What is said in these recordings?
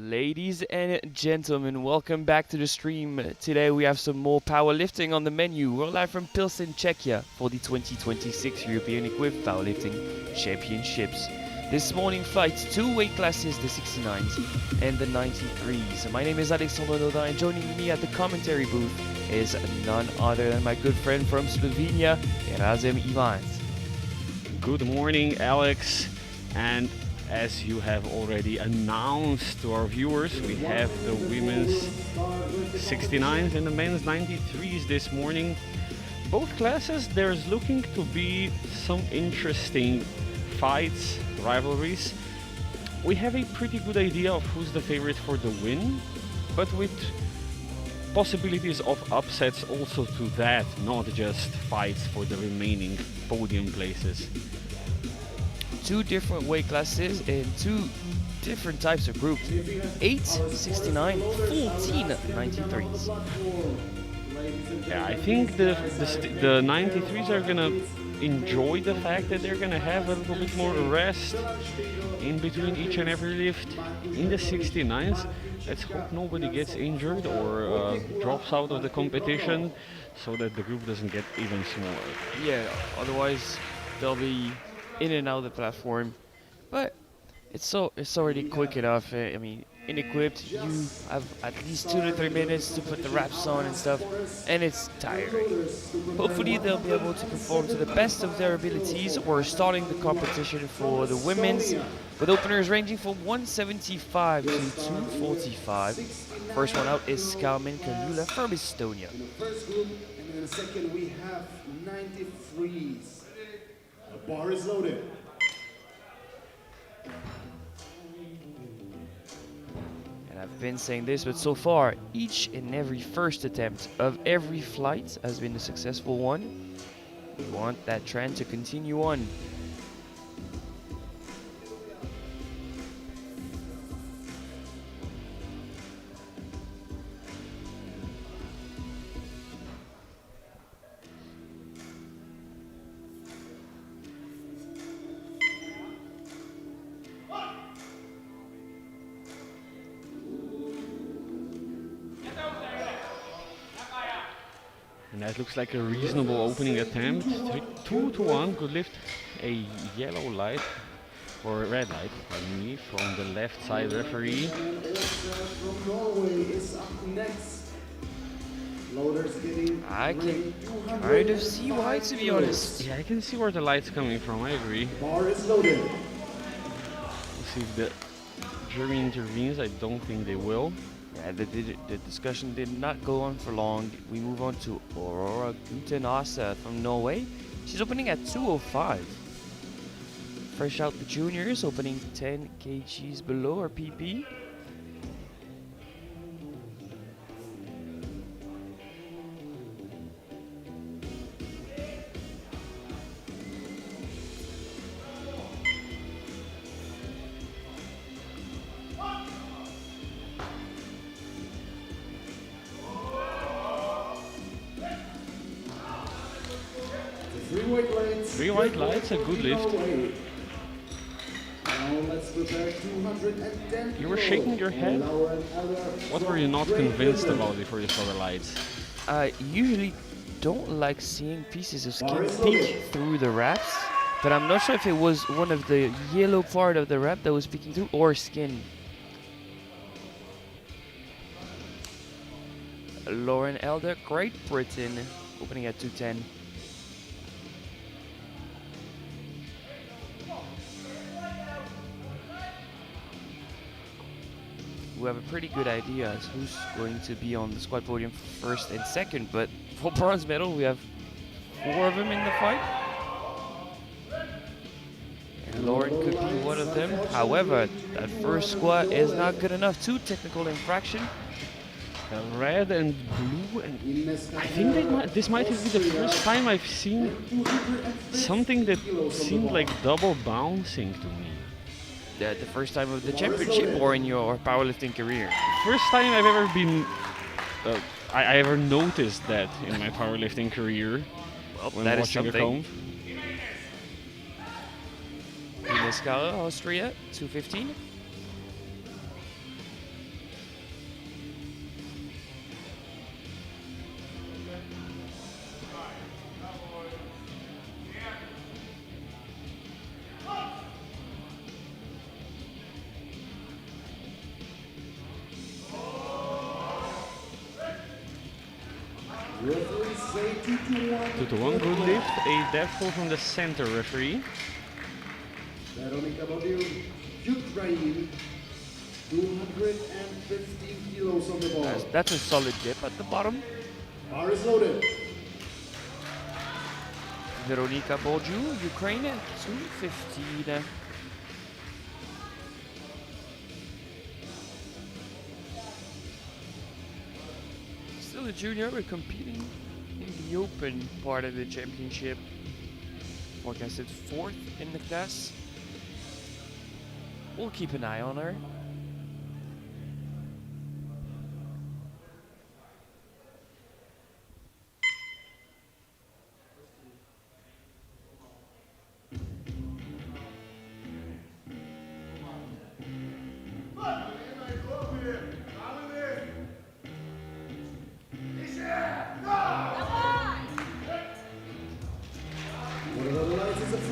Ladies and gentlemen, welcome back to the stream. Today we have some more powerlifting on the menu. We're live from Pilsen, Czechia for the 2026 European Equipped Powerlifting Championships. This morning fights two weight classes, the 69s and the 93s. My name is Alexander Nodin and joining me at the commentary booth is none other than my good friend from Slovenia, Razem Ivans. Good morning, Alex, and as you have already announced to our viewers, we have the women's 69s and the men's 93s this morning. Both classes, there's looking to be some interesting fights, rivalries. We have a pretty good idea of who's the favorite for the win, but with possibilities of upsets also to that, not just fights for the remaining podium places. Two different weight classes and two different types of groups. 8 69, 14 93s. Yeah, I think the 93s are gonna enjoy the fact that they're gonna have a little bit more rest in between each and every lift. In the 69s, let's hope nobody gets injured or drops out of the competition so that the group doesn't get even smaller. Yeah, otherwise they'll be in and out of the platform, but it's already quick enough. I mean, in equipped you have at least 2 to 3 minutes to put the wraps on and stuff, and it's tiring. Hopefully they'll be able to perform to the best of their abilities. We're starting the competition for the women's with openers ranging from 175 to 245. First one out is Carmen Kalula from Estonia. In the first group, and in the second we have 93s. The bar is loaded. And I've been saying this, but so far, each and every first attempt of every flight has been a successful one. We want that trend to continue on. And that looks like a reasonable opening attempt. 2 to 1, good lift. A yellow light, or a red light, pardon me, from the left side referee. From Norway is up next. Loaders getting I can kind of see why, to be honest. Yeah, I can see where the light's coming from, I agree. Bar is loaded. We'll see if the jury intervenes. I don't think they will. Yeah, the discussion did not go on for long. We move on to Aurora Gutenasa from Norway. She's opening at 205. Fresh out the juniors, opening 10 kgs below her PP. Three white lights, a good lift. Now let's prepare 210. You were shaking your head? What were you not convinced about before you saw the lights? I usually don't like seeing pieces of skin peek through the wraps, but I'm not sure if it was one of the yellow part of the wrap that was peeking through or skin. Lauren Elder, Great Britain, opening at 210. We have a pretty good idea as who's going to be on the squad podium for first and second, but for bronze medal we have 4 of them in the fight. And Lauren could be one of them. However, that first squad is not good enough. 2 technical infraction. Red and blue, and I think this might be the first time I've seen something that seemed like double bouncing to me. The first time of the championship or in your powerlifting career? First time I've ever been, I ever noticed that in my powerlifting career. Well, when that is watching something. a comp. Ines Austria, 215. 2 to 1 good lift, a dead fall from the center referee. Veronica Bodium, Ukraine, 215 kilos on the bar. That's a solid dip at the bottom. Bar is loaded. Veronika Boju, Ukraine, 215. Still a junior, we're competing in the open part of the championship. Forecasted 4th in the class. We'll keep an eye on her.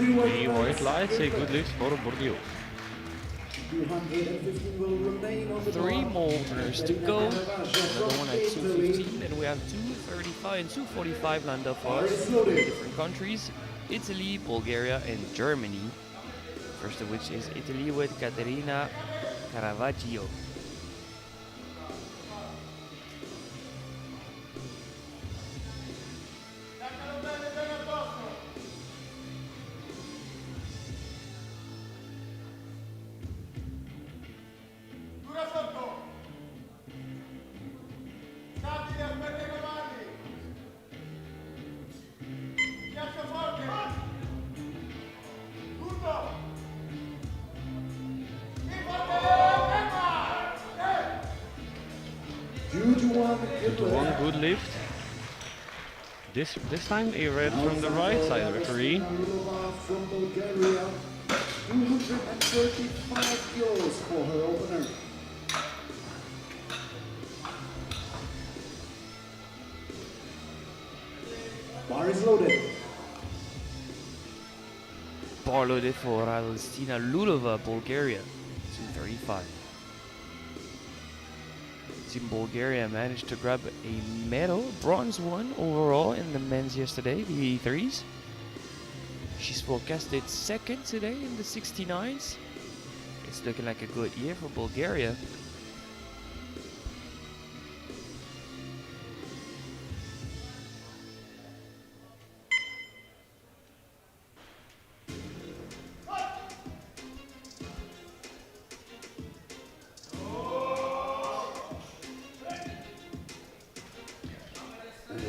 The white lights, a good lift for Bordeaux. 215 will remain on the 3 bar. more openers to go. Another one at 215, and we have 235 and 245 lined up for us from different countries: Italy, Bulgaria, and Germany. First of which is Italy with Caterina Caravaggio. To 1 good lift. This time a red from the right side referee. From Bulgaria, 235 kilos for her opener. Bar is loaded. Bar loaded for Radostina Lulova, Bulgaria, 235. Team Bulgaria managed to grab a medal, bronze one overall in the men's yesterday, the 83s. She's forecasted 2nd today in the 69s. It's looking like a good year for Bulgaria.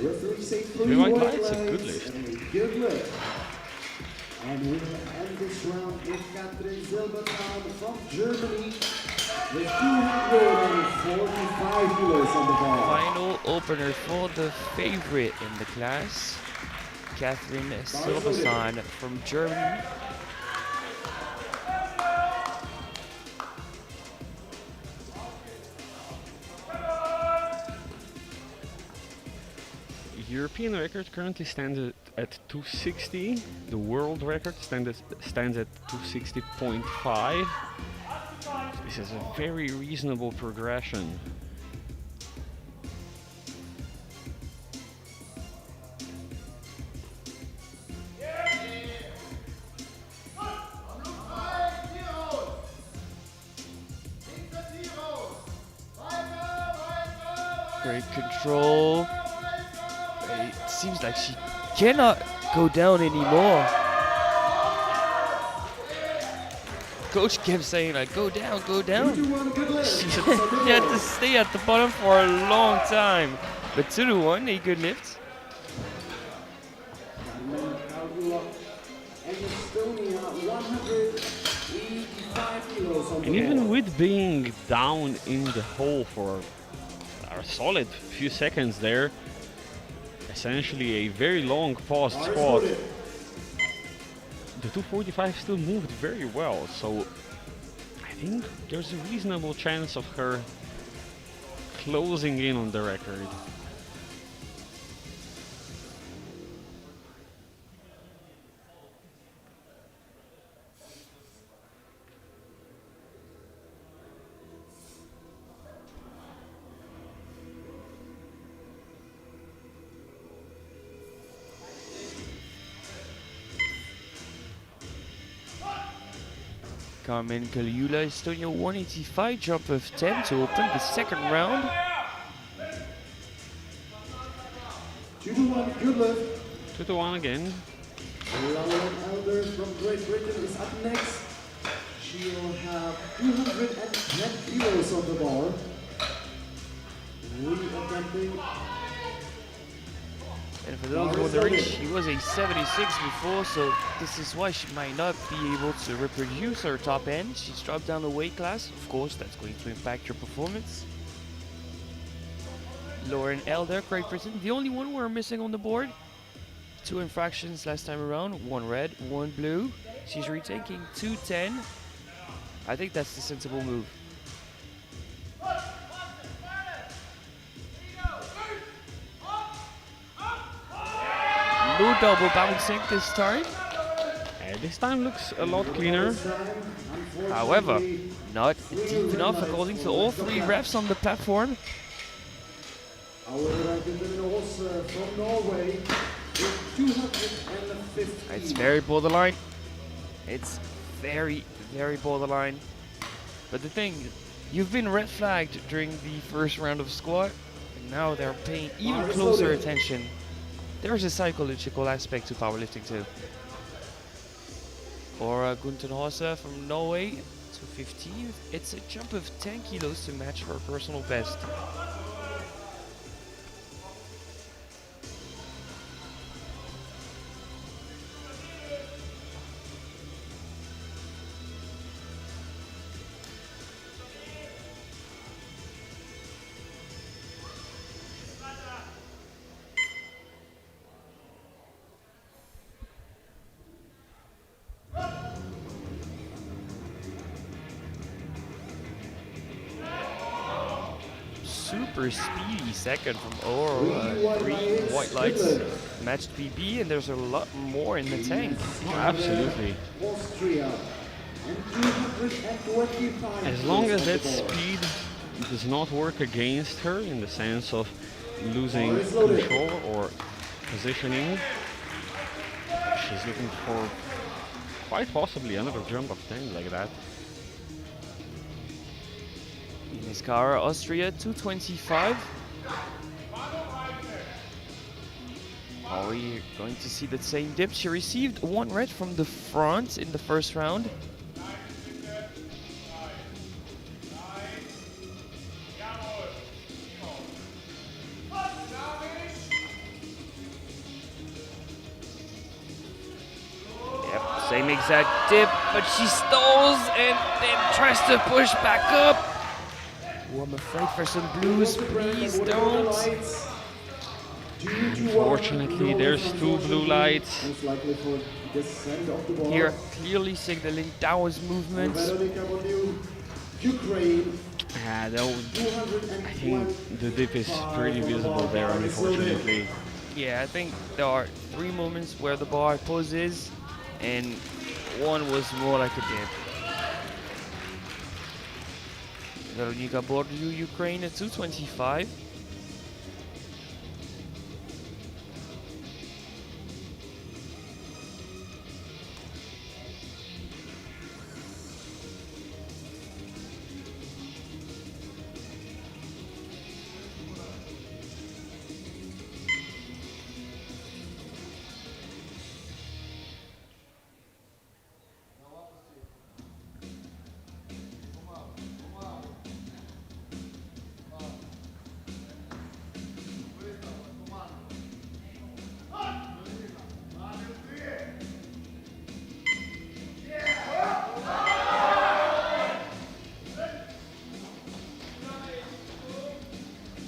Referee say 3 Three white white lights, a good lights lift. and a good lift. And we'll end this round with Katrin Zilbertown from Germany with 245 kilos on the bar. Final opener for the favorite in the class, Catherine Silverson from Germany. European record currently stands at 260. The world record stands at 260.5. This is a very reasonable progression. Great control. It seems like she cannot go down anymore. Coach kept saying like, go down, go down. She had to stay at the bottom for a long time. But 2 to 1, a good lift. And even with being down in the hole for a solid few seconds there, essentially a very long paused spot, the 245 still moved very well, so I think there's a reasonable chance of her closing in on the record. Carmen Kaliula, Estonia 185, jump of 10 to open the second round. 2-1, good lift. 2-1 again. Lauren Elder from Great Britain is up next. She'll have 210 kilos on the bar. Re-attempting. And for those wondering, she was a 76 before, so this is why she might not be able to reproduce her top end. She's dropped down the weight class. Of course, that's going to impact her performance. Lauren Elder, Great Britain, the only one we're missing on the board. 2 infractions last time around, 1 red, 1 blue. She's retaking 210. I think that's the sensible move. No double bouncing this time. This time looks a lot cleaner. However, not deep enough according to all 3 refs on the platform. Our individuals from Norway with 250. It's very borderline. It's very, very borderline. But the thing, you've been red flagged during the first round of squat, and now they're paying even closer attention. There's a psychological aspect to powerlifting too. For Guntenhauser from Norway, 215. It's a jump of 10 kilos to match her personal best. Super speedy second from Aurora. 3 white lights, matched PB, and there's a lot more in the tank. Oh, absolutely. Austria. And 225 As long as that kilos on the bar. speed does not work against her in the sense of losing control or positioning, she's looking for quite possibly another jump of 10 like that. Ines Kara, Austria, 225. Are we going to see the same dip? She received 1 red from the front in the first round. Yep, same exact dip, but she stalls and then tries to push back up. Oh, I'm afraid for some blues, please don't. Unfortunately, there's 2 blue lights. Most likely for descent of the bar. Here, clearly signaling downwards movements. Veronika Boniu, Ukraine. Though I think the dip is pretty visible there, unfortunately. Yeah, I think there are 3 moments where the bar poses, and one was more like a dip. Veronika Boniu, Ukraine at 225.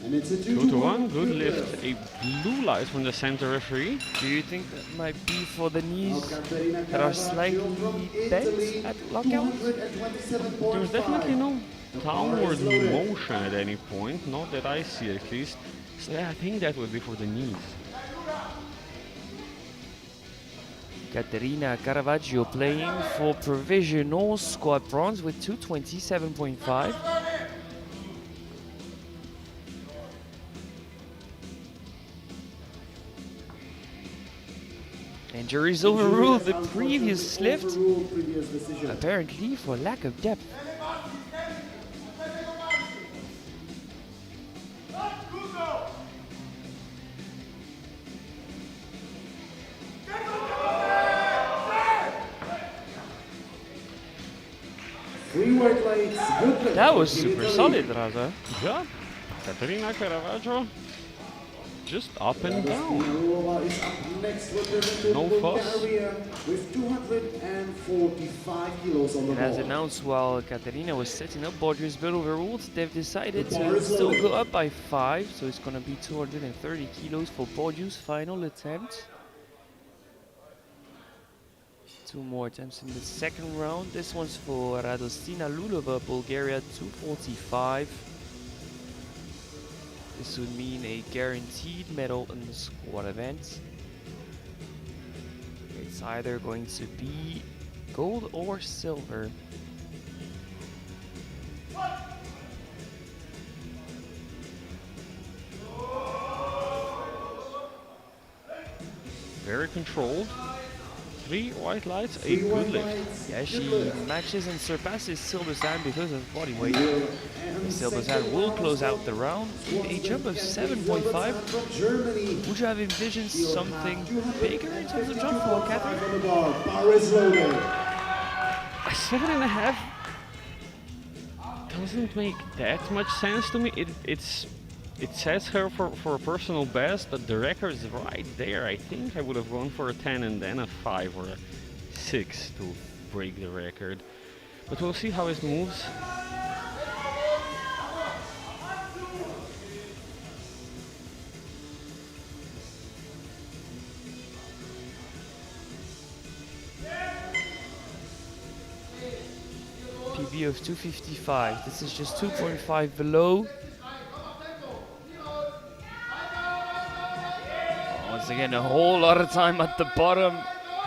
And it's a 2-1, good lift. A blue light from the center referee. Do you think that might be for the knees that are slightly bent at lockout? There's definitely no downward motion at any point, not that I see at least. So yeah, I think that would be for the knees. Caterina Caravaggio playing for provisional squad bronze with 227.5. And juries overruled the previous lift, Overruled previous decision. apparently for lack of depth. Three white lights, good lift. That was Give it super a solid, lead. Raza. Yeah, Caterina Caravaggio, just up and down. Radostina is up next, representing No fuss. Bulgaria with 245 kilos on the And as bar. announced while Katerina was setting up Borges but overruled, they've decided The bar to is still loaded. go up by 5, so it's gonna be 230 kilos for Borges' final attempt. 2 more attempts in the second round. This one's for Radostina Lulova, Bulgaria, 245. This would mean a guaranteed medal in the squad event. It's either going to be gold or silver. Very controlled. 3 white lights, a Three good white lift. lights, Yeah, good she lift. matches and surpasses Silbersand because of body weight. And Silbersand second will round close out from the round with a jump of Swansea, 7.5. from Germany. Would you have envisioned She'll have something bigger in terms of jump for 252.5 Catherine? on the bar. Bar is loaded. A 7.5 doesn't make that much sense to me. It says her for a personal best, but the record is right there. I think I would have gone for a 10 and then a 5 or a 6 to break the record. But we'll see how it moves. PB of 255. This is just 2.5 below. Once again, a whole lot of time at the bottom.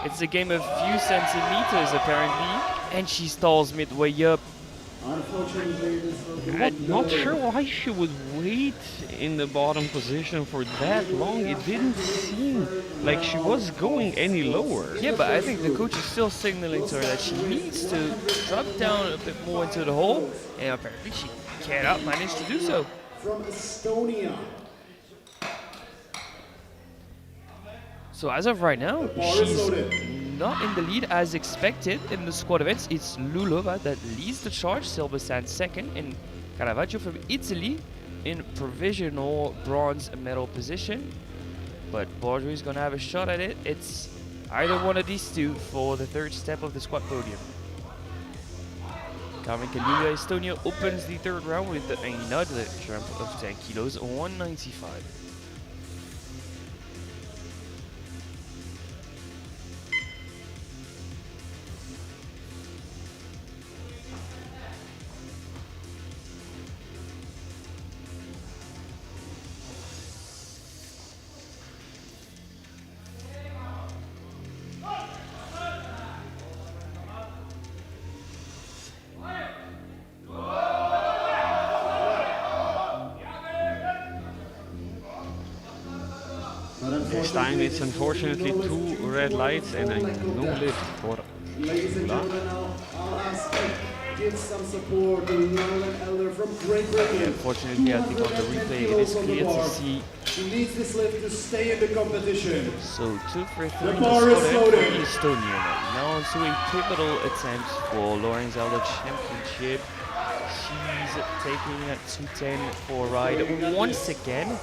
It's a game of few centimeters apparently, and she stalls midway up. Unfortunately, this was I'm not sure why she would wait in the bottom position for that long. It didn't seem like she was going any lower. Yeah, but I think the coach is still signaling to her that she needs to drop down a bit more into the hole, and apparently she cannot manage to do so. from Estonia. So as of right now, bar is she's loaded. not in the lead as expected in the squad events. It's Lulova that leads the charge, Silbersand second, and Caravaggio from Italy in provisional bronze medal position. But Borgia is gonna have a shot at it. It's either one of these two for the third step of the squad podium. Carmen Kaluga, Estonia opens the third round with another jump of 10 kilos, 195. This time it's unfortunately 2 red lights and a no lift for Ladies and Lula. gentlemen, I'll ask you, give some support to Lauren Elder from Great Britain. Unfortunately, I think on the 210 replay it kilos is on the clear to bar. see. She needs this lift to stay in the competition. So 2 for 3 The in bar the is squad loaded. for Estonia. Now onto a pivotal attempt for Lauren Zelda Championship. She's taking at 210 for a ride once again.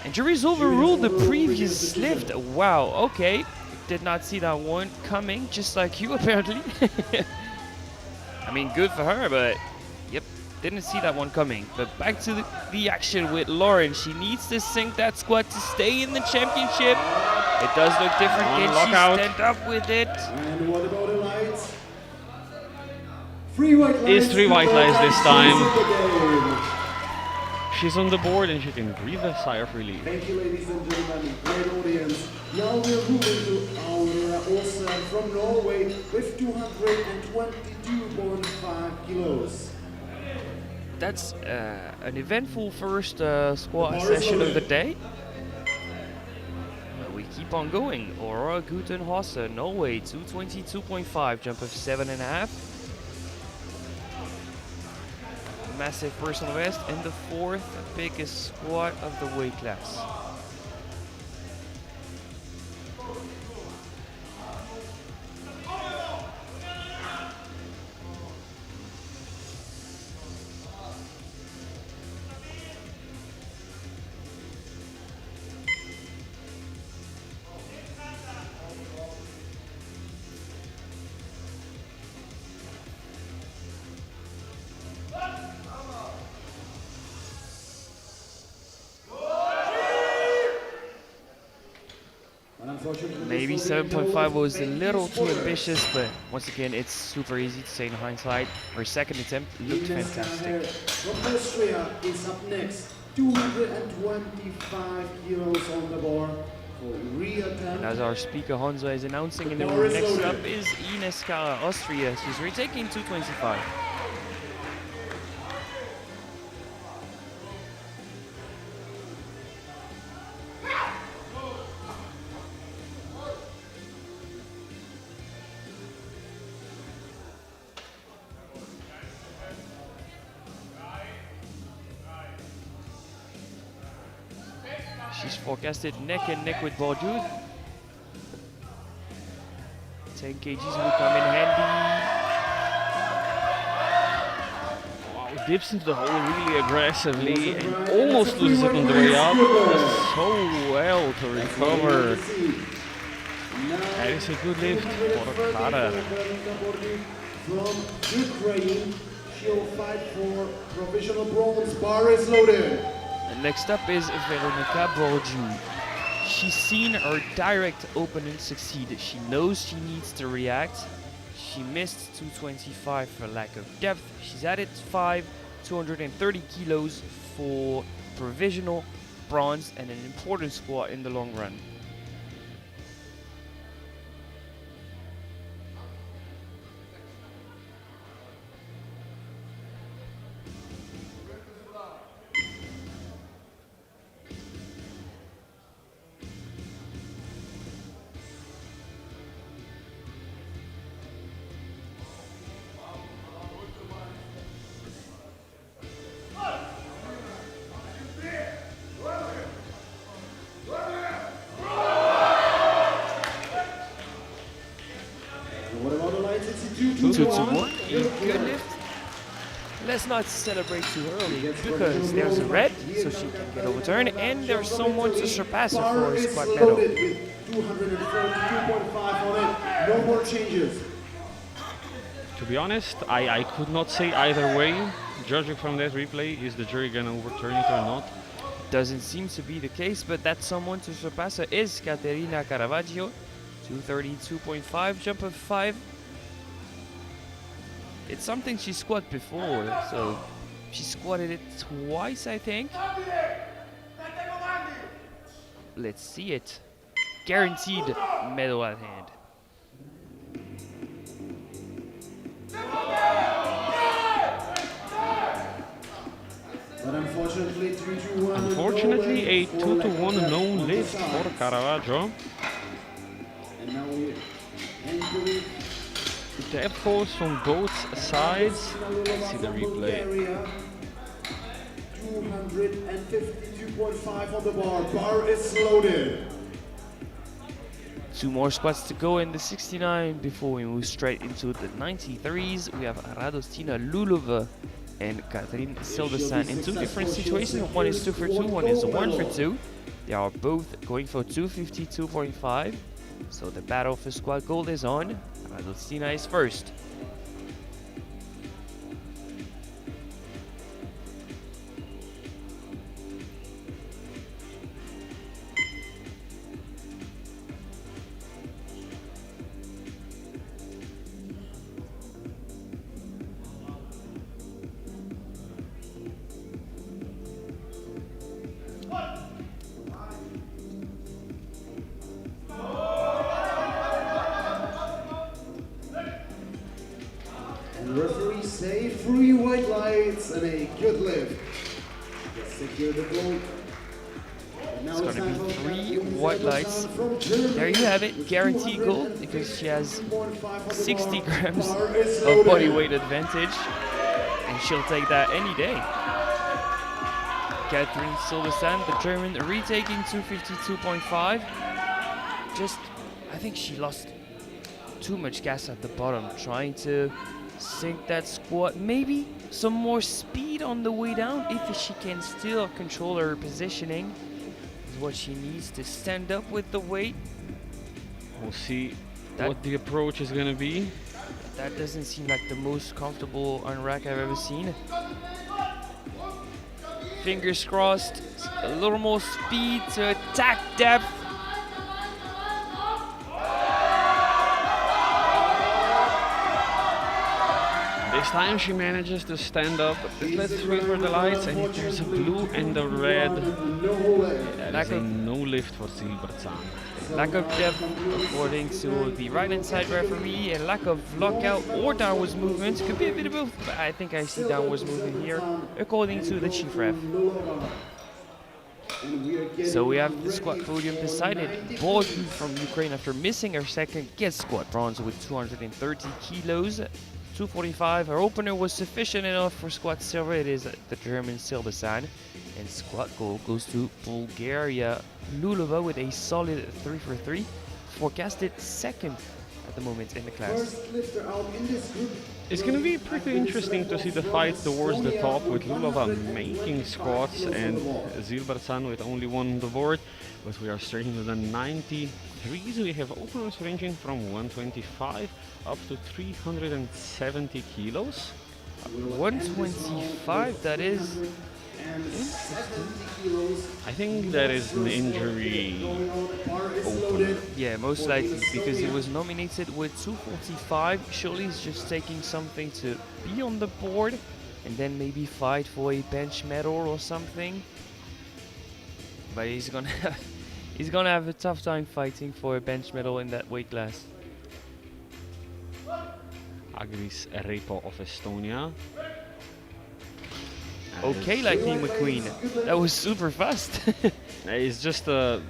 And jury's overruled the previous lift. Wow, okay. Did not see that one coming, just like you apparently. I mean, good for her, but yep, didn't see that one coming. But back to the action with Lauren. She needs to sink that squat to stay in the championship. It does look different. On Can she lockout. stand up with it? And what about the lights? 3 white lights. Is 3 white lights this time. She's in the game. She's on the board and she can breathe a sigh of relief. Thank you, ladies and gentlemen. Great audience. Now we're moving to Aurora Olsen from Norway with 222.5 kilos. That's an eventful first squat The bar is session of the loaded. day. We keep keep on going. Aurora Gutenhauser, Norway, 222.5, jump of 7.5. Massive personal best and the 4th biggest squat of the weight class. Maybe 7.5 was a little too ambitious, but once again, it's super easy to say in hindsight. Her second attempt looked fantastic. From Austria is up next. 225 kilos on the bar for reattempt. And as our speaker Hanzo is announcing in the room, next up is Ines Kara, Austria. She's retaking 225. She's forecasted neck and neck with Bordeaux. 10 kgs will come in handy. Wow, dips into the hole really aggressively and almost loses it on the way up. Does so well to recover. That is a good lift for Kara. From Ukraine, she'll fight for provisional bronze. Bar is loaded. And next up is Veronika Bordeaux. She's seen her direct opponent succeed. She knows she needs to react. She missed 225 for lack of depth. She's added 230 kilos for provisional bronze and an important squat in the long run. Two to one. Good lift. Let's not celebrate too early because there's a red, so she can get overturned, and there's someone to surpass her for a squat medal. 242.5 on it. No more changes. To be honest, I could not say either way. Judging from that replay, is the jury gonna overturn it or not? Doesn't seem to be the case, but that someone to surpass her is Caterina Caravaggio. 232.5, jump of 5. It's something she squatted before, so she squatted it twice, I think. Let's see it. Guaranteed medal at hand. But unfortunately, a 2-to-1 no lift for Caravaggio. And now we enter Depth falls from both sides. Let's see the replay. 252.5 on the bar. Bar is loaded. 2 more squats to go in the 69 before we move straight into the 93s. We have Radostina Lulova and Catherine Silverstein in 2 different situations. One is 2 for 2, one is 1 for 2. They are both going for 252.5. So the battle for squat gold is on. Radostina is first. Referee say 3 white lights and a good lift. Secure the goal. It's going to be 3 white lights. There you have it, guaranteed gold, because she has 60 grams of body weight advantage, and she'll take that any day. Catherine Silversan, the German, retaking 252.5. Just, I think she lost too much gas at the bottom, trying to sink that squat. Maybe some more speed on the way down if she can still control her positioning. Is what she needs to stand up with the weight. We'll see what the approach is gonna be. That doesn't seem like the most comfortable on rack I've ever seen. Fingers crossed, a little more speed to attack depth. This time she manages to stand up. Let's wait for the lights, and if there's a blue and a red, that is a no lift for Silbertsan. Lack of depth, according to the right-hand side referee, and lack of lockout or downwards movement. Could be a bit of both, but I think I see downwards movement here, according to the chief ref. So we have the squat podium decided. Borgi from Ukraine, after missing her second, gets squat bronze with 230 kilos. 245. Her opener was sufficient enough for squat silver. It is the German Silbersan. And squat gold goes to Bulgaria Lulova with a solid 3 for 3. Forecasted second at the moment in the class. It's going to be pretty interesting to see the fight towards the top, with Lulova making squats and Silbertsan with only one on the board. But we are starting with the 93s. We have openers ranging from 125 up to 370 kilos. 125, that is. I think that is an injury opener. Yeah, most likely, because it was nominated with 245. Surely he's just taking something to be on the board and then maybe fight for a bench medal or something. But he's gonna have a tough time fighting for a bench medal in that weight class. Agris Repo of Estonia. Okay, Lightning McQueen. That was super fast. It's just I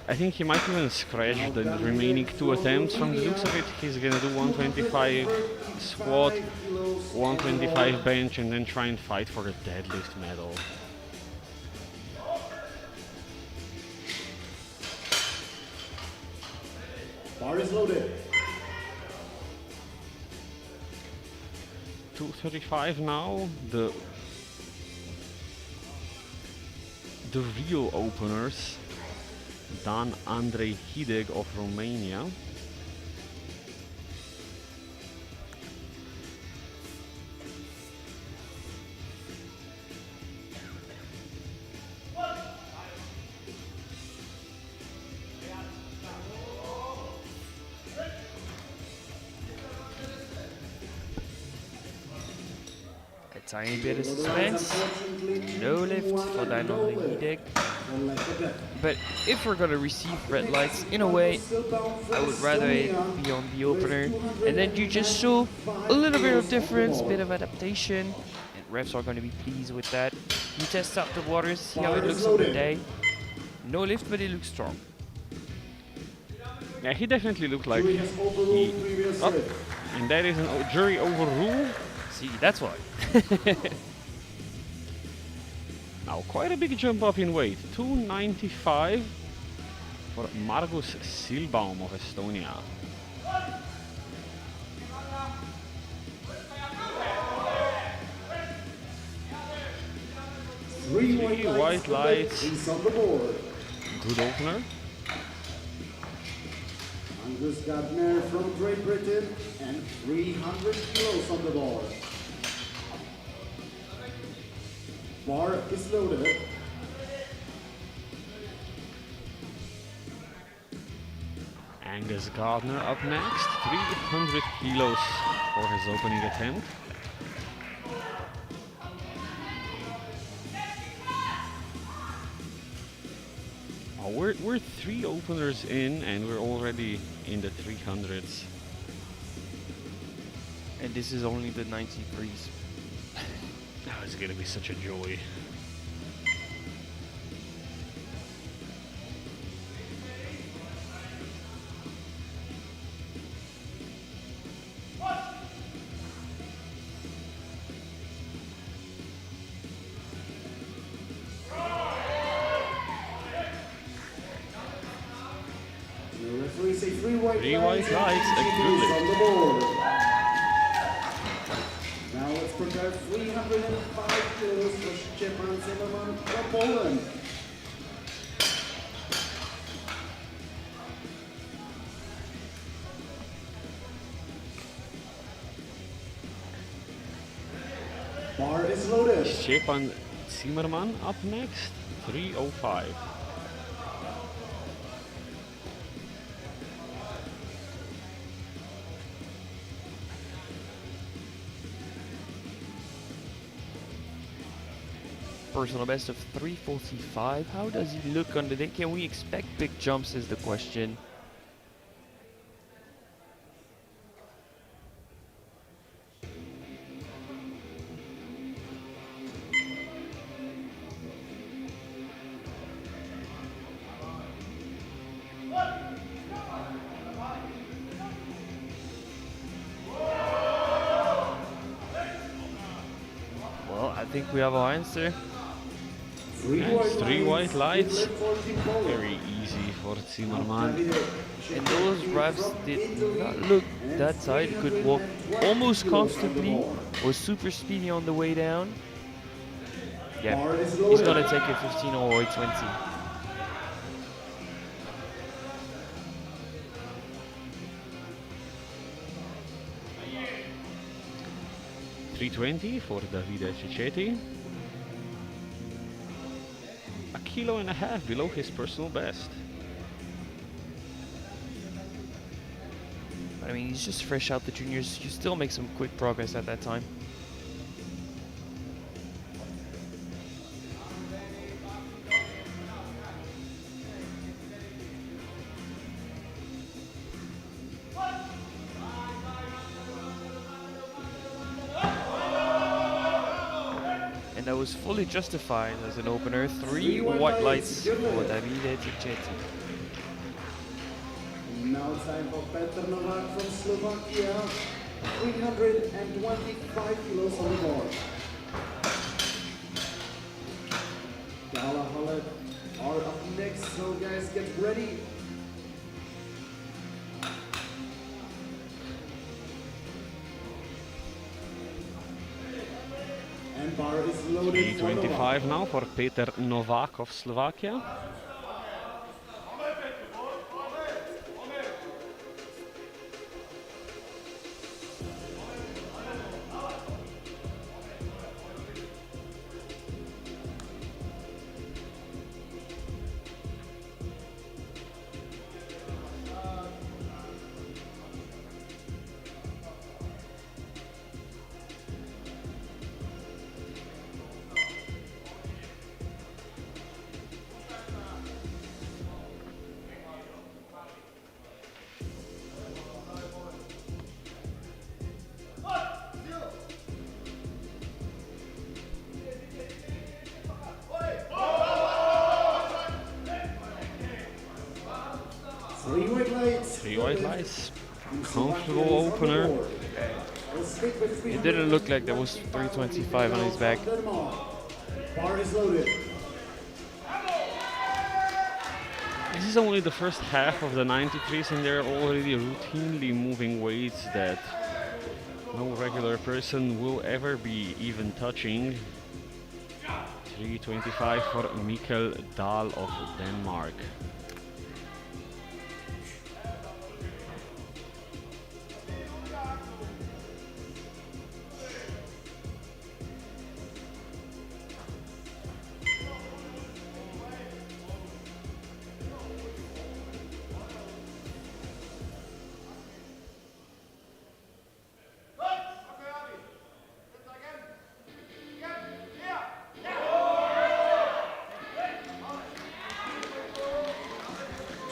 think he might even scratch the remaining two attempts. From the looks of it, he's gonna do 125 squat, 125 bench, and then try and fight for a deadlift medal. Bar is loaded. 235 now. The real openers. Dan Andrei Hideg of Romania. Tiny bit of suspense. No lift for Dan Andrei Hideg. But if we're gonna receive red lights, in a way, I would rather it be on the opener, and then you just show a little bit of difference, bit of adaptation, and refs are gonna be pleased with that. You test out the waters, see how it looks on the day. No lift, but it looks strong. Yeah, he definitely looked like he up, and that is a jury overrule. See, that's why. Now, quite a big jump up in weight. 295 for Margus Silbaum of Estonia. Three white lights. Good opener. Angus Gardner from Great Britain and 300 kilos on the board. Bar is loaded. Angus Gardner up next. 300 kilos for his opening attempt. Oh, we're three openers in, and we're already in the 300s. And this is only the 93s. Oh, it's gonna be such a joy. Three white lights, a good kilos lift. on the board. Now let's prepare 305 kilos for Stefan Zimmerman from Poland. Bar is loaded. Stefan Zimmerman up next, 305. Personal best of 345. How does he look on the day? Can we expect big jumps is the question. Well, I think we have our answer. Three white lights. For Team Poland. Very easy for Zimmerman. And those reps did not look that tight. He could walk almost comfortably. Was super speedy on the way down. Yeah, Bar is he's loaded. gonna take a 15 or a 20. 320 for Davide Cicchetti. A kilo and a half below his personal best. But I mean, he's just fresh out the juniors. You still make some quick progress at that time. And that was fully justified as an opener. Three white lights for Davide Cicchetti. Now time for Petr Novak from Slovakia. 325 kilos on the board. Gala Halep are up next, so guys get ready. And bar is loaded. for Novak. 325 now for Peter Novak of Slovakia. Three white lights. Three white lights. Comfortable opener. It didn't look like there was 325 on his back. Bar is loaded. This is only the first half of the 93s and they're already routinely moving weights that no regular person will ever be even touching. 325 for Mikkel Dahl of Denmark.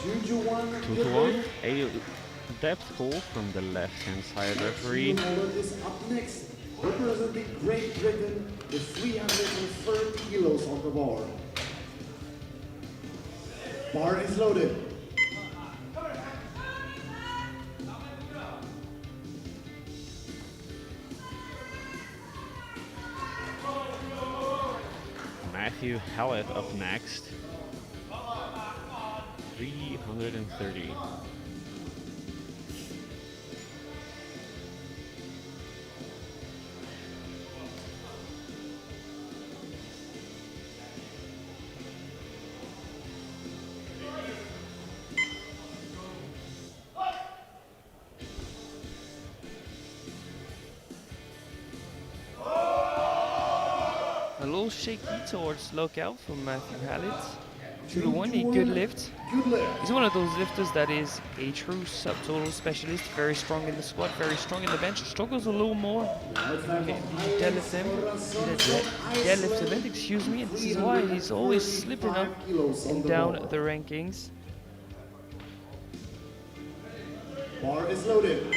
Two to one. A depth pull from the left-hand side referee. Is up next, representing Great Britain with 330 kilos on the bar. Bar is loaded. Matthew Hallett up next. 330. little shaky towards lockout from Matthew Hallett. 2-1, a good lift. Good lift. He's one of those lifters that is a true subtotal specialist, very strong in the squat, very strong in the bench, struggles a little more in the deadlift deadlift event, excuse me, and this is why he's always slipping up and down the rankings. Bar is loaded.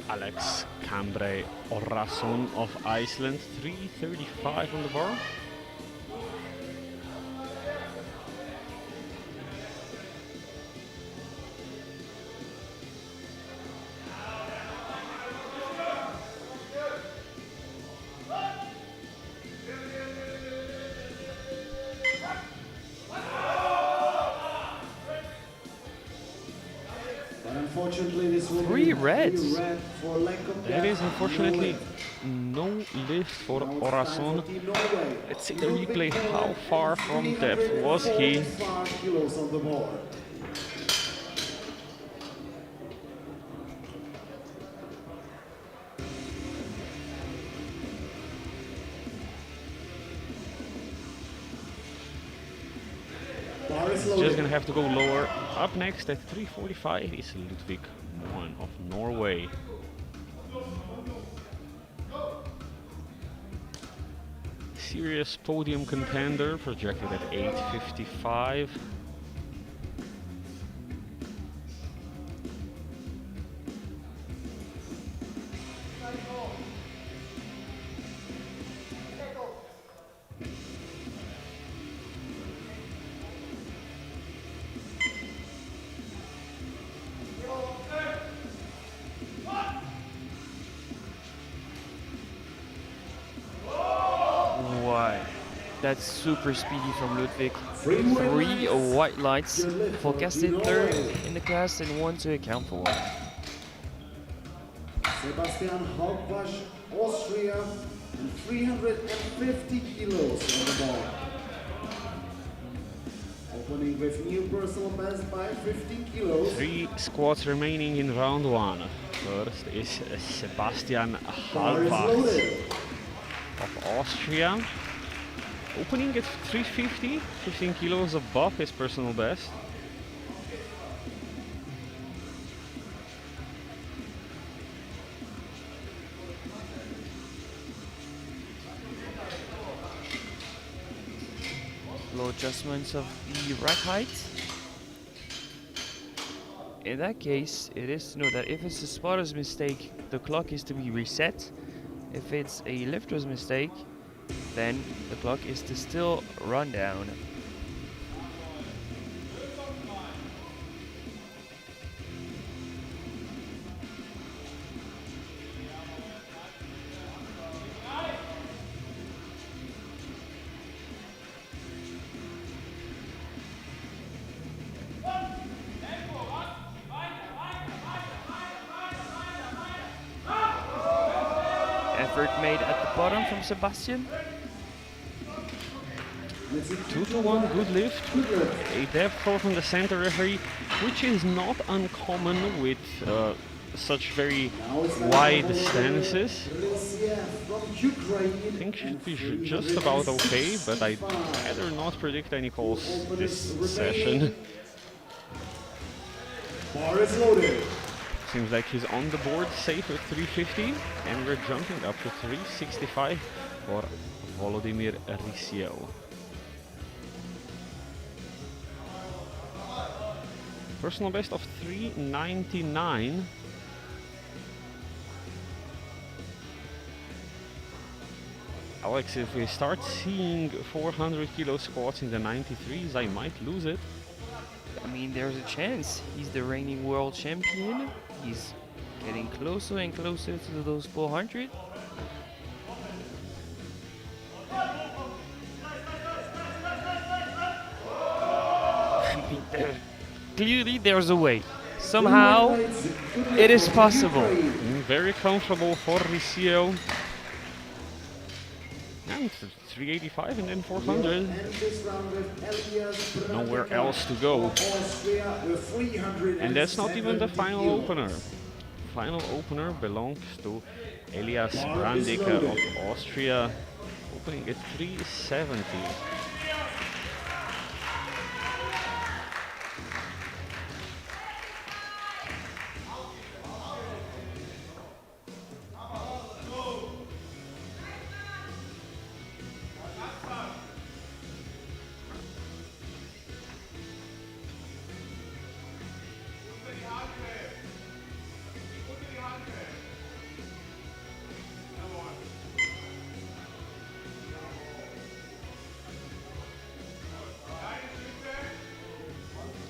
Alex Cambre Orason of Iceland, 335 on the bar. Unfortunately, this will Three be reds. red for lack of There is depth. unfortunately no lift for Now it's time Orason. for Team Norway. Let's see the replay. How far from depth was he? 345 kilos on the board. Bar is loaded. Just gonna have to go lower. Up next at 345 is Ludvig Moen of Norway. Serious podium contender, projected at 855. Why? That's super speedy from Ludwig. Three Three white lights, Good lift for forecasted Team third Norway. in the class and one to account for one. Sebastian Hauptwasch, Austria, and 350 kilos on the bar. Opening with new personal best by 15 kilos. 3 squats remaining in round 1. First is Sebastian Bar is Halbach loaded. of Austria. Opening at 350, 15 kilos above his personal best. Low adjustments of the rack height. In that case, it is to know that if it's a spotter's mistake, the clock is to be reset. If it's a lifter's mistake, then the clock is to still run down. Effort made at the bottom from Sebastian. 2-1, good lift. A depth throw from the center referee, which is not uncommon with such very wide stances. I think should be just about okay, but I'd rather not predict any calls this session. Bar is loaded. Seems like he's on the board safe at 350, and we're jumping up to 365 for Volodymyr Rysieł. Personal best of 399. Alex, if we start seeing 400 kilo squats in the 93s, I might lose it. I mean, there's a chance. He's the reigning world champion. He's getting closer and closer to those 400. I mean, clearly there's a way. Somehow it is possible. Very comfortable for Rysieł. Yeah, attempt. 385 and then 400. And this round with Elias Nowhere Brandeka else to go. of Austria with 370 And that's not even the final kilos. opener. Final opener belongs to Elias Bar is Brandeka loaded. of Austria, opening at 370.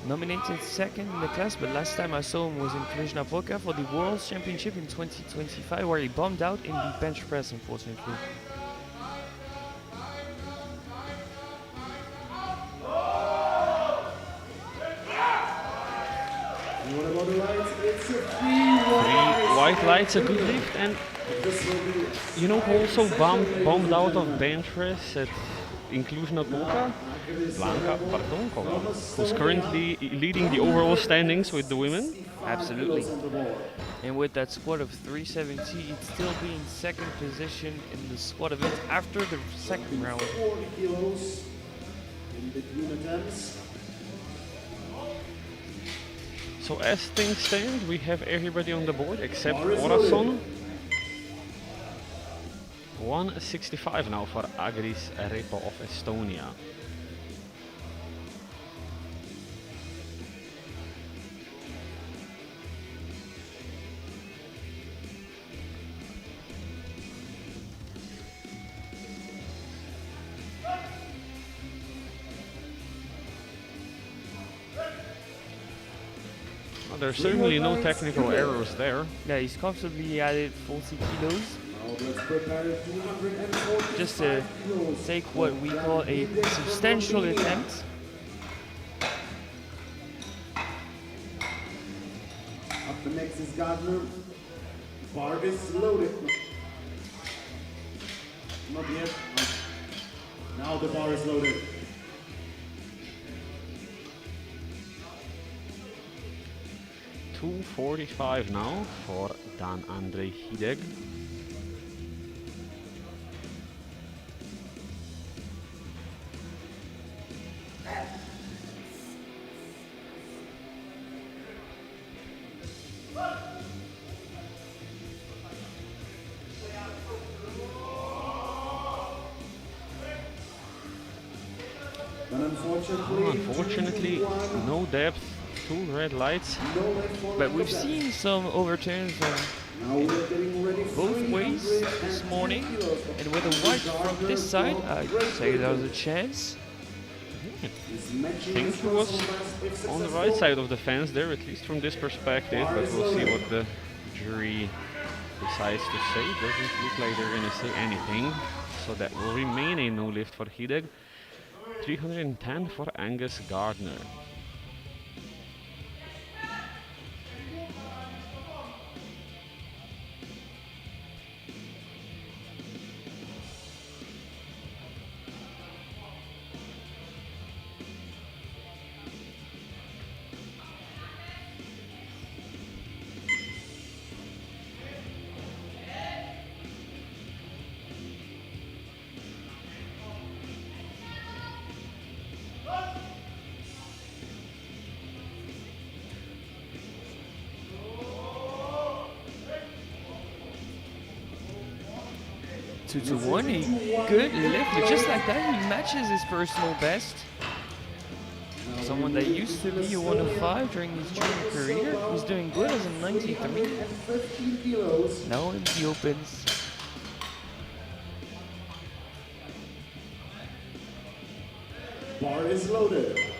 Nominated second in the class, but last time I saw him was in Cluj-Napoca for the World Championship in 2025, where he bombed out in the bench press, unfortunately. And what about the lights? It's a Three white lights, a good lift, and This will be you know who also bombed out of bench press at Cluj-Napoca? Blanka Bartonkova, who's currently leading the overall standings with the women. Absolutely. And with that squat of 370, he'd still be in second position in the squat event after the second round. 40 kilos in between attempts. So as things stand, we have everybody on the board except Orason. 165 now for Agris Repo of Estonia. Well, there's certainly no technical errors there. Yeah, he's comfortably added 40 kilos. Now let's prepare 245 Just to kilos. take what we call a substantial attempt. Up the next is Gardner. Bar is loaded. Not yet. Now the bar is loaded. $245 now for Dan Andrej Hideg. And Unfortunately, no depth, two red lights. But we've seen some overturns Now we're getting ready for both ways this morning. And with a white from this side, I'd say there was a chance. I think he was on the right side of the fence there, at least from this perspective, but we'll see what the jury decides to say. Doesn't look like they're going to say anything, so that will remain a no lift for Hideg. 310 for Angus Gardner. Two to one, a good lift, but just like that, he matches his personal best. Someone that used to be a 105 during his junior career, he's doing good as a 93. 15 kilos. Now in the opens. Bar is loaded.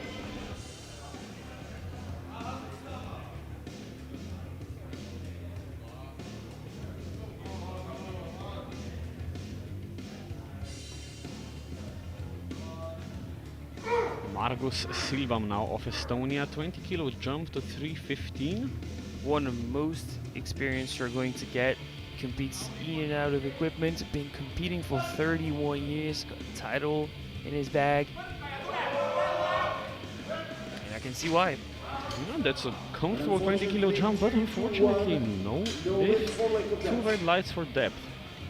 Margus Silvam now of Estonia, 20 kilo jump to 315. One of the most experienced you're going to get. competes in and out of equipment, been competing for 31 years, got a title in his bag. And I can see why. Yeah, that's a comfortable 20 kilo jump, but unfortunately no lift. Two red lights for depth.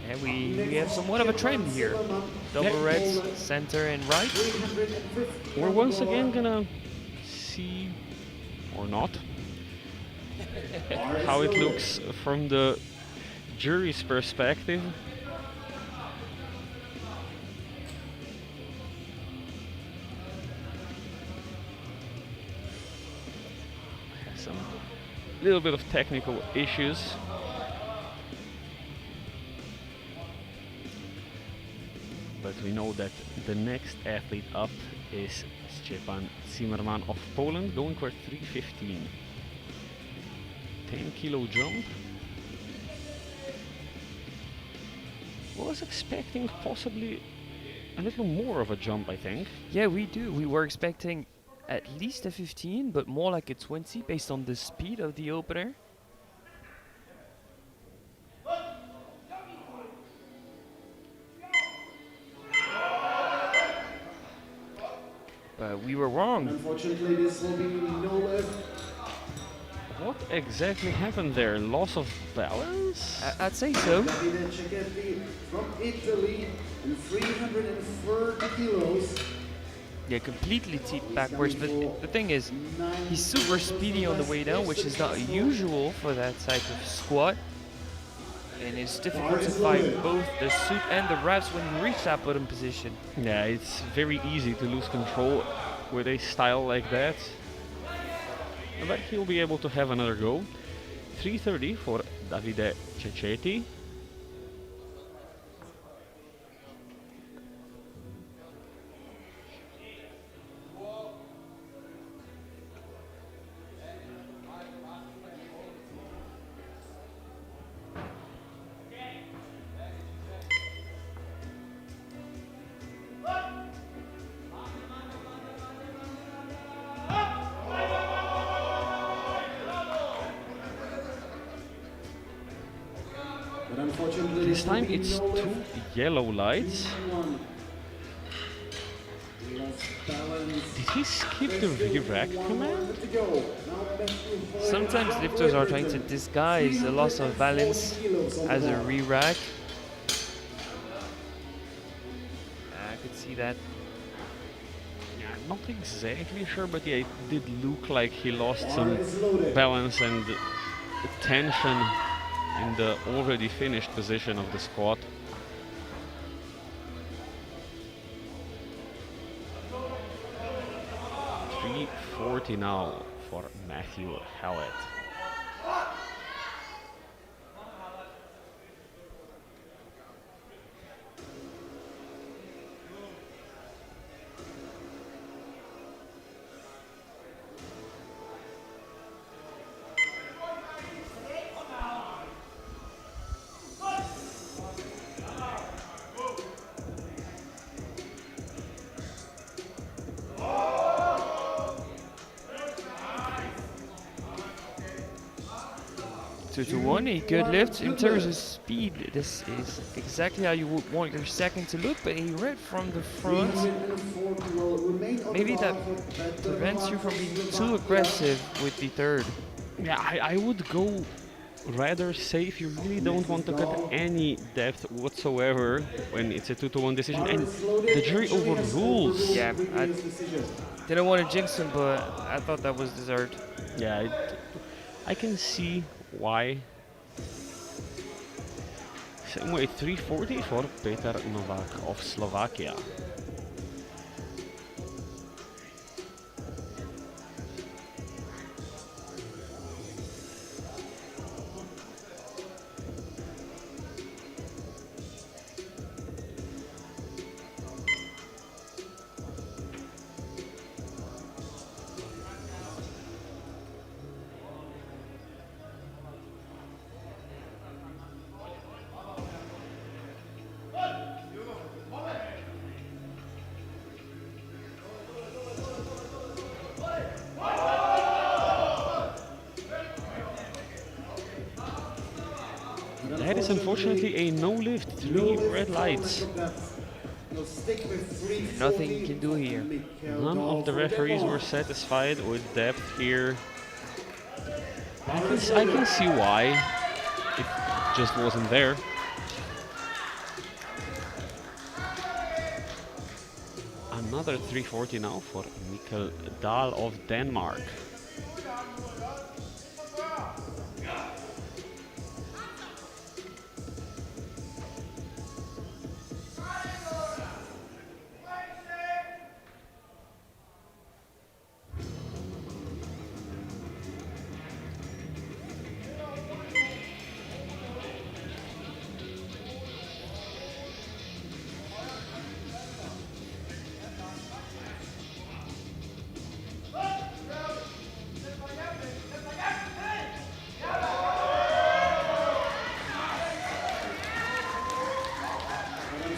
And we have somewhat of a trend here. Double reds, center and right. We're once again gonna see, or not, how it looks from the jury's perspective. Has some little bit of technical issues. But we know that the next athlete up is Szczepan Zimmerman of Poland, going for 315. 10 kilo jump. Was expecting possibly a little more of a jump, I think. Yeah, we do. We were expecting at least a 15, but more like a 20 based on the speed of the opener. But we were wrong. Unfortunately, this will be no lift. What exactly happened there? Loss of balance? I'd say so. Davide Cecchetti from Italy and 330 kilos. Yeah, completely teed backwards. But the thing is, he's super speedy on the way down, which is not usual for that type of squat. And it's difficult to find both the suit and the wraps when you reach that bottom position. Yeah, it's very easy to lose control with a style like that. But he'll be able to have another go. 330 for Davide Cecchetti. But unfortunately, This time will be it's no lift. two yellow lights. Did he skip the re-rack command? Sometimes lifters are trying to disguise the loss of balance as a re-rack. I could see that. Yeah, not exactly sure, but yeah, it did look like he lost some balance and tension in the already finished position of the squat. $340 now for Matthew Hallett. Two to one, a good lift. In terms of speed, this is exactly how you would want your second to look, but a red from the front. Maybe that prevents you from being too aggressive with the third. Yeah, I would go rather safe. You really don't want to cut any depth whatsoever when it's a 2-to-1 decision, and the jury overrules. Yeah, I didn't want to jinx him, but I thought that was deserved. Yeah, I can see why. Same way, 340 for Peter Novak of Slovakia. unfortunately a no lift, 3 red lights. You'll stick with Nothing you 340 can do here. None of the referees were satisfied with depth here. I can see why. It just wasn't there. Another 340 now for Mikkel Dahl of Denmark.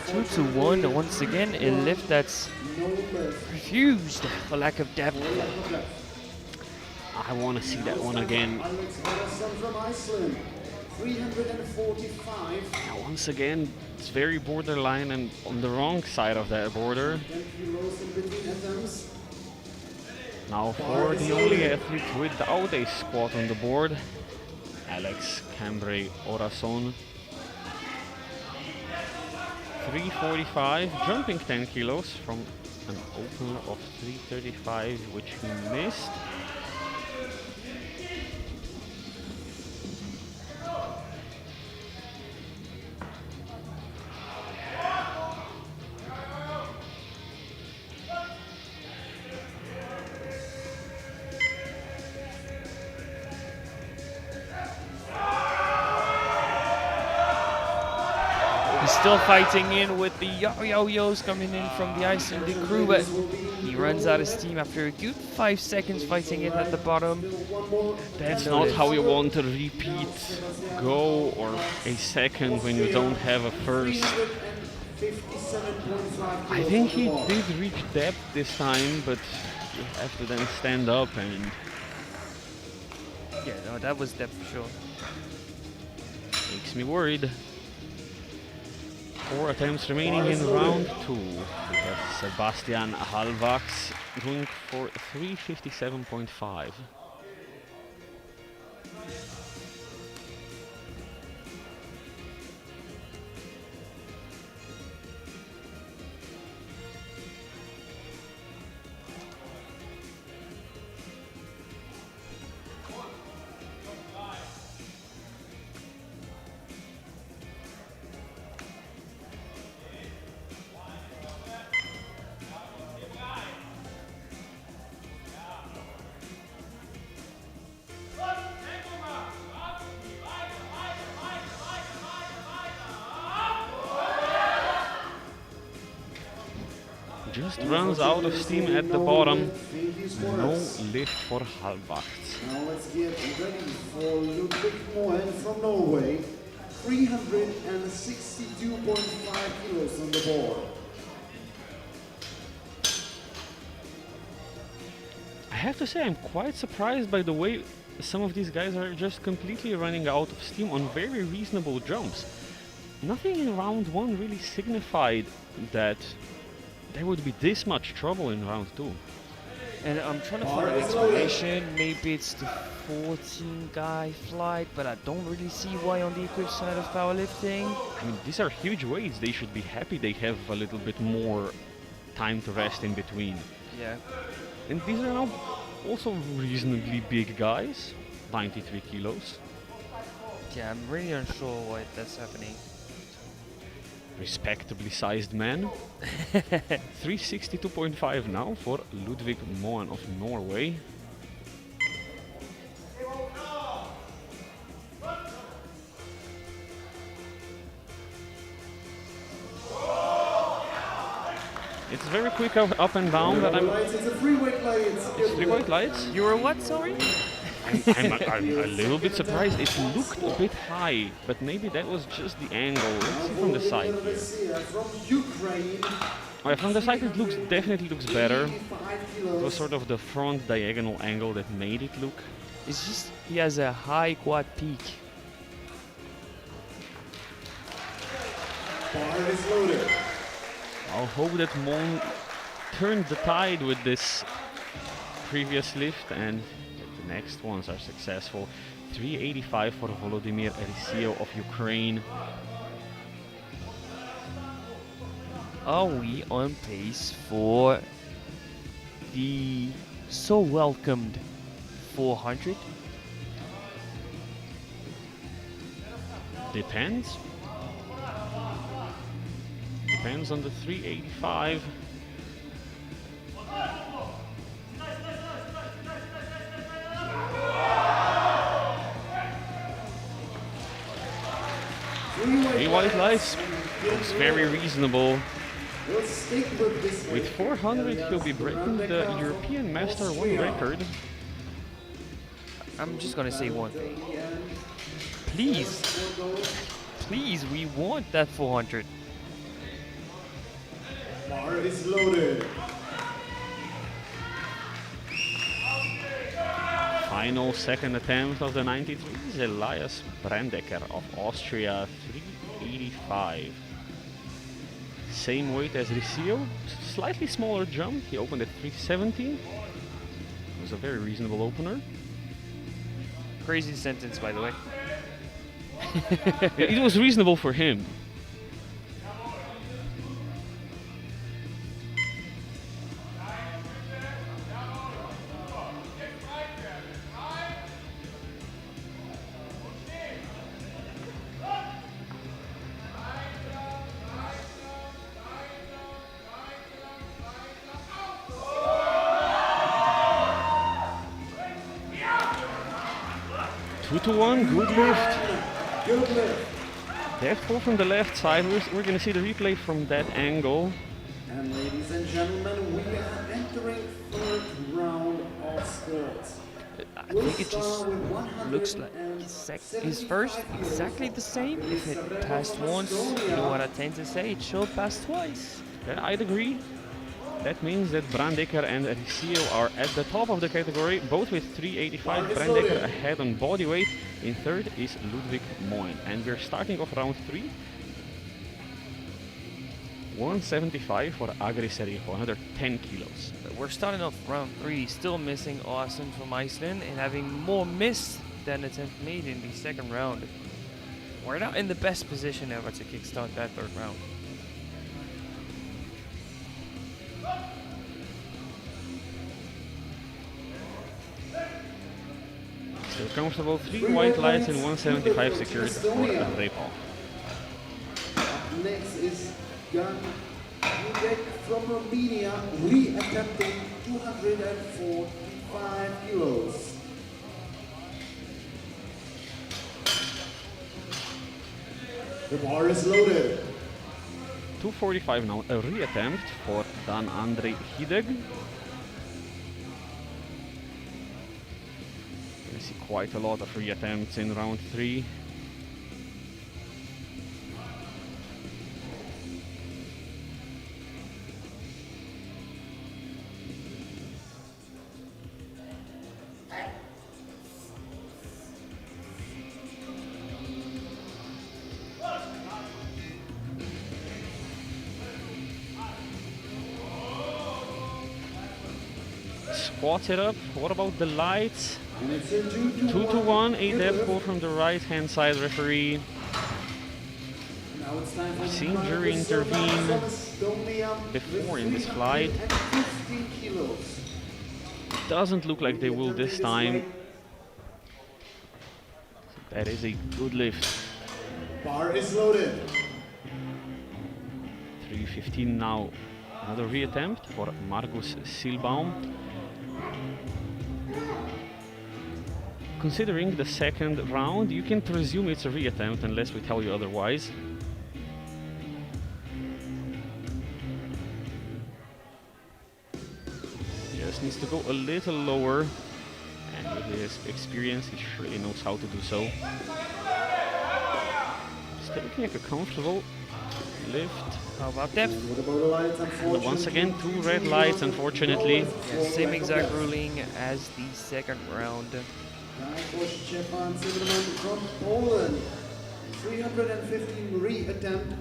Two to one. Once again, a lift that's refused for lack of depth. I want to see that one again. Alex Haraldsson from Iceland, 345. Now once again, it's very borderline and on the wrong side of that border. 10 kilos in between atoms. Now for the only athlete without a squat on the board, Alex Cambray Orason. 345, jumping 10 kilos from an opener of 335, which he missed. He's still fighting in with the yo-yo-yos coming in from the Icelandic crew, but he runs out of steam after a good 5 seconds fighting in at the bottom. That's not how you want a repeat go or a second when you don't have a first. I think he did reach depth this time, but you have to then stand up and... Yeah, no, that was depth for sure. Makes me worried. 4 attempts remaining in round 2. We have Sebastian Halvax going for 357.5. Just runs out of steam at the bottom. No lift for Halvax. Now let's get ready for Ludvig Moen from Norway. 362.5 kilos on the board. I have to say I'm quite surprised by the way some of these guys are just completely running out of steam on very reasonable jumps. Nothing in round 1 really signified that there would be this much trouble in round 2. And I'm trying to find an explanation. Maybe it's the 14 guy flight, but I don't really see why on the equipped side of powerlifting. I mean, these are huge weights. They should be happy they have a little bit more time to rest in between. Yeah. And these are now also reasonably big guys, 93 kilos. Yeah, I'm really unsure why that's happening. Respectably sized man. 362.5 now for Ludvig Moen of Norway. It's very quick up and down, but It's a free weight lights. it's 3 white lights. You were what, sorry? I'm a little bit surprised. It looked a bit high, but maybe that was just the angle. Let's see from the side here. From Ukraine, Oh, yeah, from the side it definitely looks better. 85 It was kilos. sort of the front diagonal angle that made it look. It's just he has a high quad peak. Bar is loaded. I'll hope that Mon turned the tide with this previous lift and that the next ones are successful. 385 for Volodymyr Rysio of Ukraine. Are we on pace for the so welcomed 400? Depends. Depends on the 385. Three white lights. Looks very reasonable. We'll stick with this With 400, he'll be breaking the European Master 1 record. I'm just gonna say one thing. Please, please, we want that 400. Bar is loaded. Final second attempt of the 93 is Elias Brandecker of Austria, 385. Same weight as Rysio, slightly smaller jump. He opened at 370. It was a very reasonable opener. Crazy sentence, by the way. It was reasonable for him. Two to one, good lift. Good lift. Dead pull from the left side. We're going to see the replay from that angle. And ladies and gentlemen, we are entering third round of sports. I think it just looks like his first exactly the same. If it passed once, you know what I tend to say, it should pass twice. Yeah, I'd agree. That means that Brandecker and Rysio are at the top of the category, both with 385. Brandecker ahead on body weight. In third is Ludwig Moin. And we're starting off round 3. 175 for Agri Serijo, another 10 kilos. But we're starting off round 3, still missing Austin from Iceland and having more missed than attempt made in the second round. We're not in the best position ever to kickstart that third round. Still comfortable, 3 white lights and 175 secured for Repo. Next is Jan Judek from Romania, re-attempting 245 kilos. The bar is loaded. 245 now, a reattempt for Dan Andrei Hideg. You see quite a lot of reattempts in round 3. Squats it up. What about the lights? 2 to 1, a death pull from the right hand side referee. We've seen jury intervene before in this flight. Doesn't look like they will this time. That is a good lift. Bar is loaded. 315 now. Another reattempt for Margus Silbaum. Considering the second round, you can presume it's a reattempt unless we tell you otherwise. Just needs to go a little lower, and with his experience, he surely knows how to do so. Still looking like a comfortable lift. How about that? But once again, 2 red lights, unfortunately. Yeah, same exact ruling as the second round. Stefan Zimmerman from Poland, 315 re-attempt,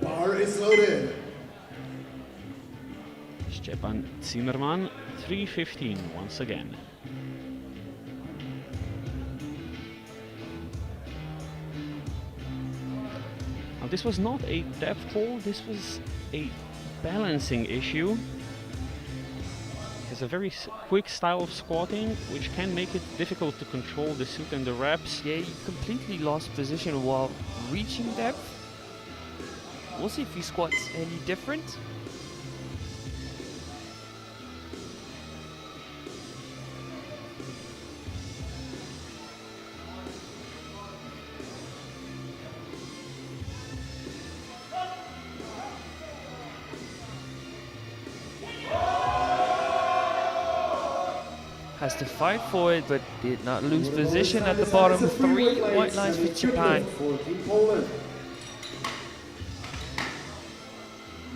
bar is loaded. Stepan Zimmerman, 3:15 once again. Now this was not a depth hole, this was a balancing issue. He has a very quick style of squatting, which can make it difficult to control the suit and the reps. Yeah, he completely lost position while reaching depth. We'll see if he squats any different. Has to fight for it, but did not lose position at the bottom. 3 white lines for Japan. For Team Poland.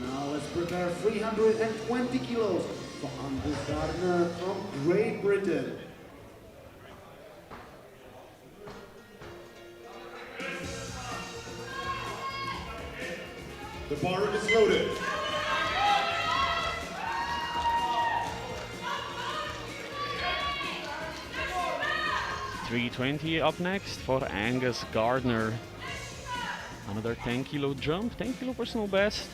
Now let's prepare 320 kilos for Anders Gardner from Great Britain. The bar is loaded. .320 up next for Angus Gardner. Another 10 kilo jump, 10 kilo personal best.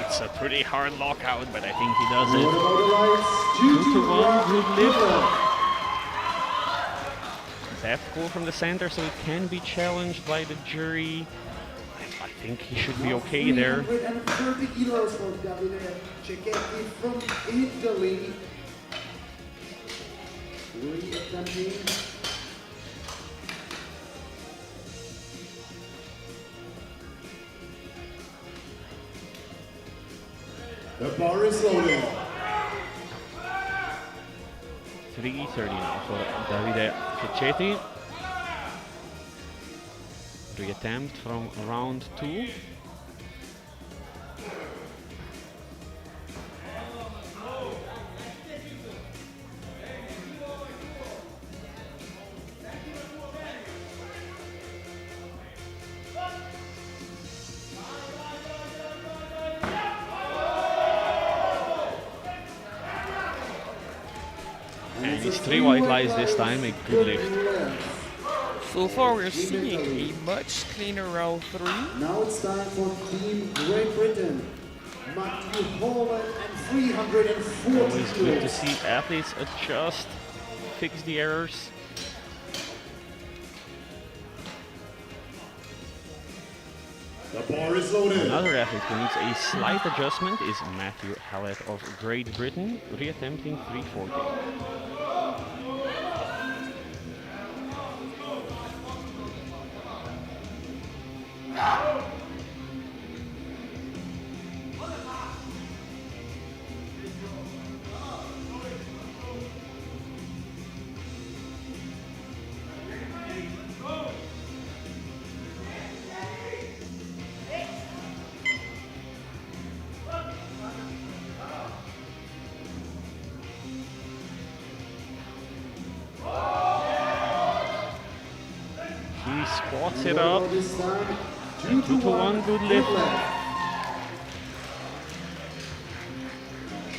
It's a pretty hard lockout, but I think he does it. 2-1, good lift. Depth pull from the center, so it can be challenged by the jury. I think he should be okay there. 330 kilos for Davide Cecchetti from Italy. Attempting. The bar is loaded. 3:30 now for Davide Cecchetti. Reattempt from round 2. And it's 3 white lies this time, a good lift. So far we're seeing a much cleaner round 3. Now it's time for Team Great Britain. Matthew Holland and 340 Always good to kilos. see athletes adjust, fix the errors. The bar is loaded. Another athlete who needs a slight adjustment is Matthew Hallett of Great Britain, reattempting 340. He squats it up. This time, 2-1, good lift.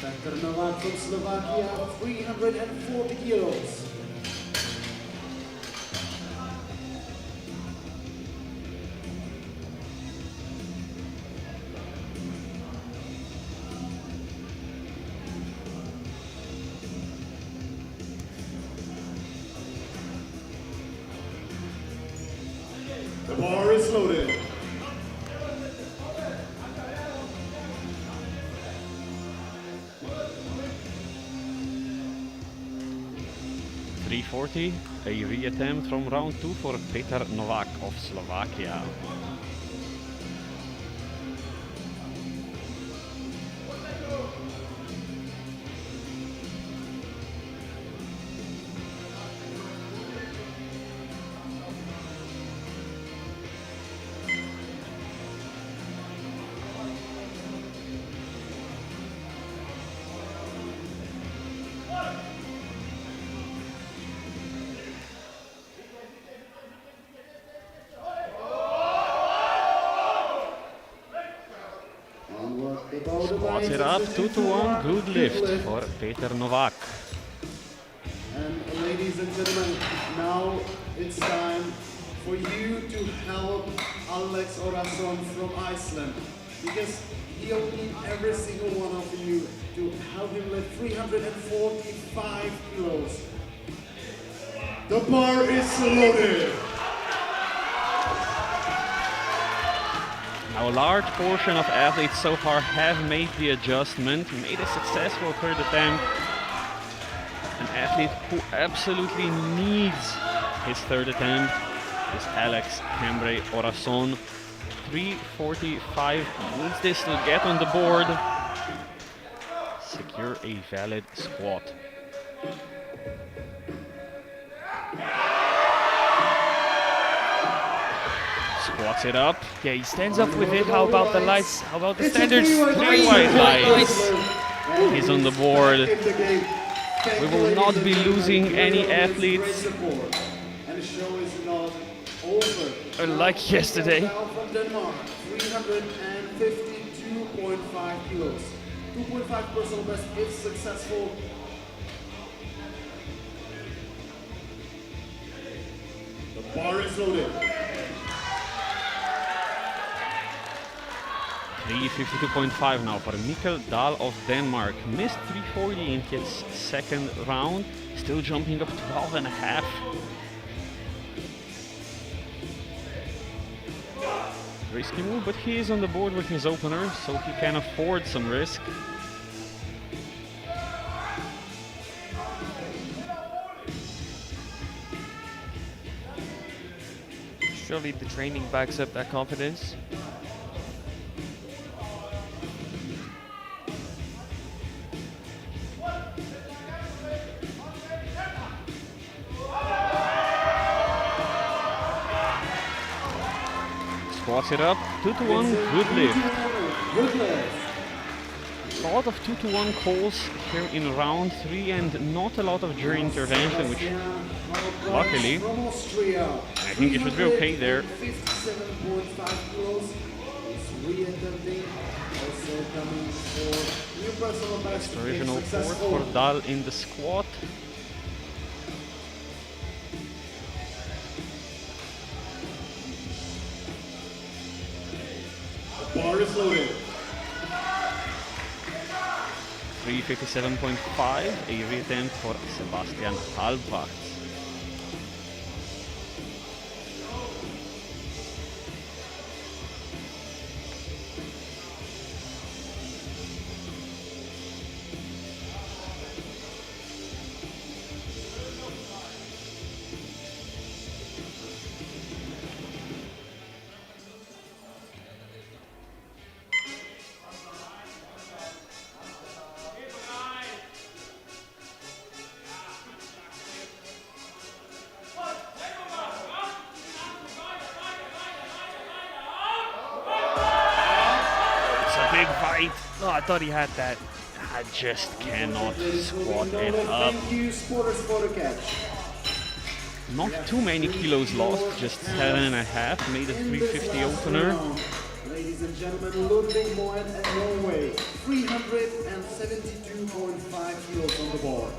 Petr Novák from Slovakia, 340 kilos. The bar is loaded. .340, a reattempt from round 2 for Petr Novák. of Slovakia. Squats it up, 2 to 1, good lift for Peter Novak. And ladies and gentlemen, now it's time for you to help Alex Orason from Iceland, because he'll need every single one of you to help him lift 345 kilos. The bar is loaded. Now a large portion of athletes so far have made the adjustment, made a successful third attempt. An athlete who absolutely needs his third attempt is Alex Cambre Orason. 345, needs this to get on the board, secure a valid squat. Squats it up. Yeah, he stands up with it. How about the lights? How about the standards? Three white lights. He's on the board. We will not be losing any athletes. And the show is not over. Unlike yesterday. Now from Denmark, 352.5 kilos. 2.5 personal best if successful. The bar is loaded. 352.5 now for Mikkel Dahl of Denmark. Missed 340 in his second round. Still jumping up 12 and a half. Risky move, but he is on the board with his opener, so he can afford some risk. Surely the training backs up that confidence. Squats it up, 2 to 1, good lift. A lot of 2 to 1 calls here in round 3 and not a lot of jury intervention, which luckily, I think it should be okay there. 57.5 kilos. He's re-attempting. Also coming for new personal best. Original fourth for Dahl in the squat. Bar is loaded. 357.5, a reattempt for Sebastian Halbwacht. Big fight. Oh, I thought he had that. I just cannot squat it up. Thank you, supporters, for the catch. Not too many kilos lost, just 7.5. Made a 350 opener. Ladies and gentlemen, Ludwig Moen and Norway, 372.5 kilos on the board.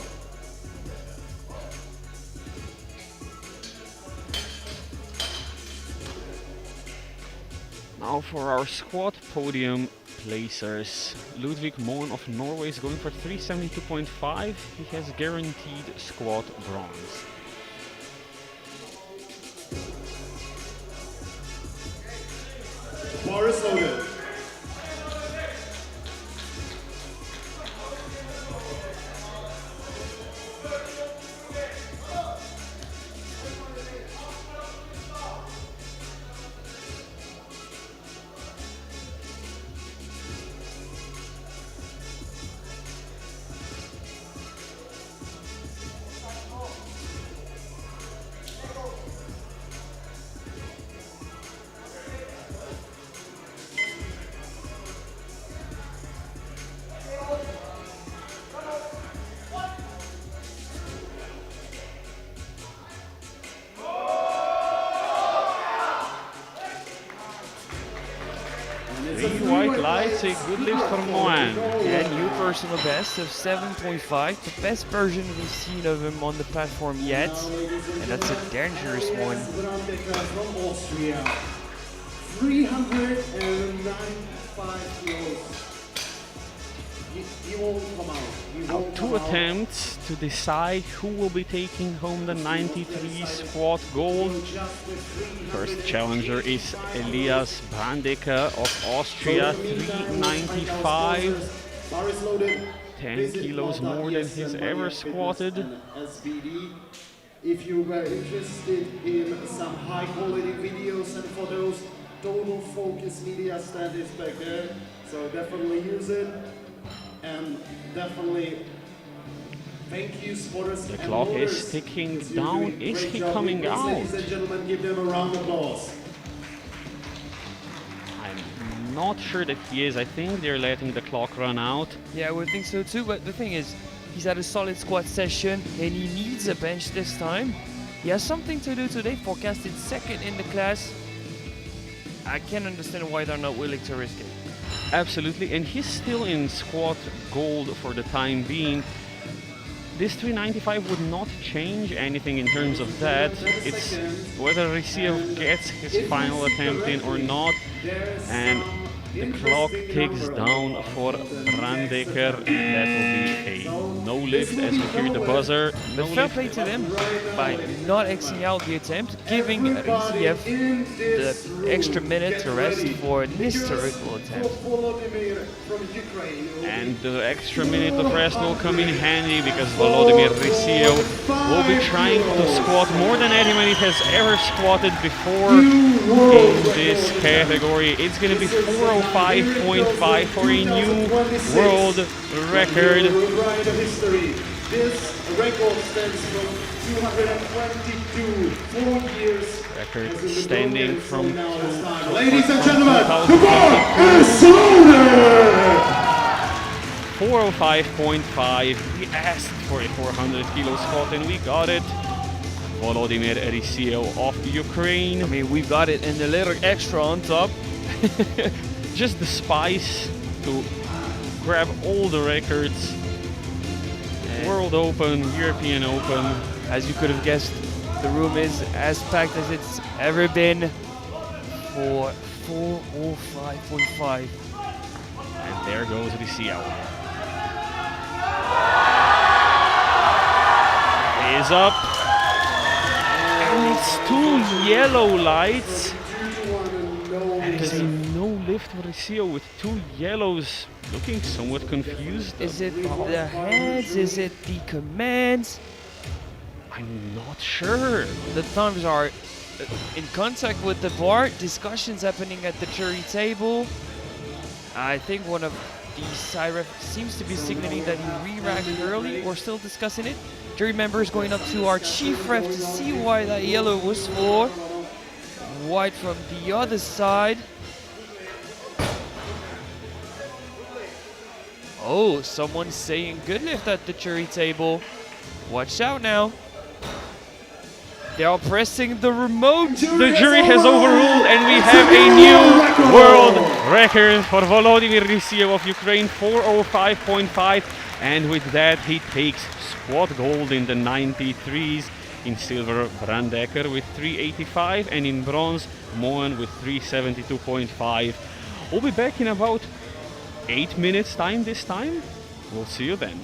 Now for our squat podium placers. Ludwig Moen of Norway is going for 372.5. He has guaranteed squat bronze. Bar is loaded. bright lights, a good lift for Moan. Yeah, new personal best of 7.5, the best version we've seen of him on the platform yet, and that's a dangerous one. From Austria, 395 kilos. He won't come out. Now 2 attempts to decide who will be taking home the 93 squat gold. First challenger is Elias Brandecker of Austria, 395. 10 kilos more than he's ever squatted. If you were interested in some high quality videos and photos, Total Focus Media stand is back there, so definitely use it. And definitely thank you, supporters. The clock is ticking down. Is he coming out? Ladies and gentlemen, give them a round of applause. I'm not sure that he is. I think they're letting the clock run out. Yeah, I would think so too, but the thing is, he's had a solid squat session and he needs a bench this time. He has something to do today, forecasted second in the class. I can't understand why they're not willing to risk it. Absolutely, and he's still in squat gold for the time being. This 395 would not change anything in terms of that. It's whether Riccio gets his final attempt in or not. And the clock ticks down for Brandecker. That will be a no lift as we hear the buzzer. But fair play to them by not Xing out the attempt, giving Riciev the extra minute to rest for this historical attempt. And the extra minute of rest will come in handy because Volodymyr Riccio will be trying to squat more than anyone has ever squatted before in this category. It's going to be 405.5 for a new world record. This record stands from 222, 4 years. Record standing from Ladies and gentlemen, come on, Arizona! 405.5. We asked for a 400 kilo squat and we got it. Volodymyr Riccio of Ukraine. I mean, we got it and a little extra on top. Just the spice to grab all the records. World Open, European Open. As you could have guessed, the room is as packed as it's ever been for 405.5. And there goes Riccio. Is up. And it's 2 yellow lights. There is a no lift for Riccio with 2 yellows. Looking somewhat confused. Is it the heads? Is it the commands? I'm not sure. The thumbs are in contact with the bar. Discussions happening at the jury table. I think one of the side ref seems to be signaling that he re-racked early. We're still discussing it. Jury members going up to our chief ref to see why that yellow was for. White from the other side. Oh, someone's saying good lift at the jury table. Watch out now. They are pressing the remote. The jury has overruled and we have a new world record for Volodymyr Riccio of Ukraine, 405.5. And with that, he takes squat gold in the 93s. In silver, Brandecker with 385. And in bronze, Moen with 372.5. We'll be back in about 8 minutes time this time. We'll see you then.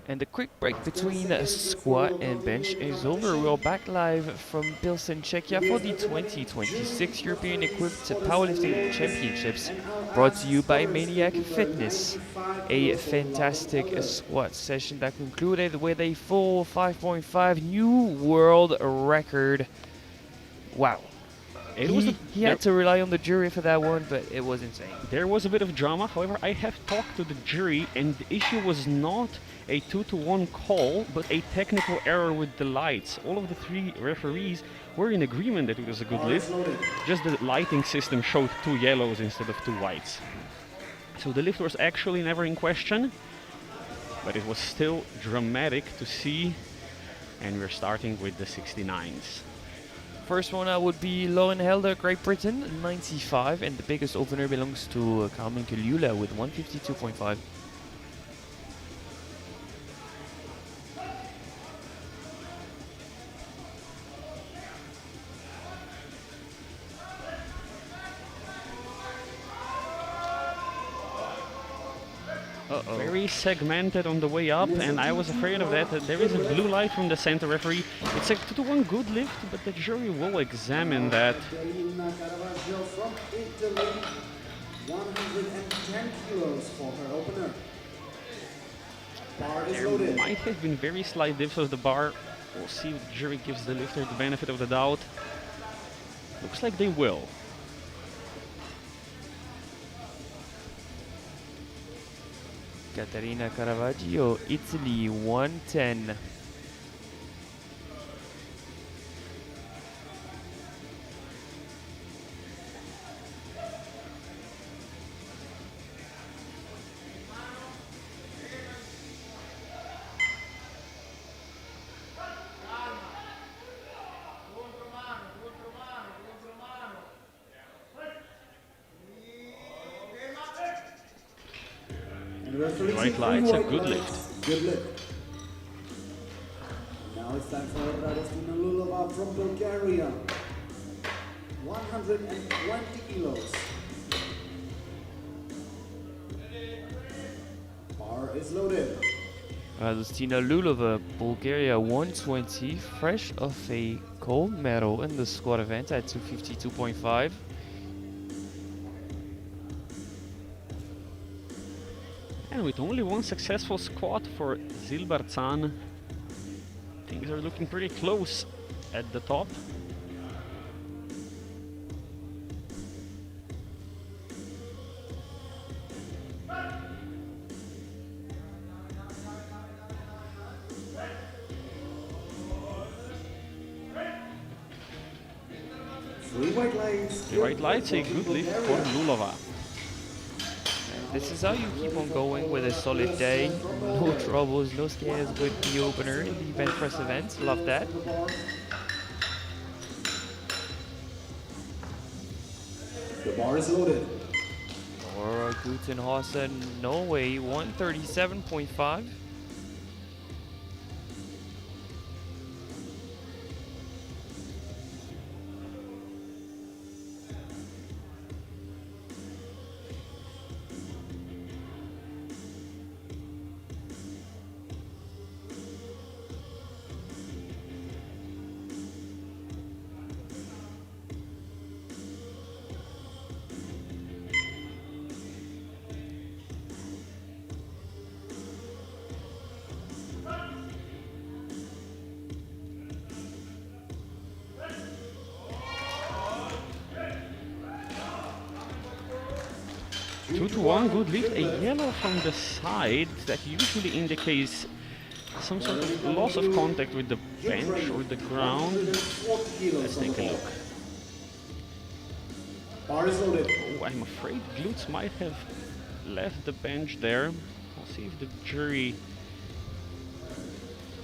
And the quick break between squat and bench is over. We're back live from Pilsen, Czechia for the 2026 European Equipped Powerlifting Championships, brought to you by Maniac Fitness. A fantastic squat session that concluded with a full 5.5 new world record. Wow. He had to rely on the jury for that one, but it was insane. There was a bit of drama. However, I have talked to the jury, and the issue was not a 2-to-1 call, but a technical error with the lights. All of the 3 referees were in agreement that it was a good lift. Just the lighting system showed 2 yellows instead of 2 whites. So the lift was actually never in question, but it was still dramatic to see. And we're starting with the 69s. First one would be Lauren Helder, Great Britain, 95, and the biggest opener belongs to Carmen Kalula with 152.5. Very segmented on the way up, and I was afraid of that. There is a blue light from the center referee. It's a 2-to-1 good lift, but the jury will examine that. From Italy, 110 kilos for her opener. Bar is There loaded. might have been very slight dips of the bar. We'll see if the jury gives the lifter the benefit of the doubt. Looks like they will. Caterina Caravaggio, Italy, 110. White lights, a good lift. Good lift. Now it's time for Radostina Lulova from Bulgaria. 120 kilos. Bar is loaded. Radostina Lulova, Bulgaria, 120, fresh off a gold medal in the squat event at 252.5. And with only one successful squat for Zilbarzan, things are looking pretty close at the top. Three white lights. The white lights, a good lift for Lulova. This is how you keep on going with a solid day. No troubles, no scares with the opener in the bench press event. Love that. The bar is loaded. Laura Gutenhausen, Norway, 137.5. Two to one, good lift. A yellow from the side that usually indicates some sort of loss of contact with the bench or the ground. Let's take a look. Bar is loaded. Oh, I'm afraid glutes might have left the bench there. I'll see if the jury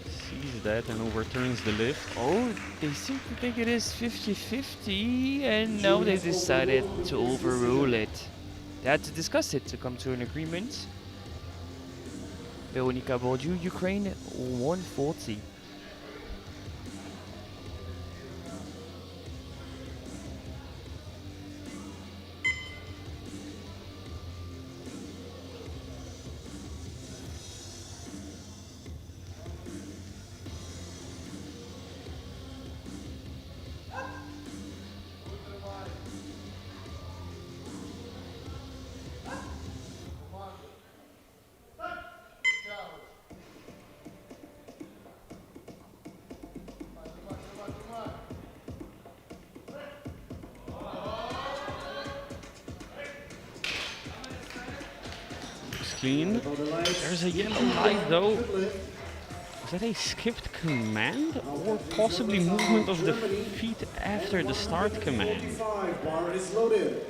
sees that and overturns the lift. Oh, they seem to think it is 50-50, and now they decided to overrule it. They had to discuss it to come to an agreement. Veronika Bordieu, Ukraine, 140. clean. There's a yellow light though. Is that a skipped command or possibly movement of the feet after the start command? Bar is loaded.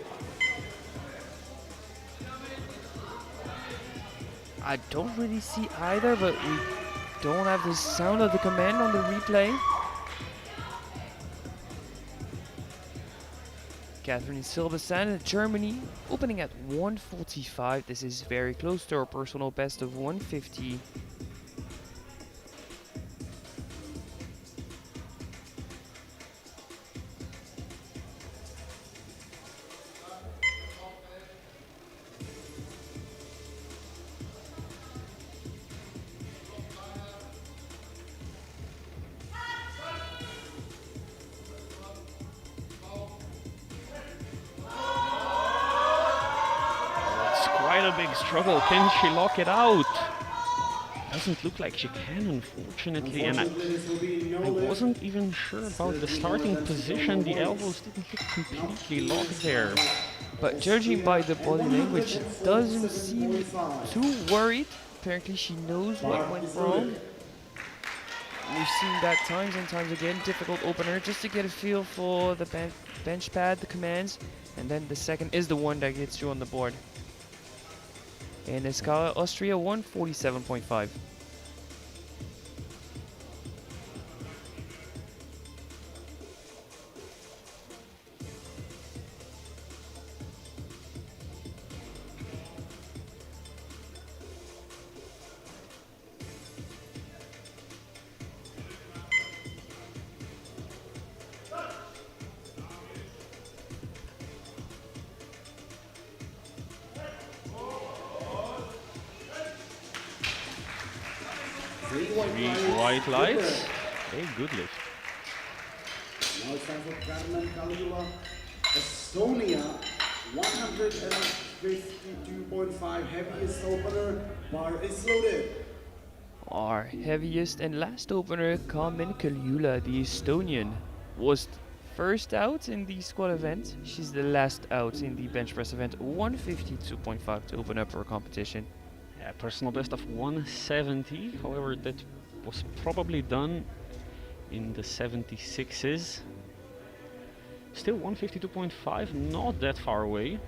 I don't really see either, but we don't have the sound of the command on the replay. Catherine Silberstein, Germany, opening at 145. This is very close to her personal best of 150. Quite a big struggle. Can she lock it out? Doesn't look like she can, unfortunately. And I wasn't even sure about the starting position. The elbows didn't look completely locked there. But judging by the body language, she doesn't seem too worried. Apparently she knows what went wrong. We've seen that times and times again. Difficult opener just to get a feel for the bench pad, the commands. And then the second is the one that gets you on the board. In Escala, Austria, 147.5. Three white lights. A good lift. Now it's time for Carmen Caligula, Estonia, 152.5, heaviest opener, bar is loaded. Our heaviest and last opener, Carmen Caligula, the Estonian, was first out in the squat event. She's the last out in the bench press event, 152.5 to open up her competition. Yeah, personal best of 170. However, that was probably done in the 76s. Still 152.5, not that far away.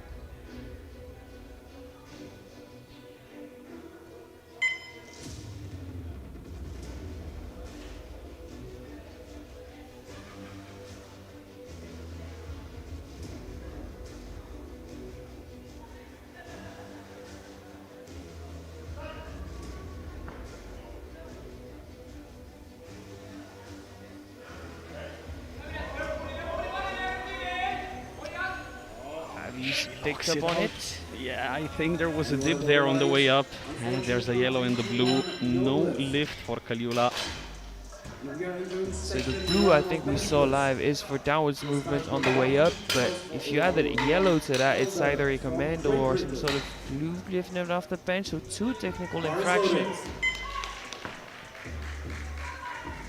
Picked up on it. Yeah, I think there was a dip there on the way up. And there's the yellow and the blue. No lift for Caligula. So the blue I think we saw live is for downwards movement on the way up, but if you added a yellow to that, it's either a commando or some sort of blue lifting off the bench, so two technical infractions.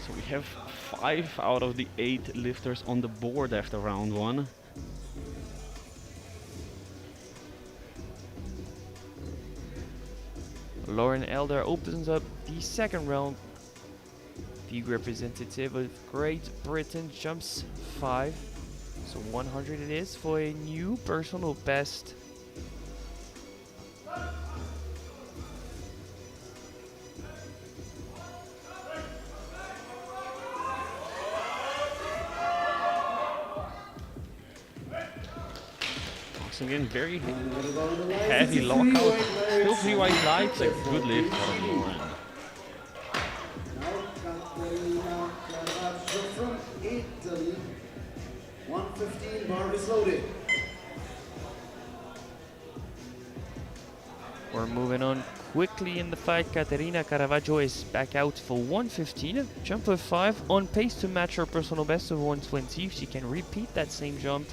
So we have 5 out of the 8 lifters on the board after round 1. Lauren Elder opens up the second round. The representative of Great Britain jumps 5. So 100 it is for a new personal best. Once again, very heavy lockout. Still 3 white lights. A good lift for Lauren. From Italy, 115, bar is loaded. We're moving on quickly in the fight. Caterina Caravaggio is back out for 115, a jump of 5, on pace to match her personal best of 120 if she can repeat that same jump.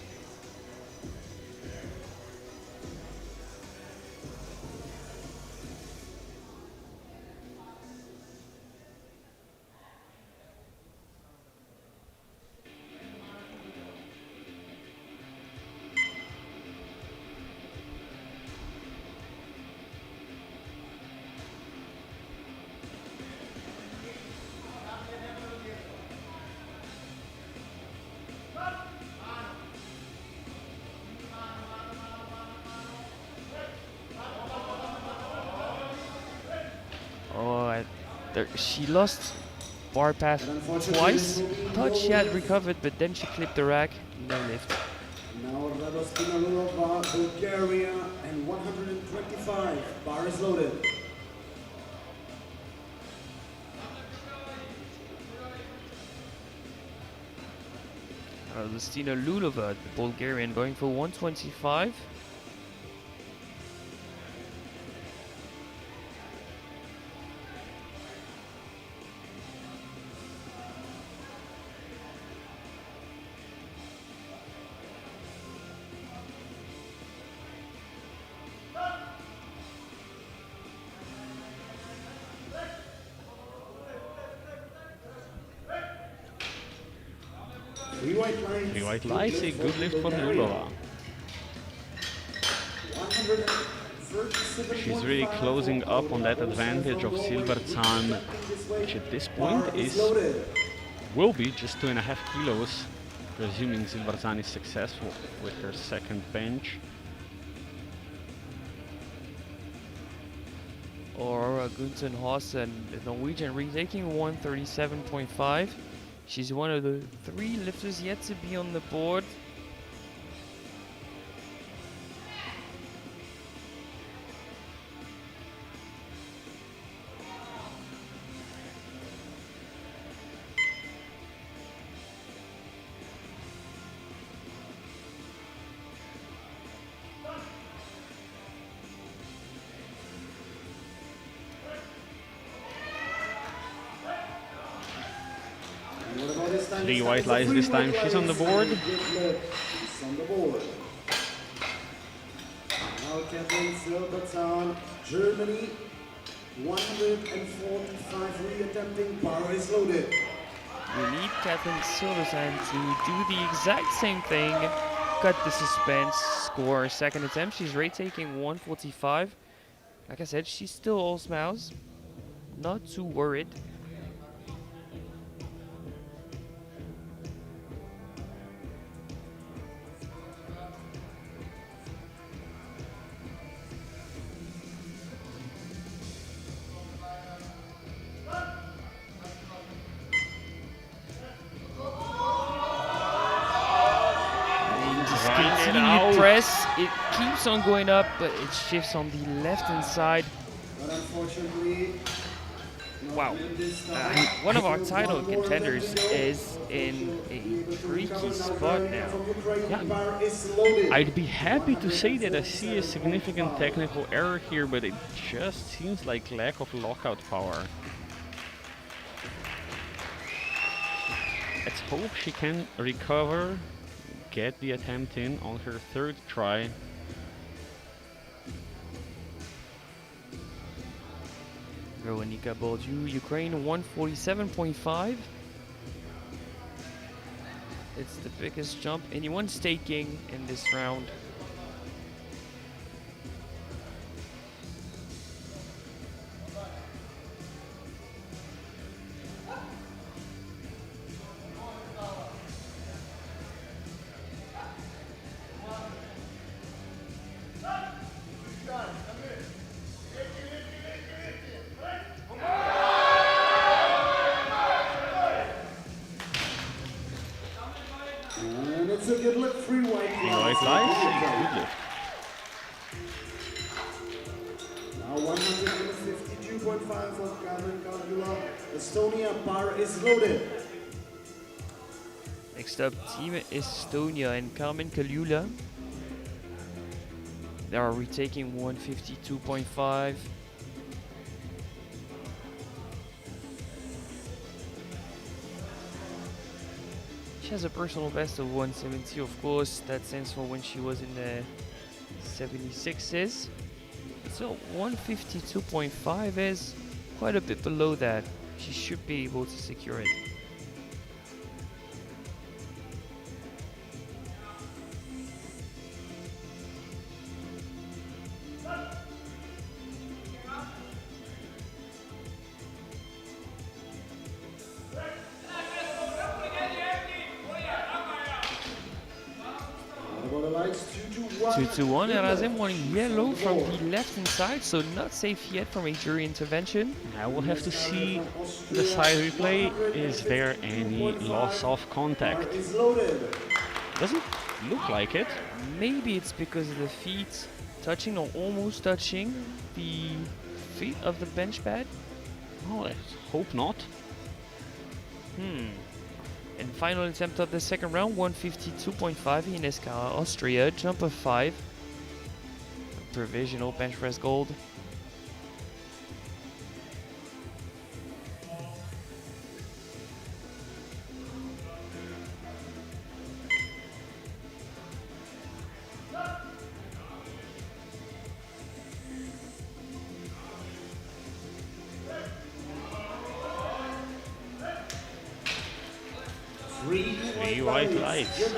She lost bar path And unfortunately, twice. this will be Thought no she had lift. recovered, but then she clipped the rack. No lift. Now Rados Pinalova, Bulgaria, and 125. Bar is loaded. Lustina Lulova, the Bulgarian, going for 125. Three white lights. Three white lights, a good lift for Lulova. She's really closing up on that advantage of Silvertsan, which at this point will be just 2.5 kilos, presuming Silvertsan is successful with her second bench. Or Gunten Haasen, the Norwegian, retaking 137.5. She's one of the 3 lifters yet to be on the board. Three white lights this time, she's on the board. She's on the board. Now Kathleen Silbertson, Germany, 145 re-attempting, bar is loaded. We need Kathleen Silversan to do the exact same thing. Cut the suspense, score second attempt. She's retaking 145. Like I said, she's still all smiles. Not too worried. Continued press, it keeps on going up, but it shifts on the left-hand side. But unfortunately, Wow. One of our title contenders is in a tricky spot now. Yeah. I'd be happy to say that I see a significant technical error here, but it just seems like lack of lockout power. Let's hope she can recover, get the attempt in on her third try. Veronika Boldiu, Ukraine, 147.5. It's the biggest jump anyone's taking in this round. And it's a good lift, three white White lights, good lift. Now 152.5 for Carmen Kalula. Estonia, bar is loaded. Next up, Team Estonia and Carmen Kalula. They are retaking 152.5. She has a personal best of 170, of course. That stands for when she was in the 76s. So 152.5 is quite a bit below that. She should be able to secure it. for the lights, 2-1. 2-1. Erazim wanting yellow From the from board. the left hand side, so not safe yet from a jury intervention. I will have to see the side replay. Is there any loss of contact? Bar is loaded. Doesn't look like it. Maybe it's because of the feet touching or almost touching the feet of the bench pad. Oh, let's hope not. And final attempt of the second round, 152.5 in Escala, Austria, jump of 5. Provisional bench press gold. Three white lights.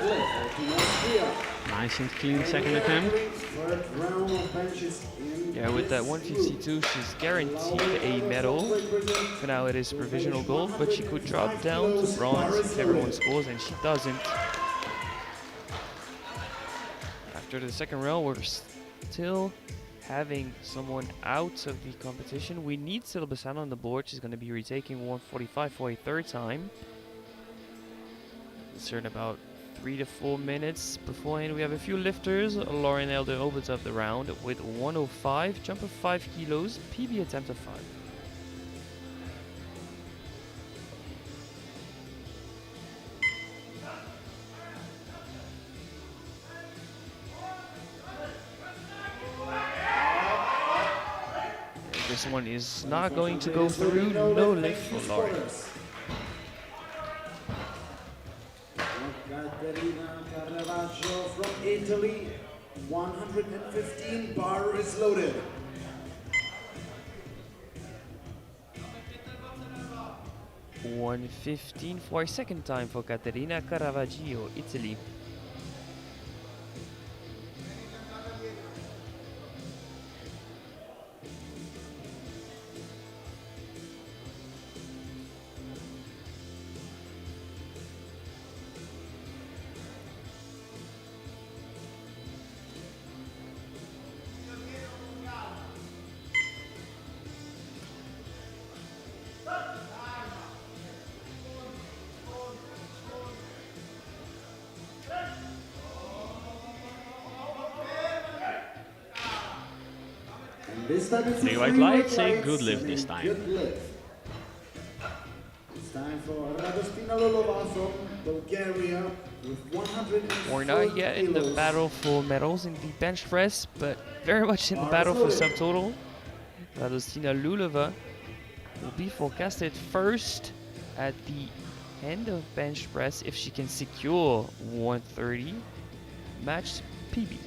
Nice and clean second attempt. Yeah, with that 152, she's guaranteed a medal. For now, it is provisional gold, but she could drop down to bronze if everyone scores, and she doesn't. After the second round, we're still having someone out of the competition. We need Silbasana on the board. She's going to be retaking 145 for a third time. Concerned about 3 to 4 minutes beforehand. We have a few lifters. Lauren Elder opens up the round with 105, jump of 5 kilos, PB attempt of 5. This one is not going to go through. No lift for Lauren. Caterina Caravaggio from Italy, 115, bar is loaded. $115 for a second time for Caterina Caravaggio, Italy. This time it's Three white lights, a good lift this time. Good lift. It's time for Radostina Lolova from Bulgaria with 104 We're not yet in the kilos. battle for medals in the bench press, but very much in the battle for subtotal. Radostina Lulova will be forecasted first at the end of bench press if she can secure 130 match PB.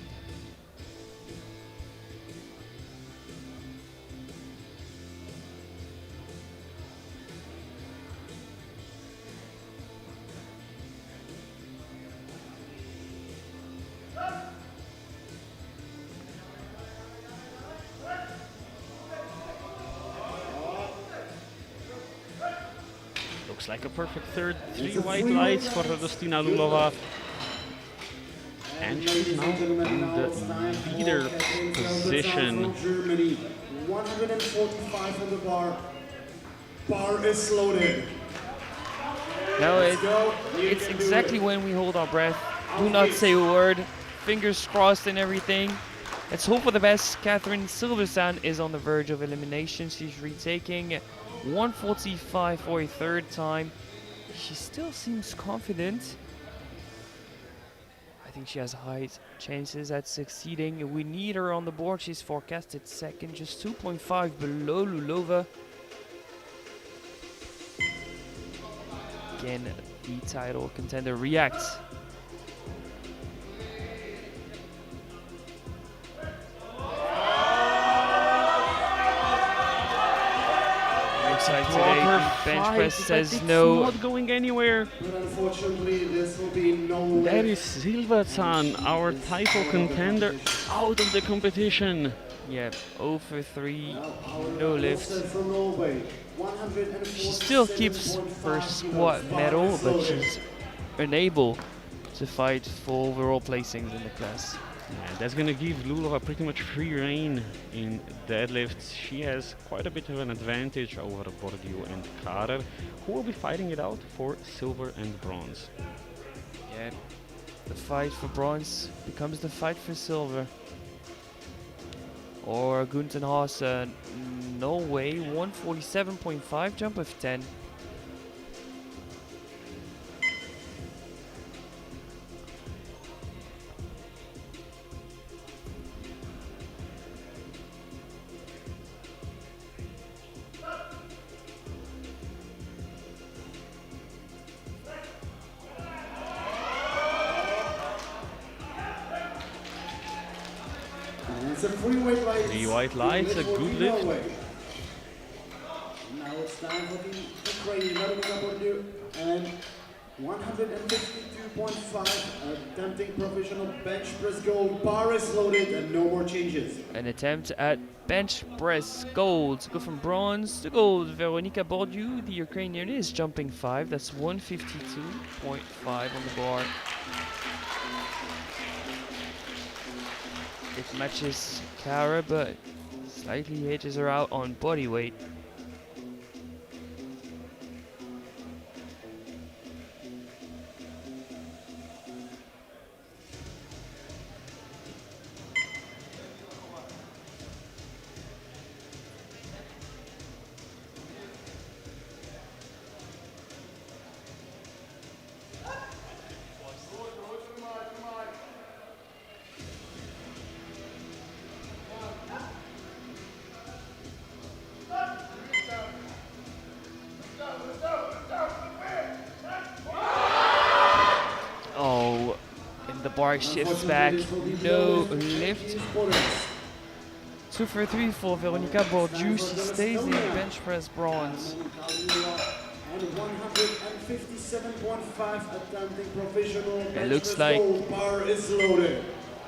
Looks like a perfect third. Three white lights for Radostina Lulova. And she's now in the leader position. Germany, 145 on the bar. Bar is loaded. Now Let's go. You it's can do exactly it. when we hold our breath. Do not say a word. Fingers crossed and everything. Let's hope for the best. Catherine Silversan is on the verge of elimination. She's retaking 145 for a third time. She still seems confident. I think she has high chances at succeeding. We need her on the board. She's forecasted second, just 2.5 below Lulova. Again, the title contender reacts. Inside today, the bench press says no. Not going anywhere. But unfortunately, this will be no That lift. is Silva-san, our title contender, out of the competition. Yeah, 0 for 3, no lift. From Norway, She still keeps her squat medal, but she's unable to fight for overall placings in the class. Yeah, that's gonna give Lula pretty much free reign in deadlifts. She has quite a bit of an advantage over Bourdieu and Carter, who will be fighting it out for silver and bronze. Yeah, the fight for bronze becomes the fight for silver. Or Guntenhauser, no way, 147.5 jump of 10. And it's a free weight light. 3 white lights, a good lift. Now it's time for the Ukrainian Bourdieu and 152.5 attempting professional bench press gold. Bar is loaded and no more changes. An attempt at bench press gold. Go from bronze to gold. Veronika Bourdieu, the Ukrainian, is jumping 5. That's 152.5 on the bar. It matches Kara, but slightly edges her out on body weight. Oh, and the bar shifts back. No lift. 2 for 3 for Veronika Bourdieu. She stays in bench press bronze. And 157.5 attempting professional bench looks press like gold. Bar is loaded.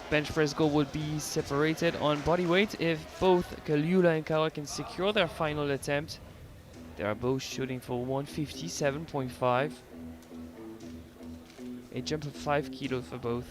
Bench press gold would be separated on body weight if both Kaliula and Kawa can secure their final attempt. They are both shooting for 157.5. A jump of 5 kilos for both.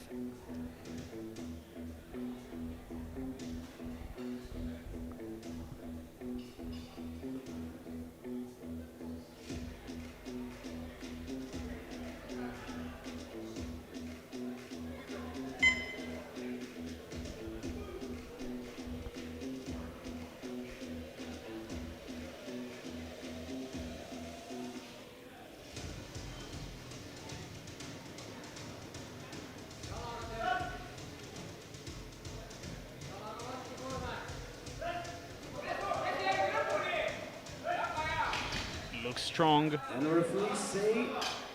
Looks strong. And the referees say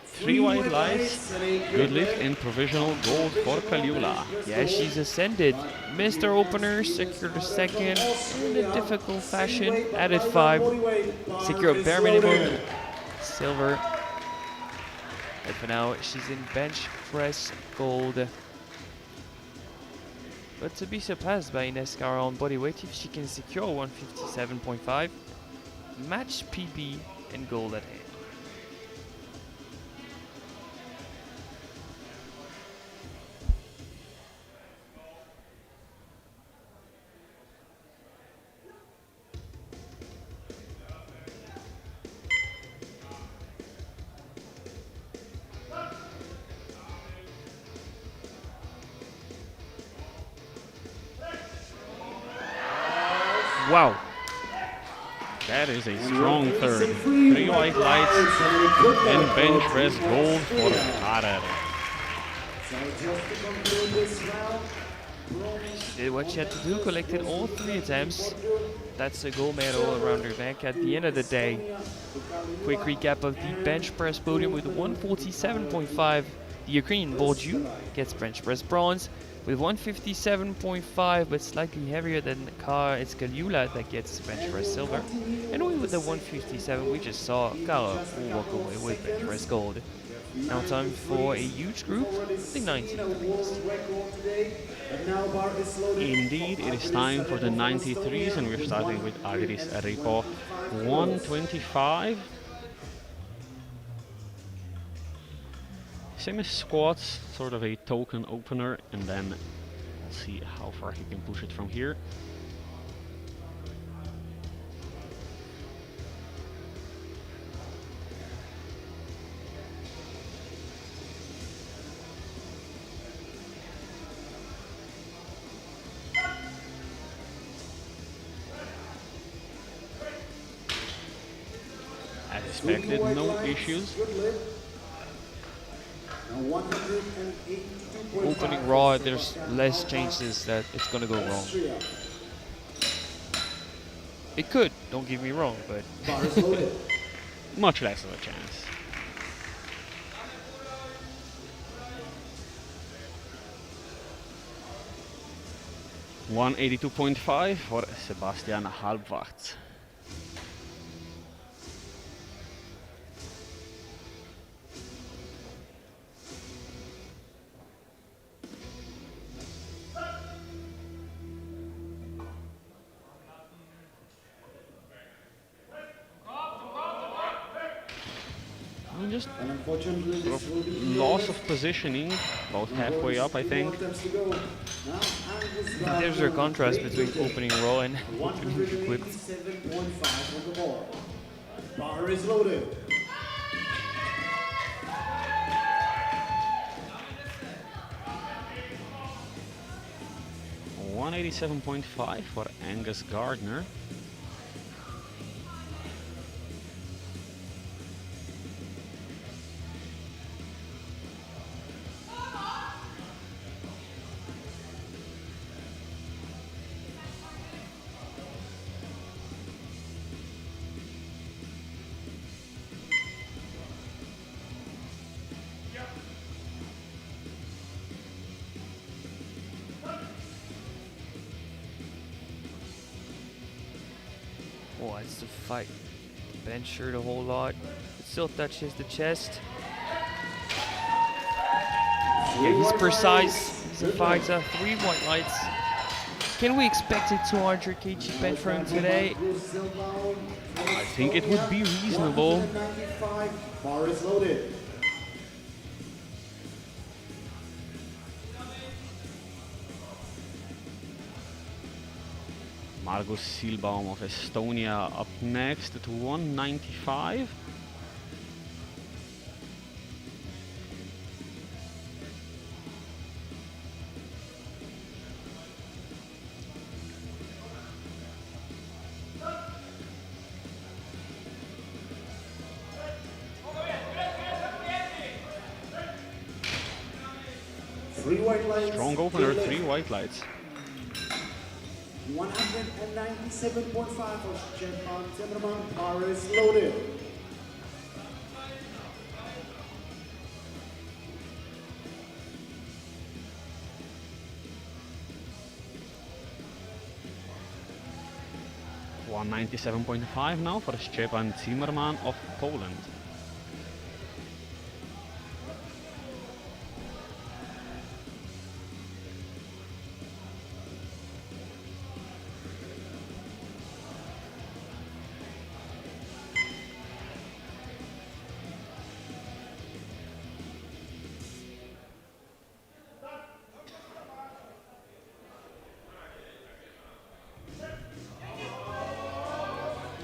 3 white lights, good lift and provisional gold for Kaliula. Yeah, she's ascended. Missed her opener, secured a second in a difficult fashion. Added 5, secured bare minimum, silver. But for now, she's in bench press gold. But to be surpassed by Ines Cara on body weight if she can secure 157.5, match PB and gold at hand. Wow. That is a strong third. 3 white lights and bench press gold for Carter. So just to conclude this round, She did what she had to do, collected all 3 attempts. That's a gold medal around her neck at the end of the day. Quick recap of the bench press podium with 147.5. The Ukrainian Bourdieu gets bench press bronze with 157.5, but slightly heavier than the car. It's Kaliula that gets bench press silver. And we with the 157, we just saw Kara will walk away with bench press gold. Now time for a huge group, the 93s. Indeed, it is time for the 93s, and we're starting with Agris Ripo. 125. same as squats, sort of a token opener, and then we'll see how far he can push it from here. As expected, no issues. Opening raw, there's less chances that it's gonna go wrong. It could, don't get me wrong, but Much less of a chance. $182.5 for Sebastian Halbwacht. Just sort of loss of positioning, about halfway up, I think. there's a contrast between opening raw and opening equipped. 187.5 on the board. Bar is loaded. $187.5 for Angus Gardner. Oh, it's the fight. The bench shirt a whole lot. It still touches the chest. Yeah, he's precise. He's a fighter. 3 white lights. Can we expect a 200 kg bench from him today? I think it would be reasonable. 195. Bar is loaded. Margus Silbaum of Estonia up next at 195. Strong opener, 3 white lights. 197.5 for Stefan Zimmerman. Bar is loaded. $197.5 now for Stefan Zimmerman of Poland.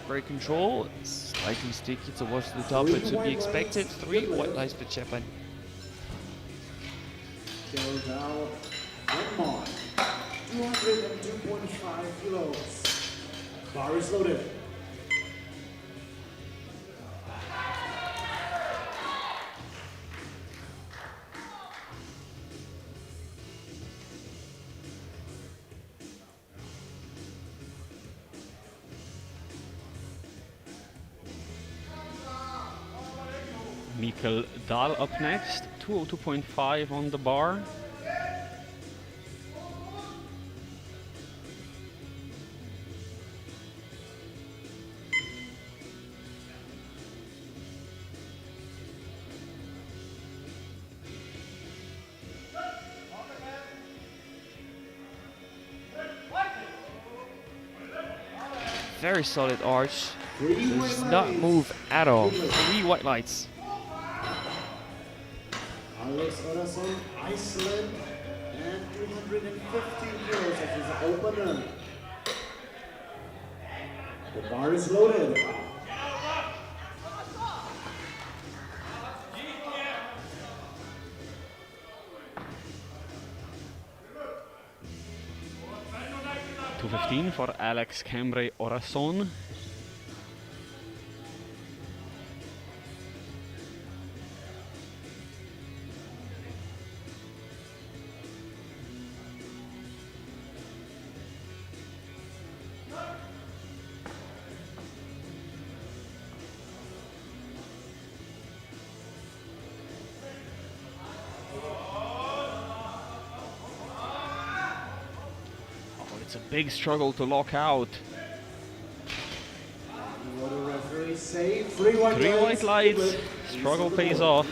Great control. Slightly sticky towards the top, but to be expected. 3 white lights for Chapman. Now, Denmark, 202.5 kilos. Bar is loaded. Mikkel Dahl up next, 202.5 on the bar. Very solid arch. Does not move at all. 3 white lights. Alex Orason, Iceland, and 215 kilos of his opener. The bar is loaded. $215 for Alex Cambre Orason. It's a big struggle to lock out. What do referees say? Three white lights. Struggle pays off.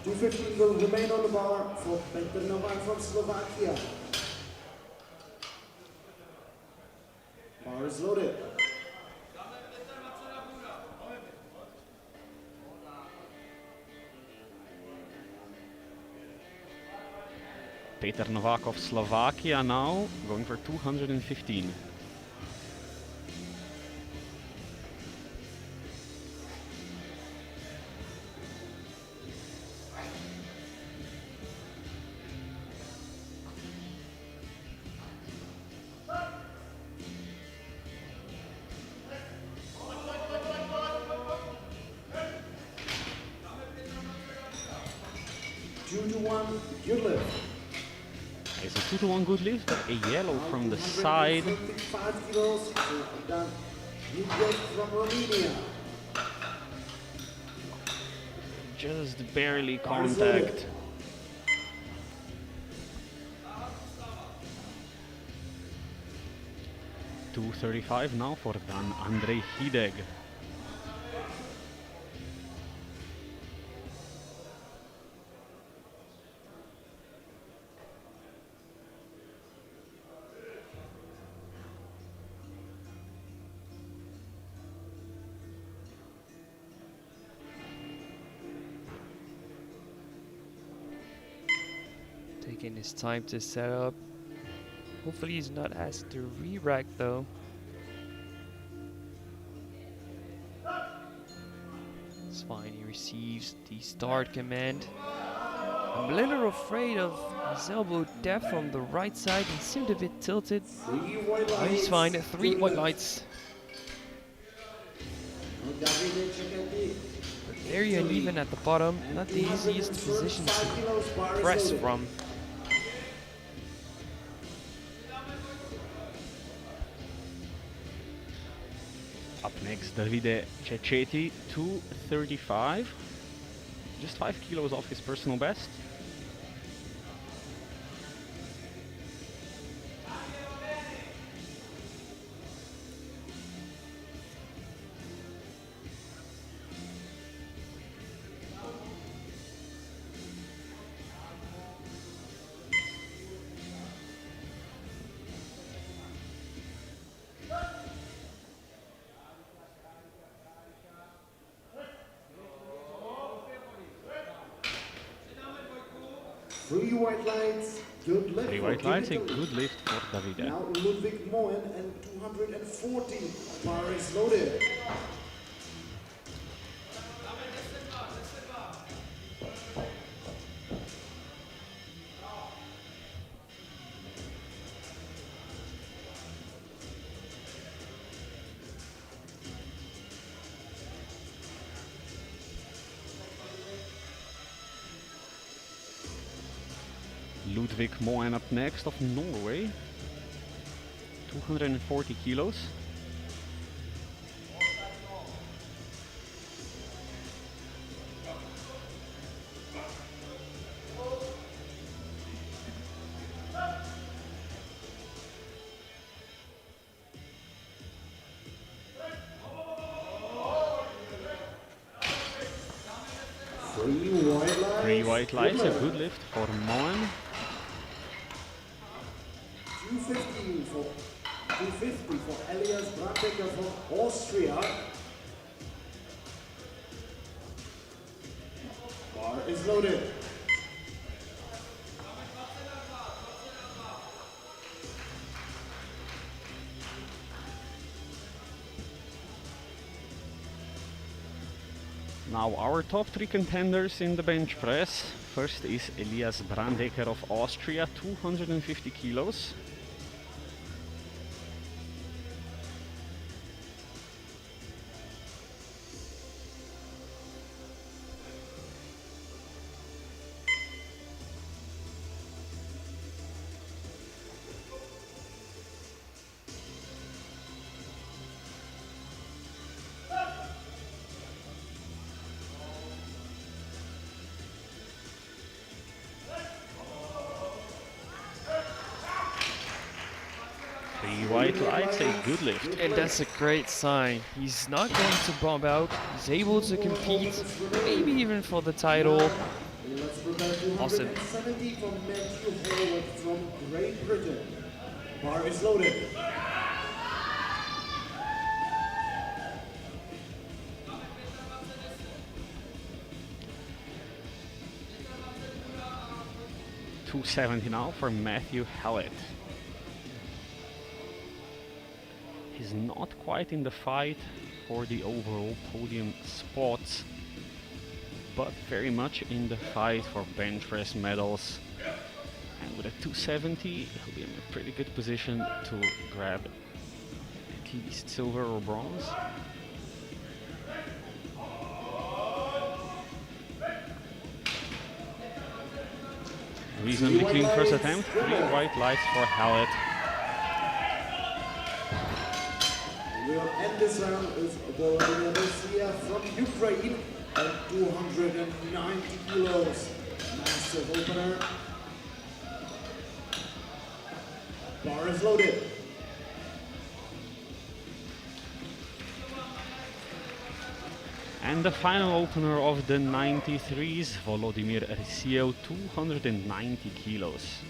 215 will remain on the bar for Peter Novak from Slovakia. Bar is loaded. Peter Novak of Slovakia now going for 215. Good lift. It's a 2-to-1 good lift, but a yellow from the side. 155 kilos from Romania. Just barely contact. $235 now for Dan Andrej Hideg. Taking his time to set up. Hopefully he's not asked to re-rack though. It's fine, he receives the start command. I'm a little afraid of his elbow depth from the right side. He seemed a bit tilted. But he's fine, 3 white lights. Very uneven at the bottom, not the easiest position to press from. Up next, Davide Cecchetti, 235. Just 5 kilos off his personal best. Three white lights, good lift. 3 white lights, a good lift for Davide. Now Ludwig Moen and 240. Bar is loaded. Ludwig Moen up next of Norway, 240 kilos. Three white lights, a good lift for Moen. 250 for Elias Brandecker from Austria. Bar is loaded. Now our top 3 contenders in the bench press. First is Elias Brandecker of Austria, 250 kilos. Three white lights, a good lift. And that's a great sign. He's not going to bump out. He's able to compete, maybe even for the title. Let's prepare 270 from Matthew Hayward from Great Britain. Bar is loaded. $270 now for Matthew Hallett. He's not quite in the fight for the overall podium spots, but very much in the fight for bench press medals. And with a 270, he'll be in a pretty good position to grab at least silver or bronze. Reasonably clean first attempt. 3 white lights for Hallett. We'll end this round with Volodymyr Garcia from Ukraine at 290 kilos. Massive opener. Bar is loaded. And the final opener of the 93s, Volodymyr Garcia, 290 kilos.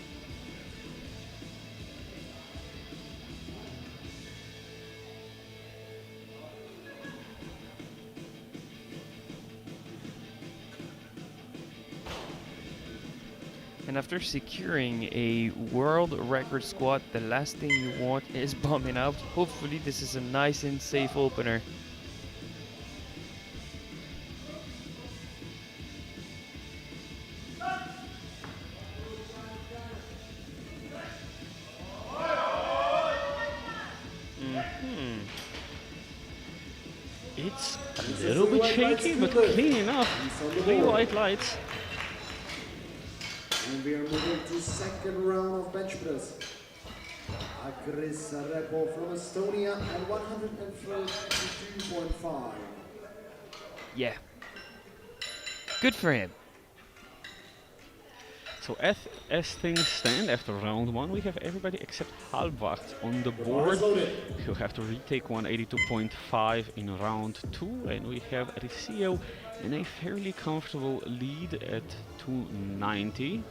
And after securing a world record squat, the last thing you want is bumming out. Hopefully this is a nice and safe opener. It's a little bit shaky, but clean enough. 3 white lights. And we are moving to second round of bench press. Agris Repo from Estonia at 132.5. Yeah. Good for him. So as things stand after round 1, we have everybody except Halbwacht on the board. He'll have to retake 182.5 in round 2, and we have Ricio in a fairly comfortable lead at 290.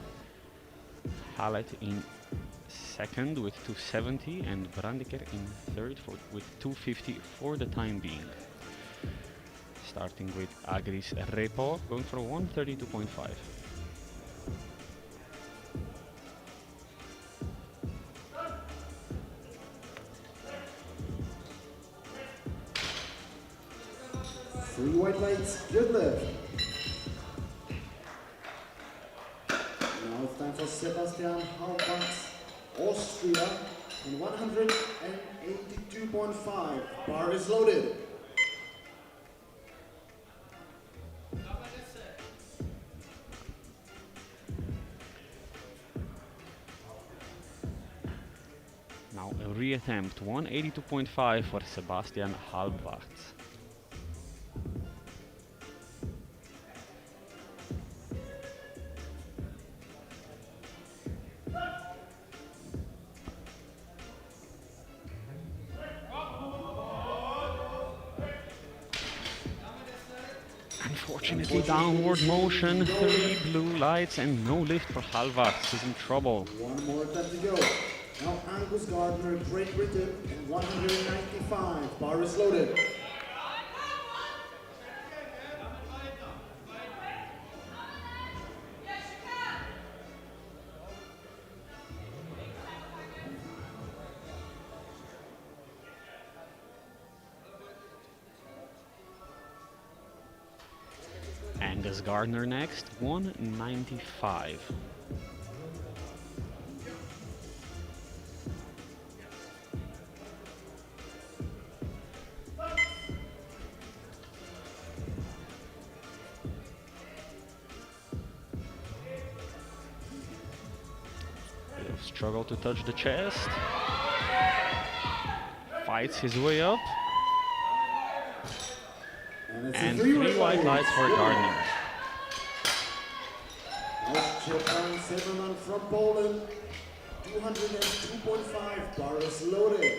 Hallett in second with 270, and Brandecker in third with 250 for the time being. Starting with Agris Repo, going for 132.5. Three white lights, good lift. Now it's time for Sebastian Halbach, Austria, and 182.5. Bar is loaded. Now a reattempt, 182.5 for Sebastian Halbwacht. Unfortunately, downward motion, 3 blue lights and no lift for Halbwacht. He's in trouble. One more attempt to go. Now Angus Gardner, Great Britain, and 195. Bar is loaded. Alex Gardner next, 195. He'll struggle to touch the chest. Fights his way up. And three white lights for Gardner. Japan, Zimmerman from Poland, 202.5 bars loaded.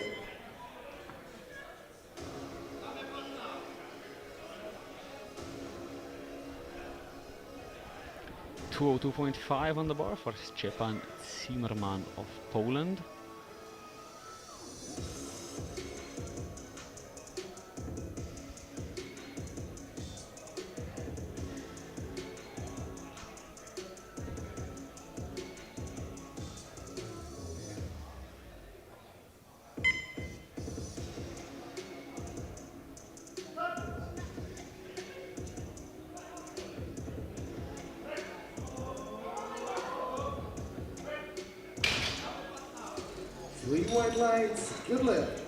.202.5 on the bar for Szczepan Zimmerman of Poland. Three white lights, good lift.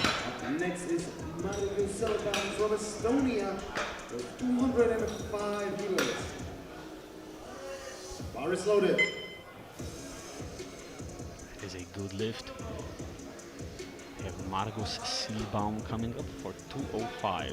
Up next is Marius Selban from Estonia with 205 kilos. Bar is loaded. Is a good lift. We have Margus Seabaum coming up for 205.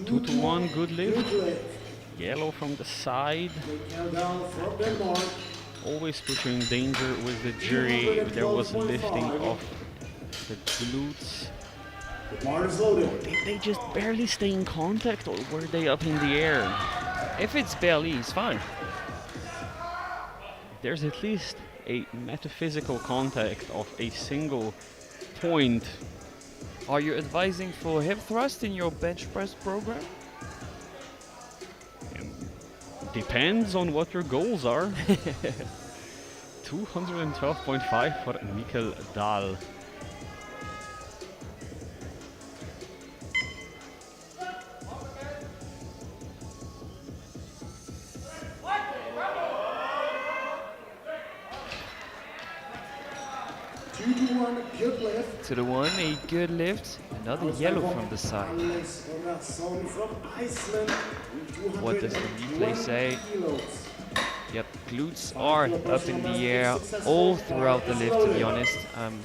Two to one, good lift. Yellow from the side. From Denmark. Always put you in danger with the jury if there was lifting of the glutes. The bar is loaded. They just barely stay in contact, or were they up in the air? If it's belly, it's fine. There's at least a metaphysical contact of a single point. Are you advising for hip thrust in your bench press program? Depends on what your goals are. 212.5 for Mikkel Dahl. Good lift. To the one, a good lift. Another yellow from the side. Alex Orason from Iceland. What does the replay say? Kilos. Yep, glutes are up in the air all throughout the lift, to be honest. I'm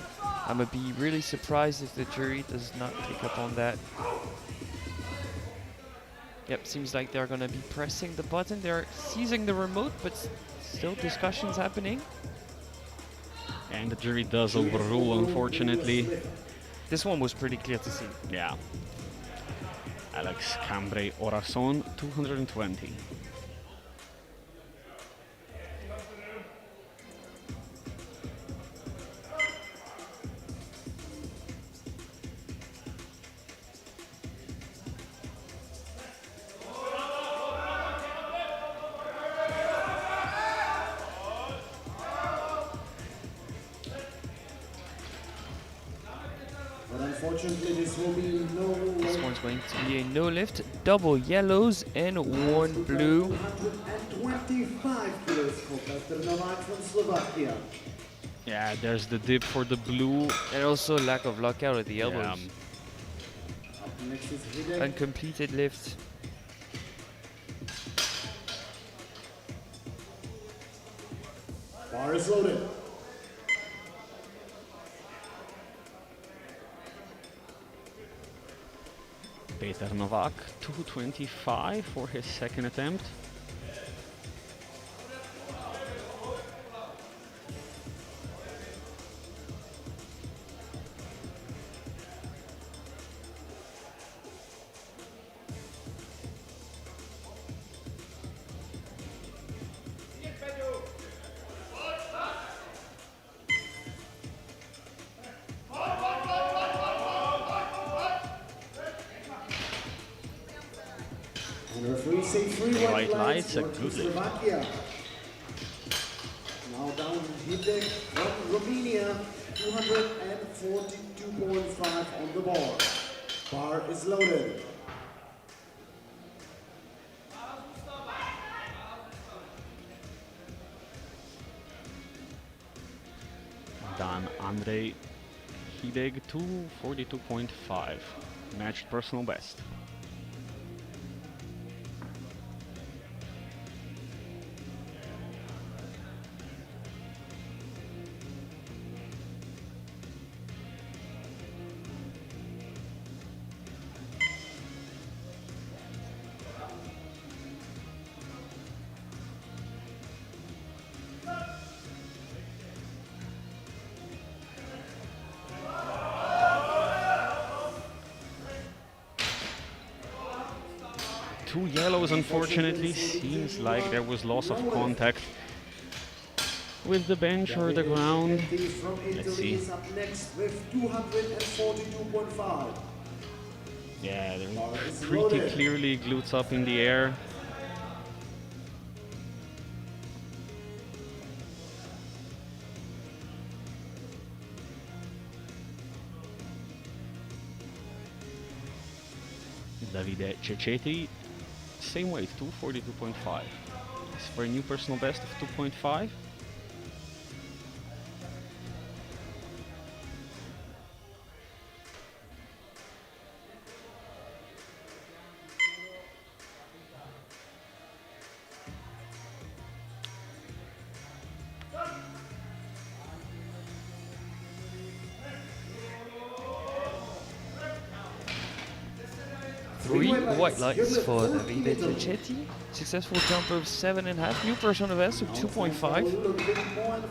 gonna be really surprised if the jury does not pick up on that. Yep, seems like they're gonna be pressing the button. They're seizing the remote, but still discussions happening. And the jury does overrule, unfortunately. This one was pretty clear to see. Yeah. Alex Cambre Orason, 220. But unfortunately, this will be no This one's going to be a no lift, double yellows and one blue. 125 kilos for Petr Novak from Slovakia. Yeah, there's the dip for the blue. And also lack of lockout at the elbows. Up next is Hidek. Uncompleted lift. Bar is loaded. Peter Novak, 225 for his second attempt. Referee say three White lights, a for good lift. Slovakia. Now down Hidek from Romania, 242.5 on the bar. Bar is loaded. Dan Andrei Hideg 242.5, matched personal best. Two yellows, unfortunately. Seems like there was loss of contact with the bench or the ground. Let's see. Yeah, they're pretty clearly glutes up in the air. Davide Cecchetti, same weight, 242.5. Is for a new personal best of 2.5. Three white lights for Davide Cecchetti. Successful jump of 7.5. New personal best of 2.5.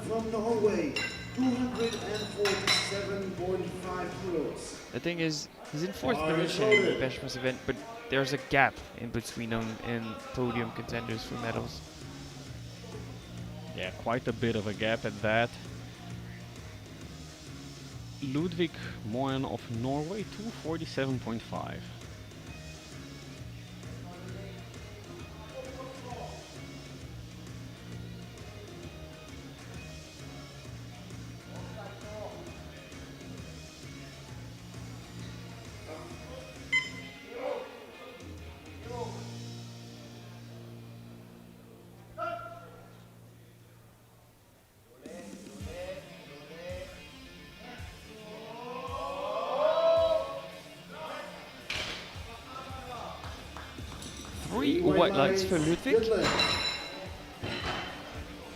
From Norway, 247.5 kilos. The thing is, he's in 4th position in the bench press event, but there's a gap in between him and podium contenders for medals. Yeah, quite a bit of a gap at that. Ludvig Moen of Norway, 247.5. Three white lights for Ludwig.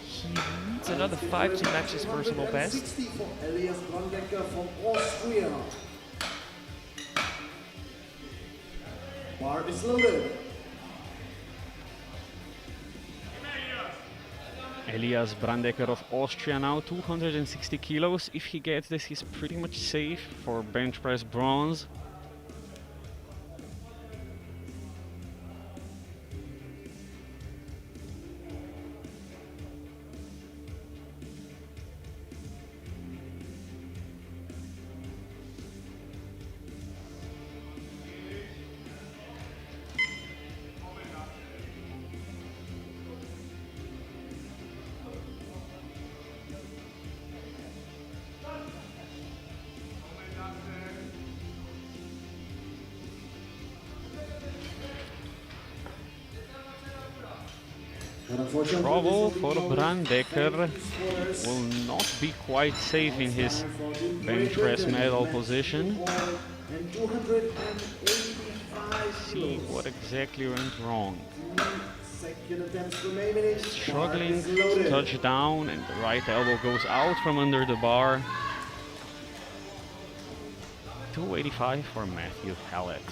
He needs another 5 to match his personal best. For Elias Brandecker from Austria. Bar is loaded. Elias Brandecker of Austria now, 260 kilos. If he gets this, he's pretty much safe for bench press bronze. Trouble for Brandecker. Will not be quite safe in his bench press medal position. See what exactly went wrong. Struggling to touch down, and the right elbow goes out from under the bar. 285 for Matthew Hallett.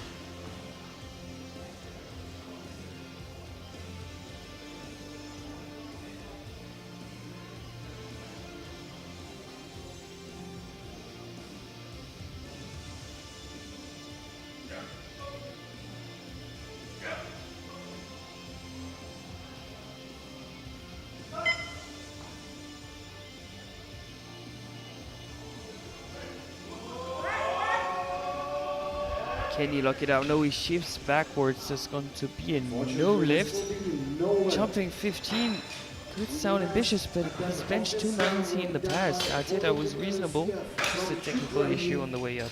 Can he lock it out? No, he shifts backwards. That's going to be a no lift. Jumping 15 could sound ambitious, but he's benched 290 in the past. I'd say that was reasonable. Just a technical issue on the way up.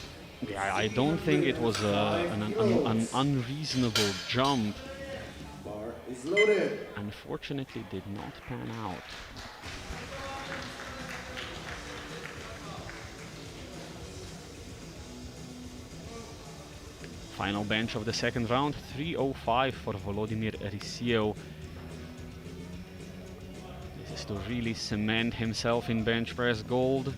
Yeah, I don't think it was an unreasonable jump. Bar is loaded. Unfortunately, did not pan out. Final bench of the second round, 305 for Volodymyr Rysiev. This is to really cement himself in bench press gold.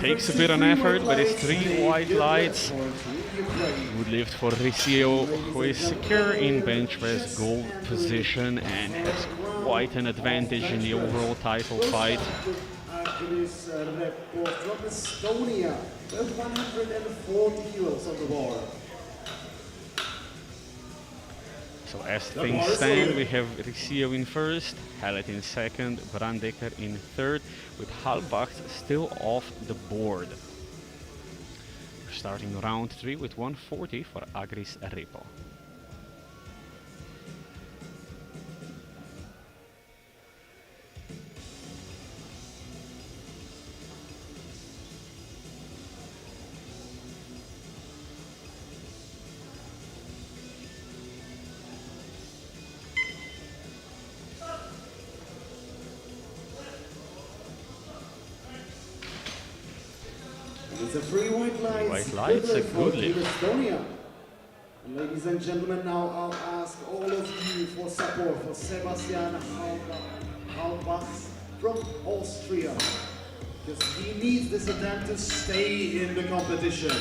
Takes a bit of effort, but it's 3 white lights. Good lift for Rysiev, who is secure in bench press gold position and has quite an advantage in the overall title fight. It is report from Estonia, 140 kilos on the bar. So as things stand, we have Rysiev in first, Hallett in second, Brandecker in third, with Halbach still off the board. We're starting round 3 with 140 for Agris Repo. It's a 3 white lights. White lights, a good lift. Estonia. And ladies and gentlemen, now I'll ask all of you for support for Sebastian Halbach from Austria. Because he needs this attempt to stay in the competition.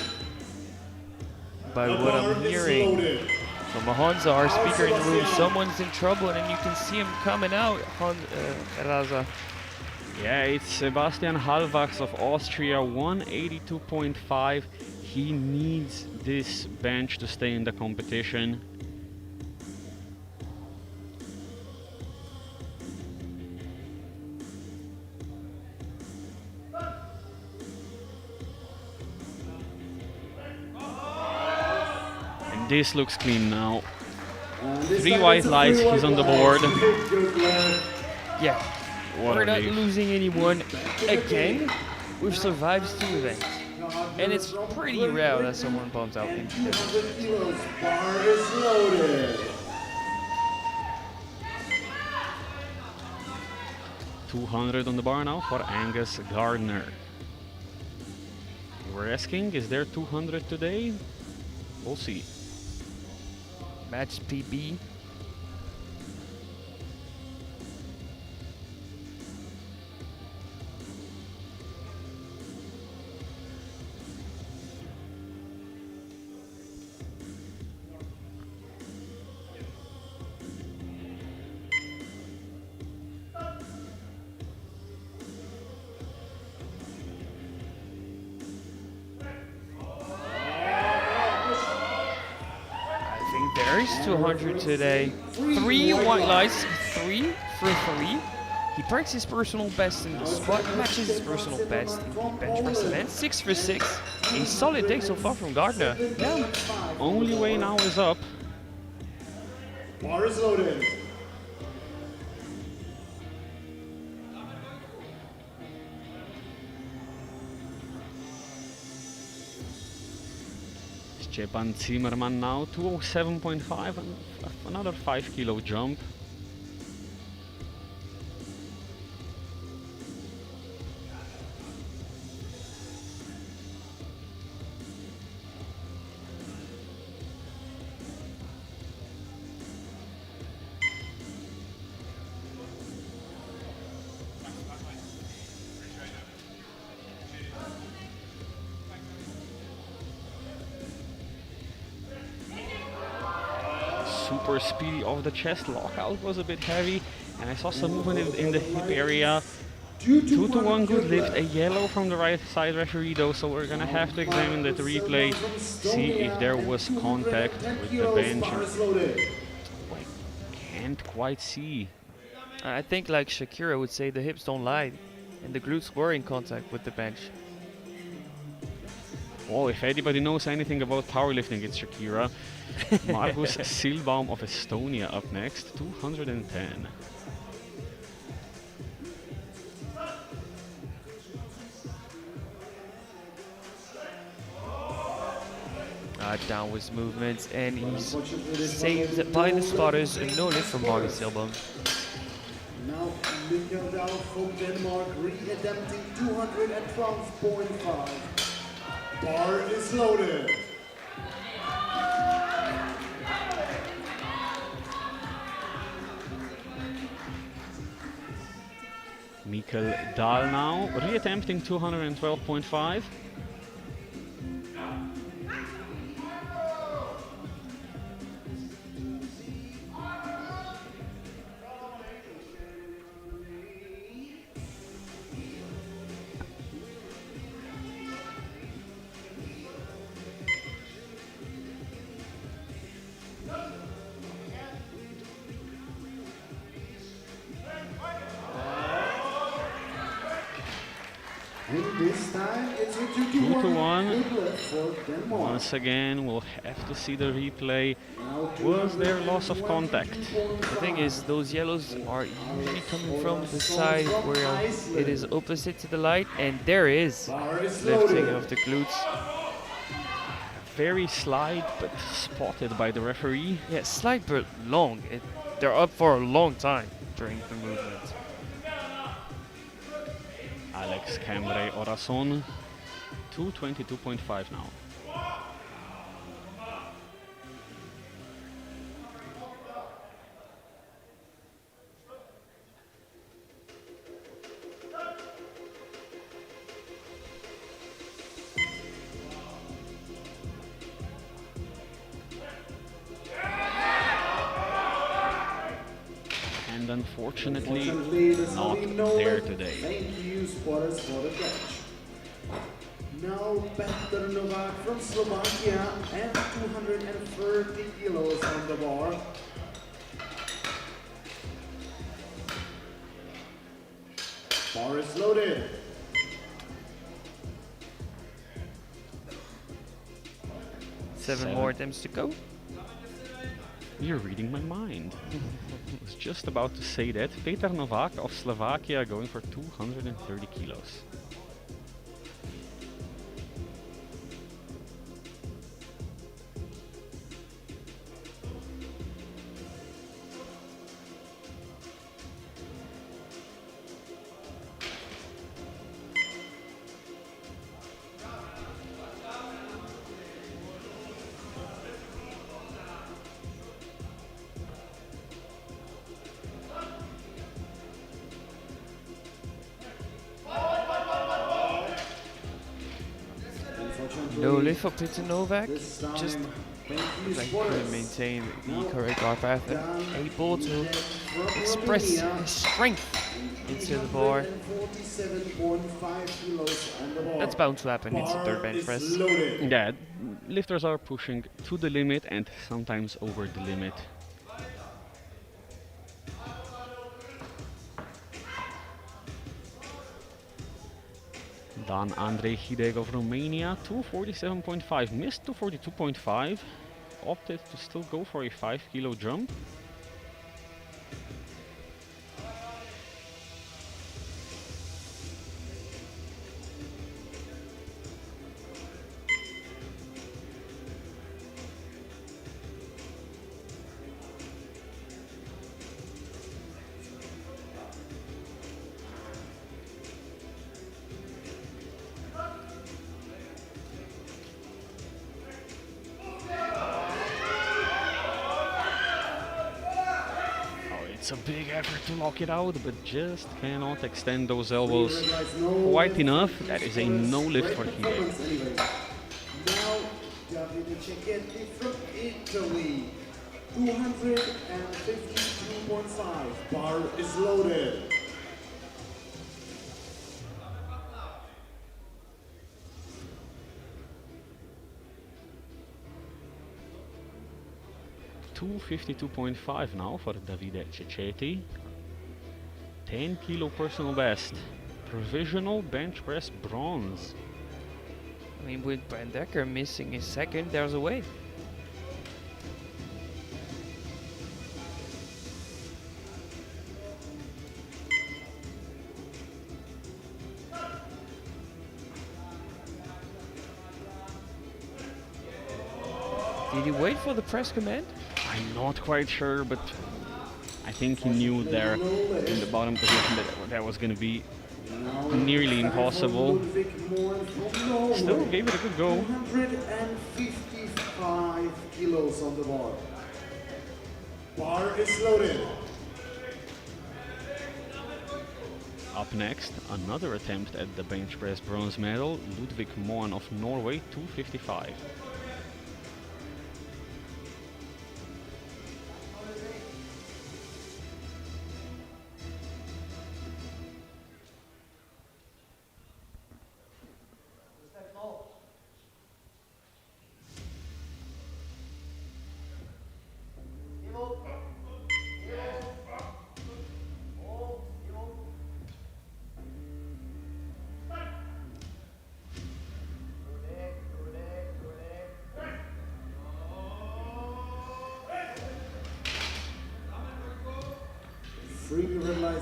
By what I'm hearing from Hansa, our speaker in the room, someone's in trouble, and you can see him coming out, Raza. Yeah, it's Sebastian Halbach of Austria, 182.5. He needs this bench to stay in the competition. And this looks clean now. 3 white lights, he's on the board. Yeah. What We're a not leaf. losing anyone again. We've survived 2 events. And it's pretty rare that someone bumps out in 200 kilos. Bar is loaded. 200 on the bar now for Angus Gardner. We're asking, is there 200 today? We'll see. match PB. There's 200 today. 3 white lights, 3 for 3. He breaks his personal best in the squat, matches his personal best in the bench press event. 6 for 6. A solid day so far from Gardner. Yeah, only way now is up. Bar is loaded. Stepan Zimmerman now, 207.5 and another 5 kilo jump. super speedy off the chest. Lockout was a bit heavy, and I saw some movement in the hip area. 2 to 1 good lift, a yellow from the right side referee though, so we're gonna have to examine that replay, see if there was contact with the bench. I can't quite see. I think, like Shakira would say, the hips don't lie, and the glutes were in contact with the bench. Well, if anybody knows anything about powerlifting, it's Shakira. Margus Silbaum of Estonia up next, 210. Downwards movements, and he's saved by the spotters. No lift from Margus Silbaum. Now, Mikael Dahl from Denmark re-attempting 212.5. Bar is loaded. Mikael Dahl now, re-attempting 212.5. And this time it's a 2 to 1. good lift for Denmark. Once again, we'll have to see the replay. Was there loss of contact? The thing is, those yellows are usually coming from the side where it is opposite to the light, and there is Bar is lifting loaded. of the glutes. Very slight, but spotted by the referee. Yeah, slight but long. They're up for a long time during the movement. Alex Cambre Orason, 222.5 now. And unfortunately, there's not only no there lift. today. Thank you, spotters, for the catch. Now, Petr Novak from Slovakia and 230 kilos on the bar. Bar is loaded. Seven more attempts to go. You're reading my mind. I was just about to say that. Petr Novak of Slovakia going for 230 kilos. No lift for Petr Novak. This time, Just thank you, like spotters. to maintain the correct bar path and able to From express Romania, his strength into the bar. 347.5 kilos on the bar. That's bound to happen. It's a Bar third bench is press. loaded. Yeah, lifters are pushing to the limit and sometimes over the limit. Dan Andrei Hideg of Romania, 247.5, missed 242.5, opted to still go for a 5 kilo jump. It's a big effort to lock it out, but just cannot extend those elbows quite enough. That is a no lift for Hideg. Anyway. Now, Davide Cecchetti from Italy. 252.5. Bar is loaded. 252.5 now for Davide Cecchetti. 10 kilo personal best. Provisional bench press bronze. I mean, with Brandecker missing a second, there's a way. Did he wait for the press command? I'm not quite sure, but I think he knew there in the bottom position that that was going to be nearly impossible. Still gave it a good go. 255 kilos on the bar. Bar is loaded. Up next, another attempt at the bench press bronze medal, Ludvig Moen of Norway, 255.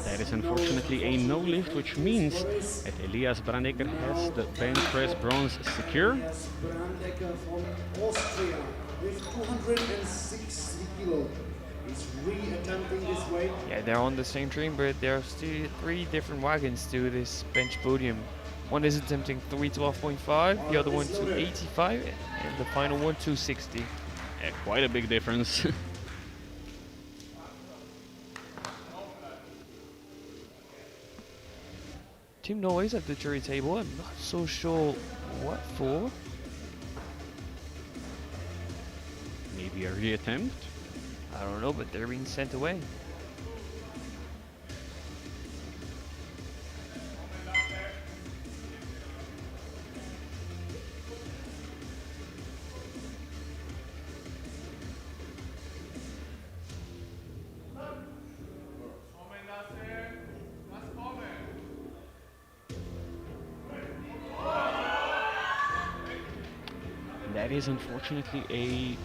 That is unfortunately a no lift, which means that Elias Brandecker has the bench press bronze secure. Elias Brandecker from Austria with 260 kilos. He's re-attempting this weight. Yeah, they're on the same train, but there are still 3 different wagons to this bench podium. One is attempting 312.5, the other one 285, and the final one 260. Yeah, quite a big difference. Team Norway's at the jury table. I'm not so sure what for. Maybe a reattempt? I don't know, but they're being sent away. That is unfortunately a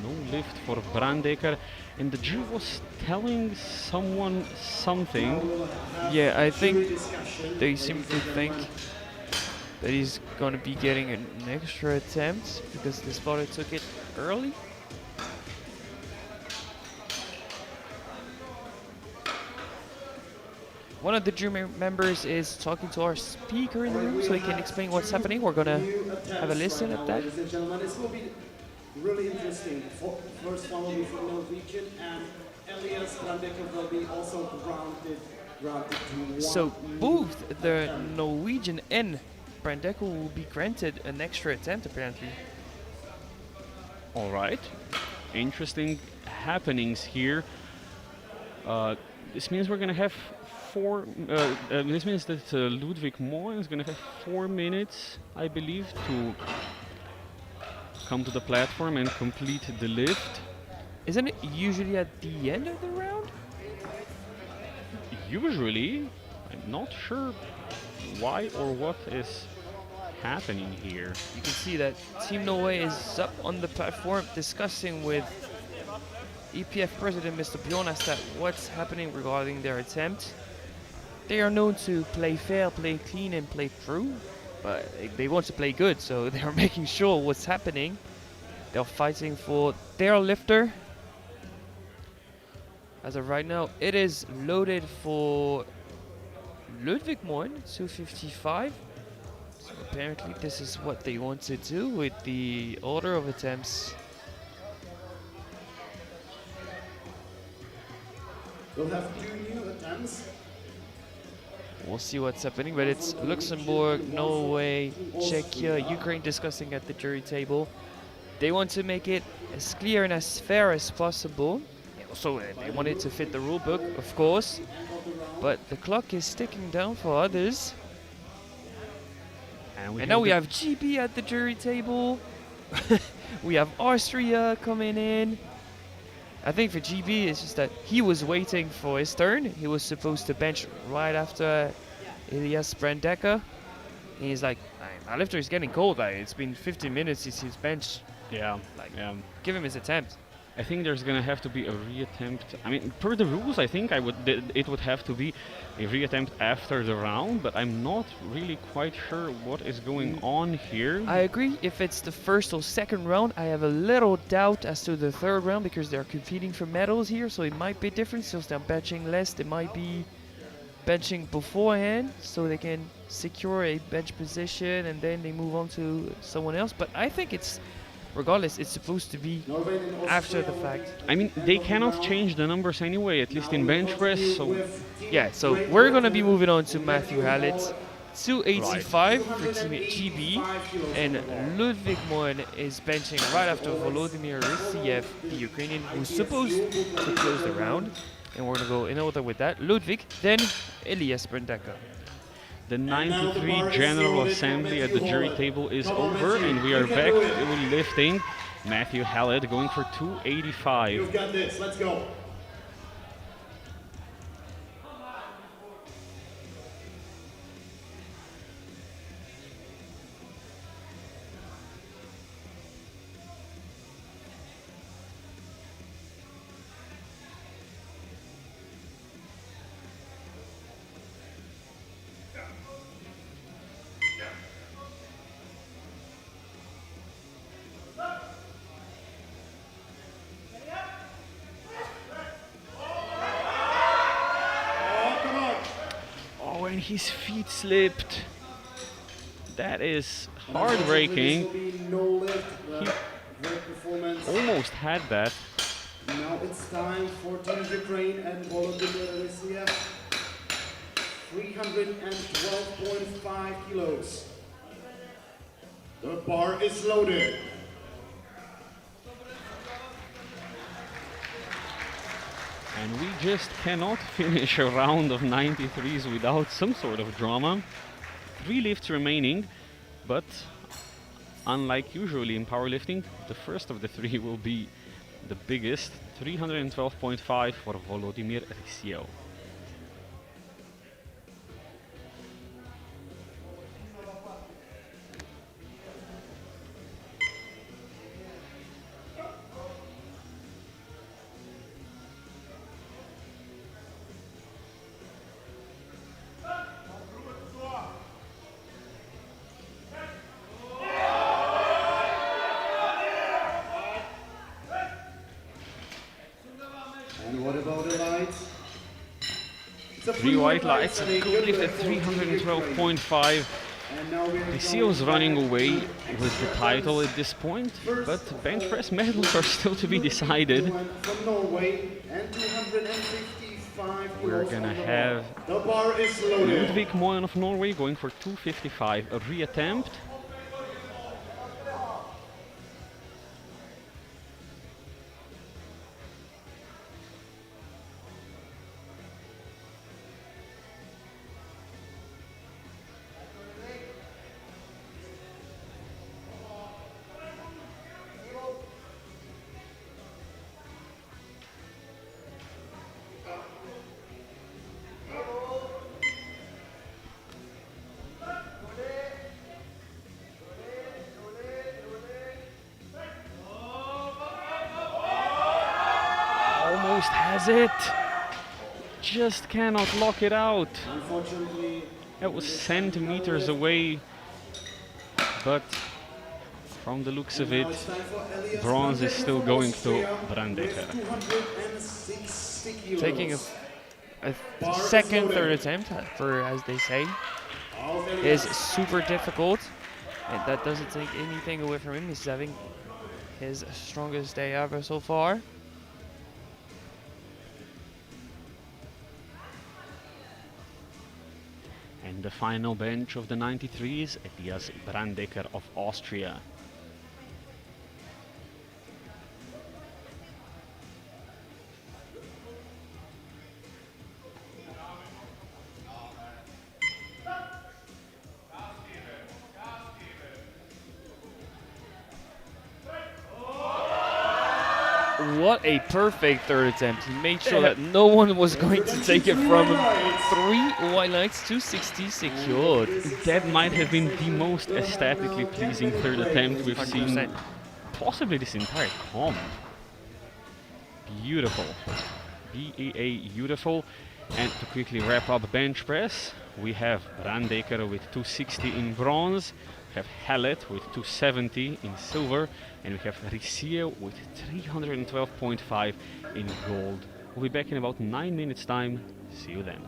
no lift for Brandecker, and the jury was telling someone something. Yeah, I think they seem to think that he's going to be getting an extra attempt because the spotter took it early. One of the jury members is talking to our speaker in the room so he can explain what's happening. We're gonna have a listen at that. Ladies and gentlemen, this will be really interesting. First one will be from Norwegian, and Elias Brandecker will be also granted to one. So both the Norwegian and Brandecker will be granted an extra attempt apparently. All right, interesting happenings here. This means we're gonna have this means that Ludvig Moen is gonna have 4 minutes, I believe, to come to the platform and complete the lift. Isn't it usually at the end of the round? Usually, I'm not sure why or what is happening here. You can see that Team Norway is up on the platform discussing with EPF President Mr. Bjornastad what's happening regarding their attempt. They are known to play fair, play clean, and play true, but they want to play good, so they are making sure what's happening. They're fighting for their lifter. As of right now, it is loaded for Ludvig Moen, 255. So apparently this is what they want to do with the order of attempts. We'll have 2 new attempts. We'll see what's happening, but it's Luxembourg, Norway, Czechia, Ukraine discussing at the jury table. They want to make it as clear and as fair as possible. So they want it to fit the rule book, of course. But the clock is ticking down for others. And now we have GB at the jury table. We have Austria coming in. I think for GB, it's just that he was waiting for his turn. He was supposed to bench right after Elias Brandecker. And he's like, my lifter is getting cold. Like, it's been 15 minutes since he's benched. Yeah. Like, give him his attempt. I think there's gonna have to be a reattempt. I mean, per the rules, I think it would have to be a reattempt after the round, but I'm not really quite sure what is going on here. I agree. If it's the first or second round, I have a little doubt as to the third round because they're competing for medals here, so it might be different. Since they're benching less, they might be benching beforehand so they can secure a bench position and then they move on to someone else. But I think regardless, it's supposed to be after the fact. I mean, they cannot change the numbers anyway, at least in bench press, so... Yeah, so we're going to be moving on to Matthew Hallett. 285 for Team GB, and Ludwig Moen is benching right after Volodymyr Rysiev, the Ukrainian, who's supposed to close the round. And we're going to go in order with that. Ludwig, then Elias Brandecker. The 93 General Assembly at the jury table is over, and we are back to lifting. Matthew Hallett going for 285. You've got this, let's go. And his feet slipped. That is heartbreaking. He almost had that. Now it's time for Team Ukraine and Volodymyr Rysiev. 312.5 kilos. The bar is loaded. And we just cannot finish a round of 93s without some sort of drama. 3 lifts remaining, but unlike usually in powerlifting, the first of the 3 will be the biggest, 312.5 for Volodymyr Rysiev. And what about the lights? 3 white lights, a good lift at 312.5. Rysiev's running away with the title at this point, but bench press medals are still to be decided. We're gonna have Ludwig Moen of Norway going for 255, a reattempt. Almost has it. Just cannot lock it out. Unfortunately, It was centimeters away, but from the looks of it, bronze is still going to Brandecker. Taking a second, third attempt, for as they say, is super difficult. And that doesn't take anything away from him. He's having his strongest day ever so far. And the final bench of the 93s, Elias Brandecker of Austria. what a perfect third attempt. He made sure Yeah. that no one was going to take it from him. White 3 white knights, 260 secured. That might have been the most aesthetically pleasing third attempt we've seen 100%. possibly this entire comp. Beautiful. BEA beautiful. And to quickly wrap up bench press, we have Brandeker with 260 in bronze, we have Hellet with 270 in silver, and we have Rissier with 312.5 in gold. We'll be back in about 9 minutes time. See you then.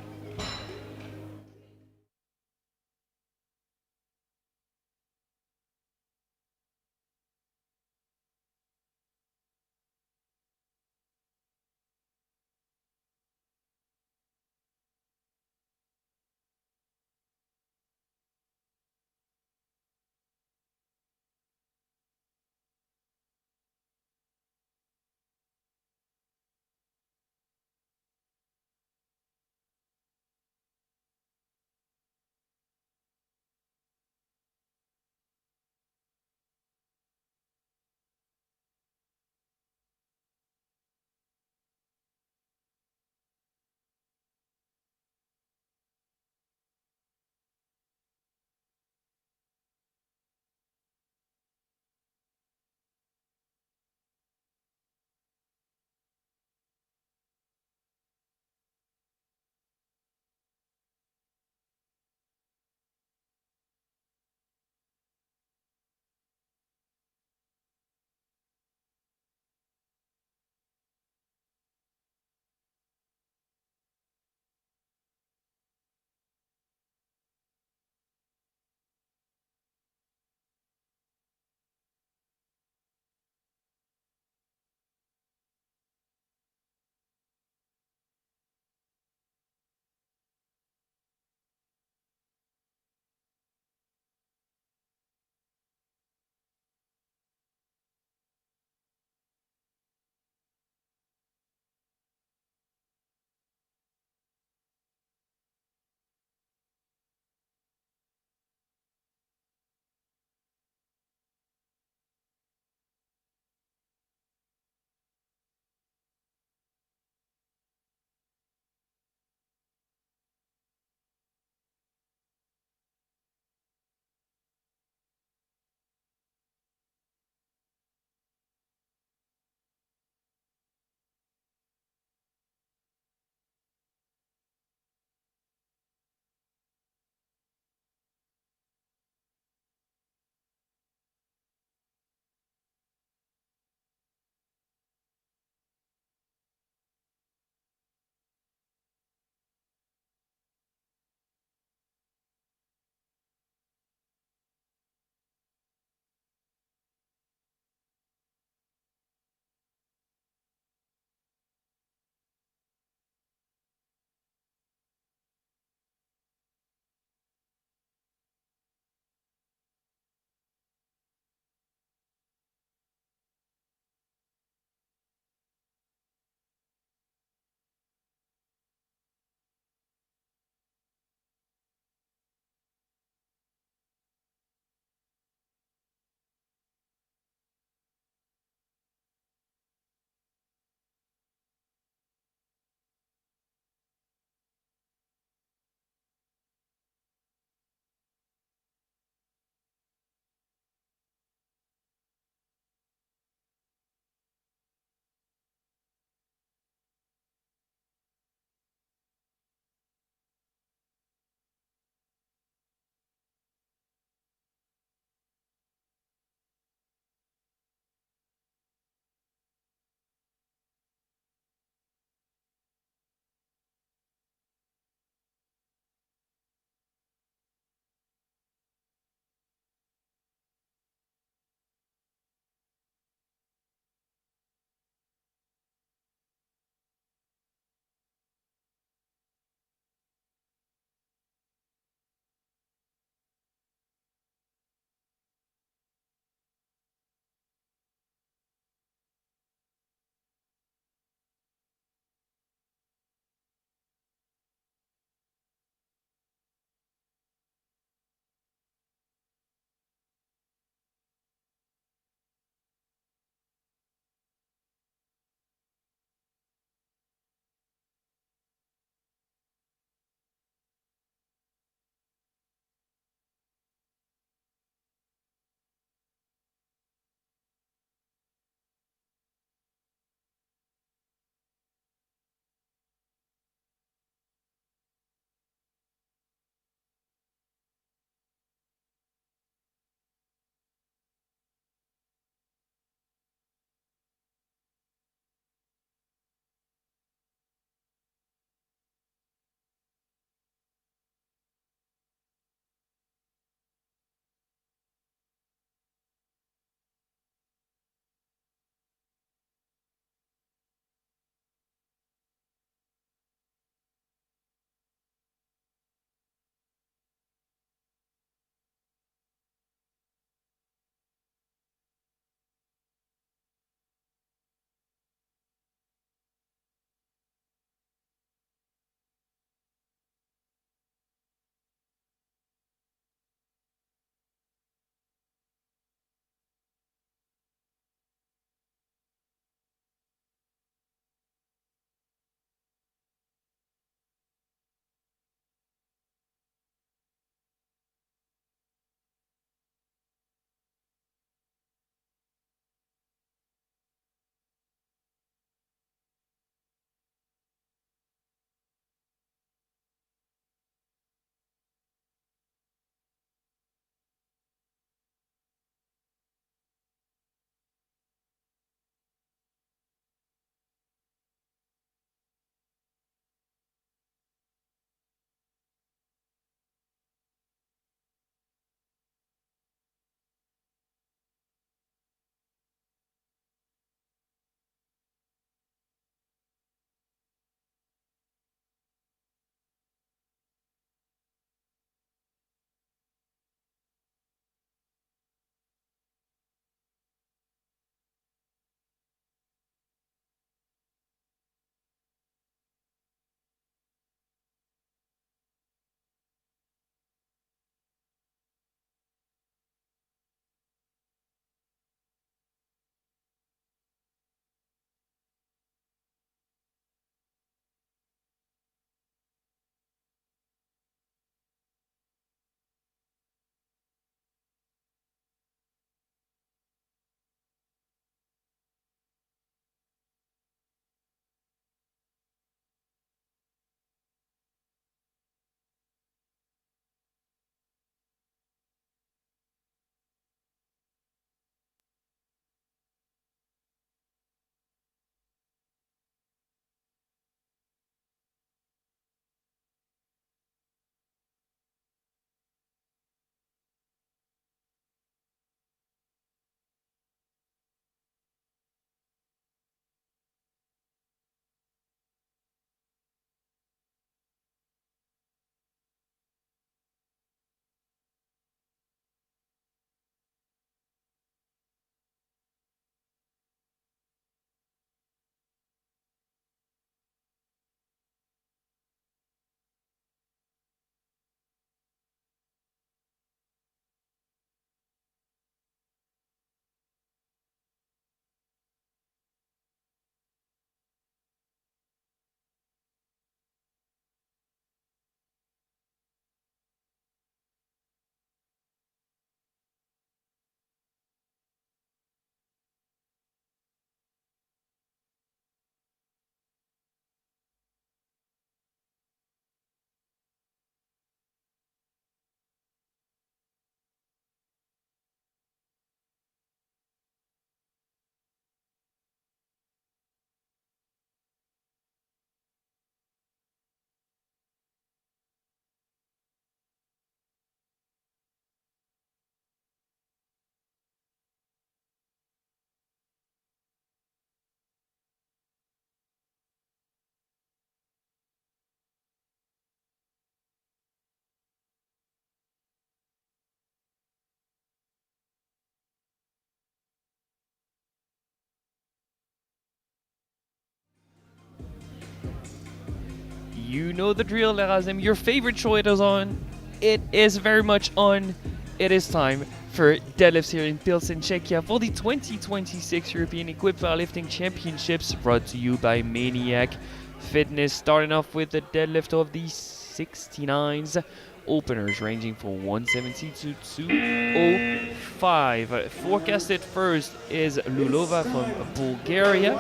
You know the drill, Razem. Your favorite show it is on. It is very much on. It is time for deadlifts here in Pilsen, Czechia for the 2026 European Equipped Powerlifting Championships, brought to you by Maniac Fitness. Starting off with the deadlift of the 69s. Openers ranging from 170 to 205. Forecasted first is Lulova from Bulgaria,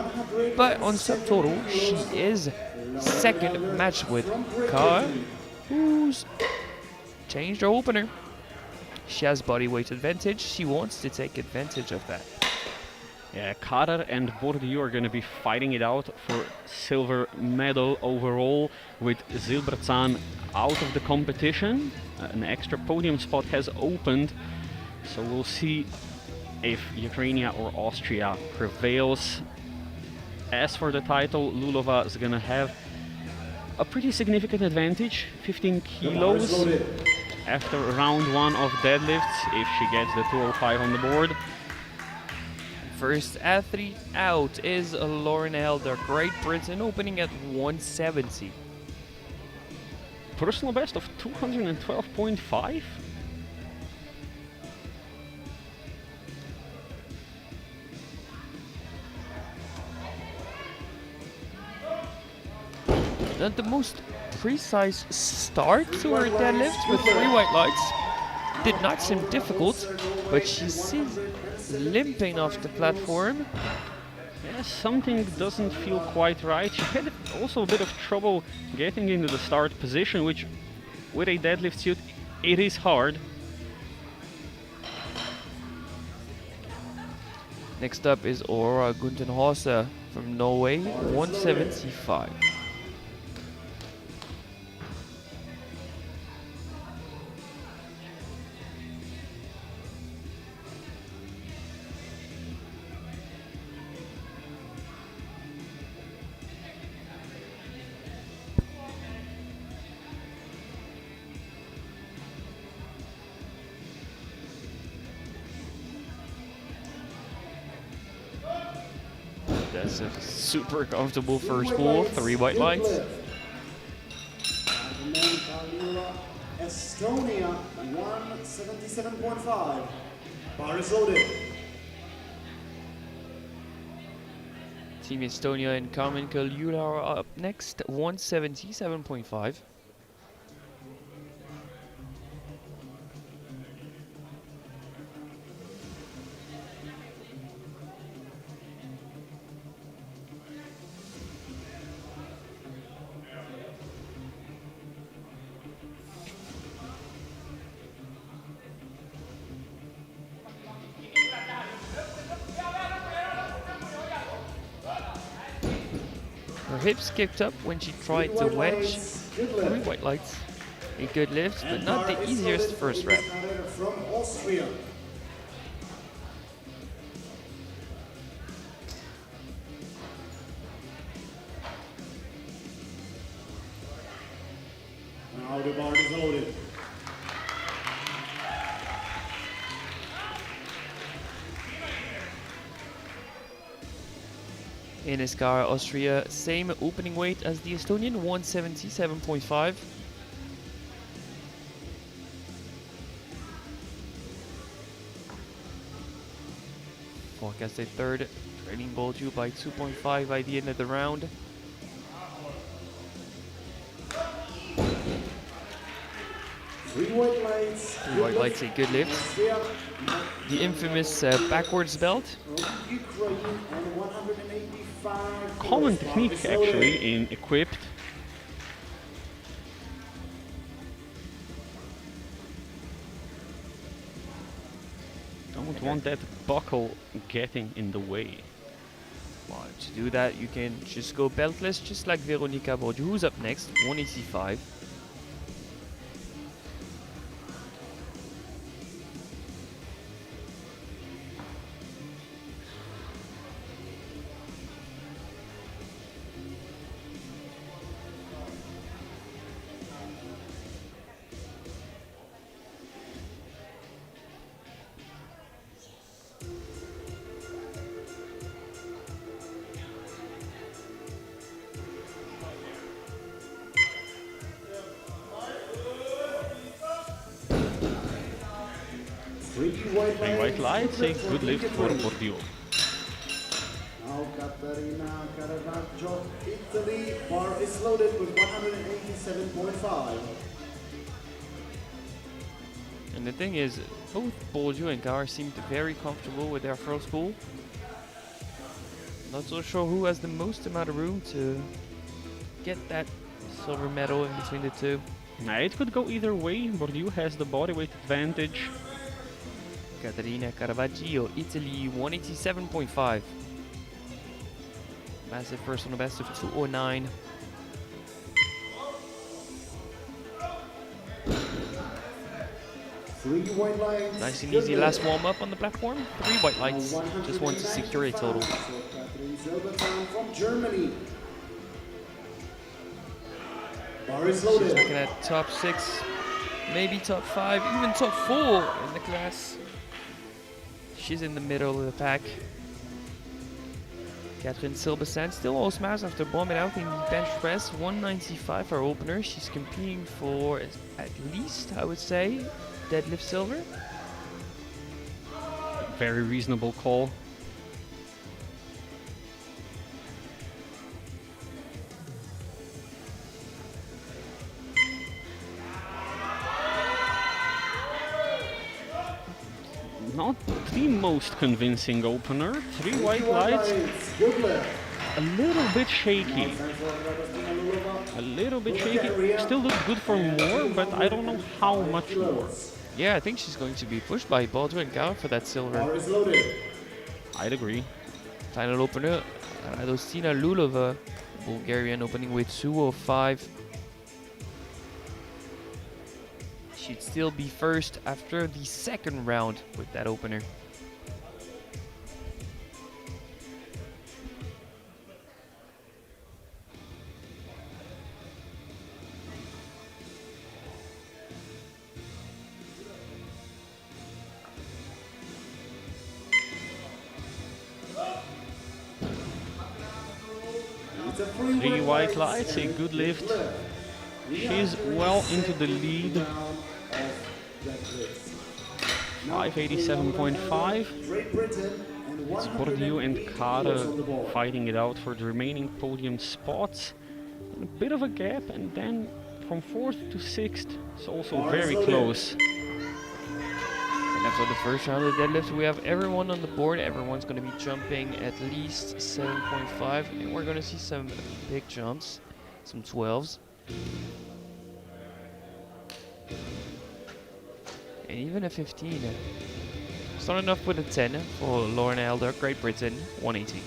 but on subtotal she is second, matched with Kar, who's changed her opener. She has body weight advantage. She wants to take advantage of that. Yeah, Kader and Bourdieu are going to be fighting it out for silver medal overall, with Zilbertsan out of the competition. An extra podium spot has opened, so we'll see if Ukraine or Austria prevails. As for the title, Lulova is going to have a pretty significant advantage, 15 kilos after round one of deadlifts, if she gets the 205 on the board. First athlete out is Lauren Elder, Great Britain, opening at 170. Personal best of 212.5. Not the most precise start to her deadlift with 3 white lights. Did not seem difficult, but she seems limping off the platform. Yeah, something doesn't feel quite right. She had also a bit of trouble getting into the start position, which with a deadlift suit, it is hard. Next up is Aurora Guntenhauser from Norway, 175. That's a super comfortable first pull, 3 white lights. Estonia, 177.5. Bar is loaded. Team Estonia and Carmen Kaljula are up next, 177.5. Her hips kicked up when she tried to wedge. 3 white lights. A good lift, but not the easiest first rep. From Austria. Now the bar is loaded. In Iskara, Austria, same opening weight as the Estonian, 177.5. Forecasted third, trailing Bolju by 2.5 by the end of the round. Three white lights. 3 white lights, a good lift. The infamous backwards belt. Ukraine and 185. Common technique actually in equipped. Don't want that buckle getting in the way. Well, to do that, you can just go beltless, just like Veronika Borju, who's up next, 185. 3 white lights, a good lift for Bordio. Now Caterina Caravaggio, Italy. Bar is loaded with 187.5. And the thing is, both Bordio and Gar seemed very comfortable with their first pull. Not so sure who has the most amount of room to get that silver medal in between the two. It could go either way. Bordio has the bodyweight advantage. Caterina Caravaggio, Italy, 187.5. Massive personal best of 209. Three white lights. Nice and easy last warm up on the platform. 3 white lights. Just want to secure a total. So Catherine Silbertown from Germany. Bar is She's loaded. looking at top 6, maybe top 5, even top 4 in the class. She's in the middle of the pack. Catherine Silberstein still all smash after bombing out in the bench press. 195 for her opener. She's competing for at least, I would say, deadlift silver. Very reasonable call. Not the most convincing opener. 3 white lights. Good lift. A little bit shaky. A little bit shaky. Still looks good for more, but I don't know how much more. Yeah, I think she's going to be pushed by Bordio and Gar for that silver. Bar is loaded. I'd agree. Final opener, Radostina Lulova, Bulgarian, opening with 205. She'd still be first after the second round with that opener. It's a 3 white lights, a good lift. She's well into the lead. 587.5. Great Britain and It's Bordio and Kare fighting it out for the remaining podium spots. And a bit of a gap, and then from 4th to 6th, it's also very close. And after the first round of the deadlift, we have everyone on the board. Everyone's going to be jumping at least 7.5, and we're going to see some big jumps, some 12s. And even a 15. Starting off with a 10 for Lauren Elder, Great Britain, 180.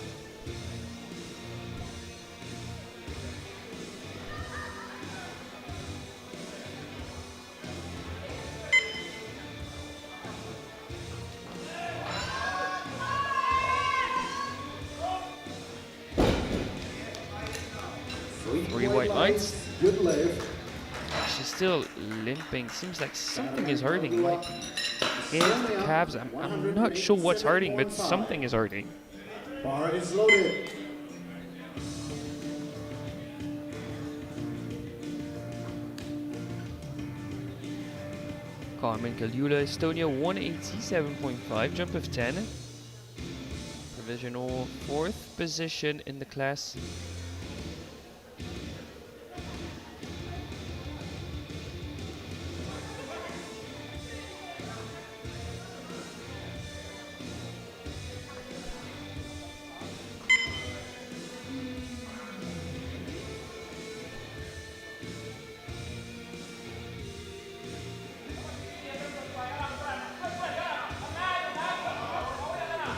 Three white lights. Good lift. She's still limping. Seems like something is hurting. Like hands, calves. I'm not sure what's hurting, but something is hurting. Bar is loaded. Carmen Kalula, Estonia, 187.5, jump of 10. Provisional 4th position in the class.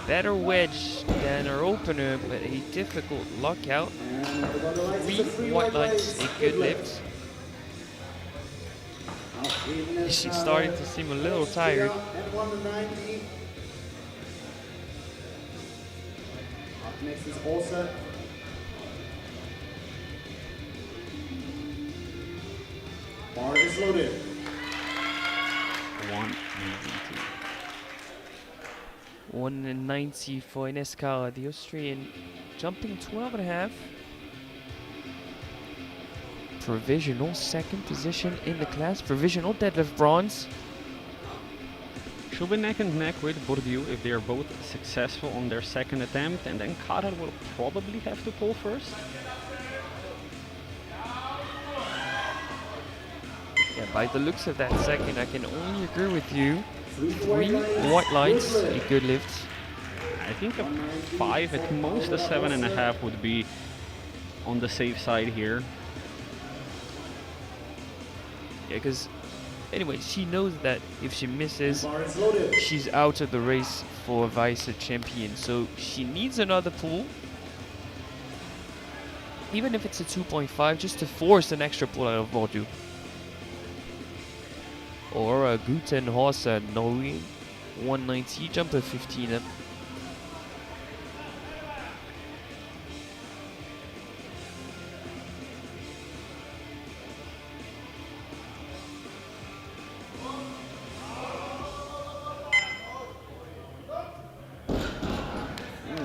Better wedge than her opener, but a difficult lockout. 3 white lights, a good lift. She's starting to seem a little tired. At 190. Up next is Åsa. Bar is loaded. 192. 190 for Ines Kara, the Austrian, jumping 12.5. Provisional 2nd position in the class. Provisional deadlift bronze. She'll be neck and neck with Bourdieu if they are both successful on their second attempt, and then Kara will probably have to pull first. Yeah, by the looks of that second, I can only agree with you. 3 white lights, a good lift. I think a 5, at most a 7.5 would be on the safe side here. Yeah, because anyway, she knows that if she misses, she's out of the race for vice champion. So she needs another pull, even if it's a 2.5, just to force an extra pull out of Bourdieu. Or a Guten Horse Norway 190 jump of 15.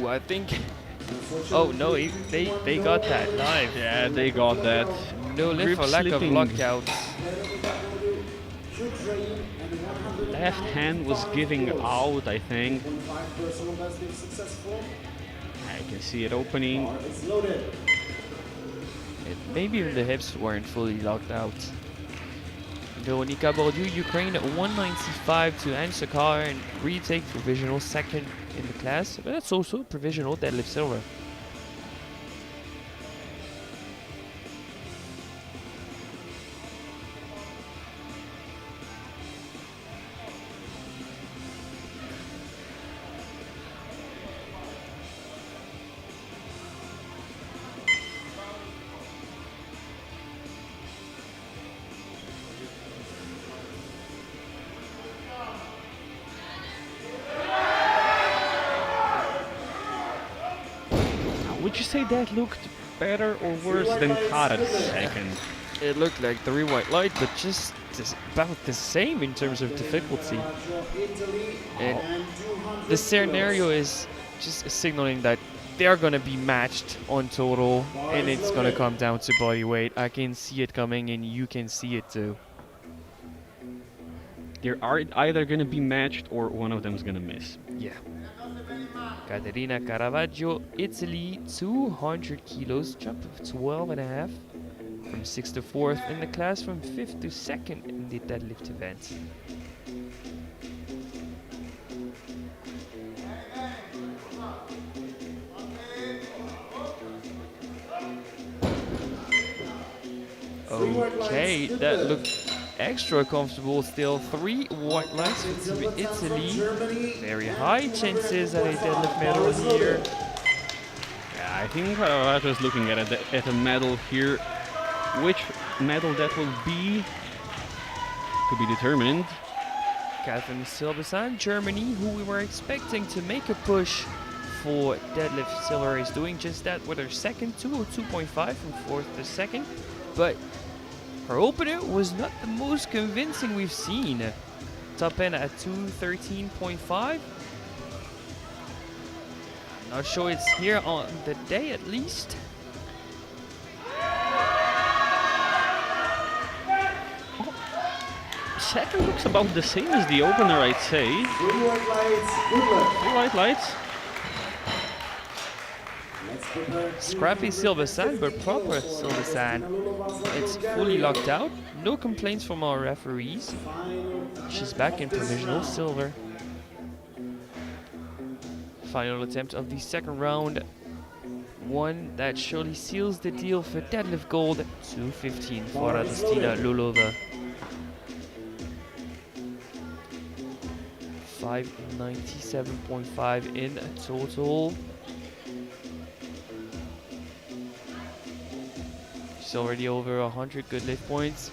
Ooh, I think. Oh no, they got that live. Yeah, they got that. No lift Grip for lack of slipping. lockout. Left hand was giving out, I think. I can see it opening. Maybe even the hips weren't fully locked out. Veronika Bourdieu, Ukraine, 195 to answer car and retake provisional second in the class, but that's also provisional deadlift silver. Would you say that looked better or worse than Kara's second? It looked like 3 white light, but just about the same in terms of difficulty. And the scenario is just signaling that they're gonna be matched on total, and it's gonna come down to body weight. I can see it coming, and you can see it too. They're either gonna be matched or one of them's gonna miss. Yeah. Caterina Caravaggio, Italy, 200 kilos, jump of 12.5, from 6th to 4th in the class, from 5th to 2nd in the deadlift event. Okay, that looked extra comfortable still. 3 white lights for Team Italy. Very high chances at a deadlift medal here. Yeah, I think Caravaggio is looking at a medal here. Which medal that will be to be determined. Catherine Silbersan, Germany, who we were expecting to make a push for deadlift silver, is doing just that with her second 202.5 from 4th to 2nd. But her opener was not the most convincing we've seen. Top end at 213.5. Not sure it's here on the day at least. Second looks about the same as the opener, I'd say. 3 white lights, good luck. 3 white lights. Scrappy Silversan, but proper Silversan. It's fully locked out. No complaints from our referees. She's back in provisional silver. Final attempt of the second round. One that surely seals the deal for deadlift gold. 215 for Radostina Lulova. 597.5 in total. She's already over 100 good lift points,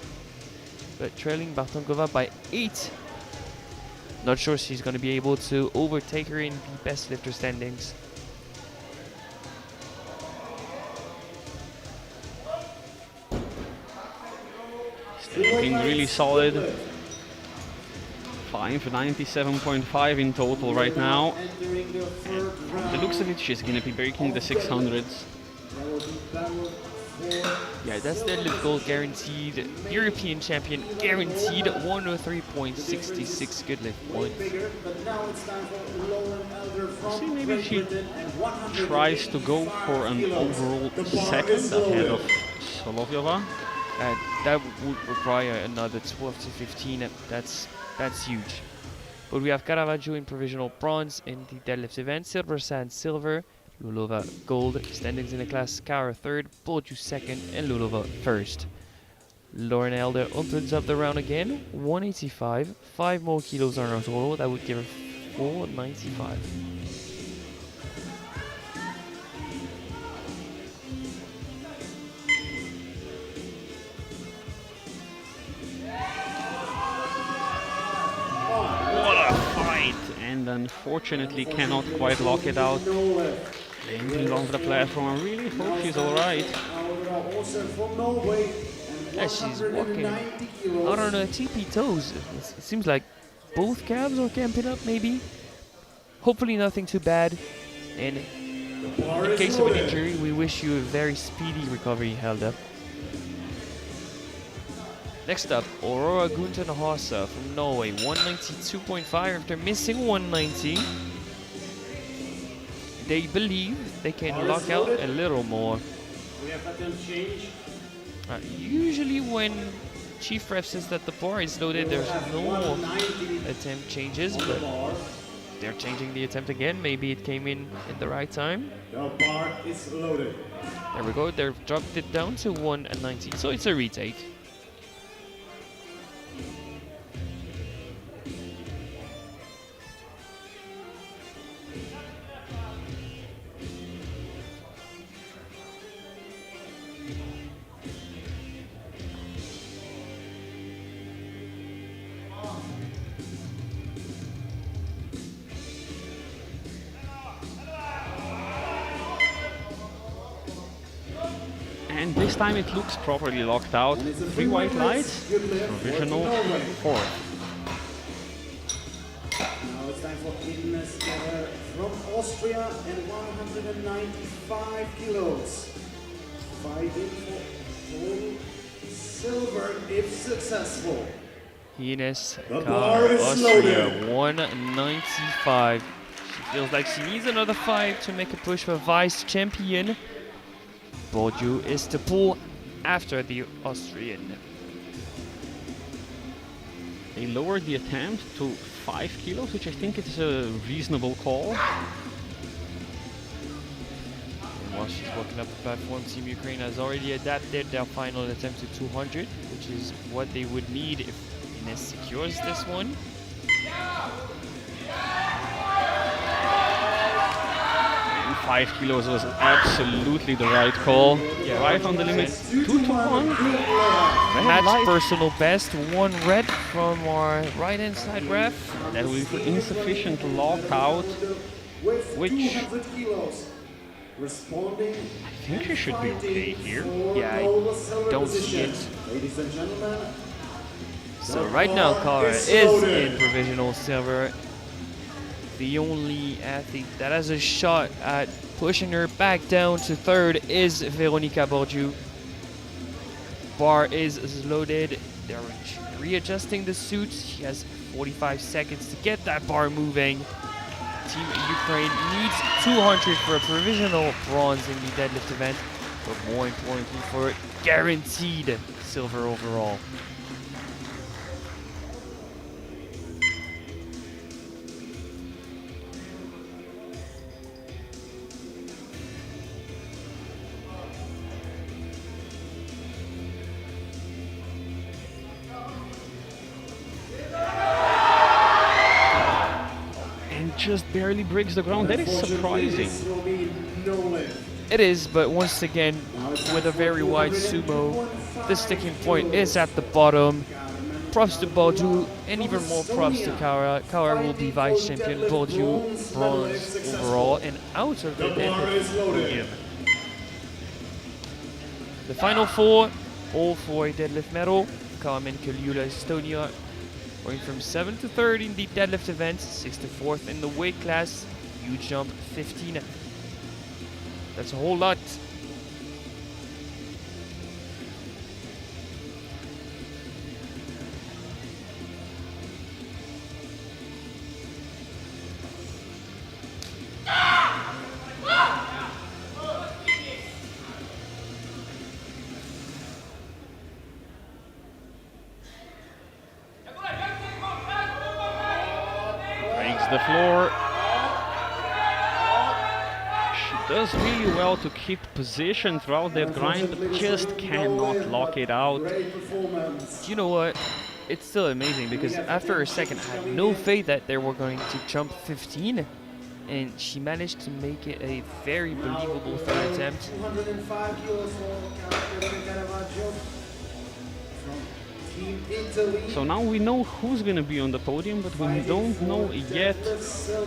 but trailing Bartonkova by 8. Not sure she's going to be able to overtake her in the best lifter standings. Still looking really solid. 597.5 in total right now. And from the looks of it, she's going to be breaking the 600s. Yeah, that's deadlift gold guaranteed. European champion guaranteed. 103.66 good lift points. But now it's time for Lauren Elder from See, maybe Great she Britain and 100 tries to go for an overall The bar second is ahead loaded. of Solovyova. That would require another 12 to 15. That's huge. But we have Caravaggio in provisional bronze in the deadlift event. Silbersan silver. Lulova gold. Standings in the class. Kara third. Bolju second. And Lulova first. Lauren Elder opens up the round again. 185. 5 more kilos on her total. That would give her 495. What a fight! And unfortunately cannot quite lock it out. Landing on the platform. I really hope she's alright. Also from Norway. Yeah, she's walking out on her tippy toes. It seems like both calves are camping up, maybe. Hopefully nothing too bad. And in case of an injury, we wish you a very speedy recovery, Helda. Next up, Aurora Gunten Hossa from Norway, 192.5 after missing 190. They believe they can lock out a little more. We have pattern change. Usually when Chief Ref says that the bar is loaded, there's no 190 attempt changes, but bar. they're changing the attempt again. Maybe it came in at the right time. The bar is loaded. There we go, they've dropped it down to 190, so it's a retake. And this time it looks properly locked out. 3 white lights, provisional fourth. Now it's time for Ines Keller from Austria and 195 kilos. Fighting for full silver if successful. Ines The Kar, bar is Austria, loaded. 195. She feels like she needs another fight to make a push for vice champion. Bolju is to pull after the Austrian. They lowered the attempt to 5 kilos, which I think is a reasonable call. And while she's walking up the platform, Team Ukraine has already adapted their final attempt to 200, which is what they would need if Ines secures this one. And 5 kilos was absolutely the right call. Yeah, Right on the limit. 2 to 1. Match light. personal best, 1 red from our right-hand side ref. That will be insufficient lockout. With Which- 200 kilos. Responding. I think she should be okay here. Yeah, I don't see it. Ladies and gentlemen, So right now, Kara is in provisional silver. The only athlete that has a shot at pushing her back down to third is Veronika Borju. Bar is loaded. They're readjusting the suit. She has 45 seconds to get that bar moving. Team Ukraine needs 200 for a provisional bronze in the deadlift event, but more importantly for guaranteed silver overall. And just barely breaks the ground. That is surprising. This will be no lift. It is, but once again, with a very wide sumo, the sticking point is at the bottom. Props to Bolju, and even more props to Kara. Kara will be vice champion, Bolju bronze overall, and out of the deadlift podium. The final 4, all for a deadlift medal. Carmen Kaliula, Estonia, going from 7th to 3rd in the deadlift event, 6th to 4th in the weight class, huge jump 15. That's a whole lot. the floor. She does really well to keep position throughout that grind, but just cannot lock it out. Great performance. You know what? It's still amazing because after a second, I had no faith that they were going to jump 15, and she managed to make it a very believable third attempt. 205 kilos for Caterina Caravaggio from Team Italy. So now we know who's gonna be on the podium, but we don't know yet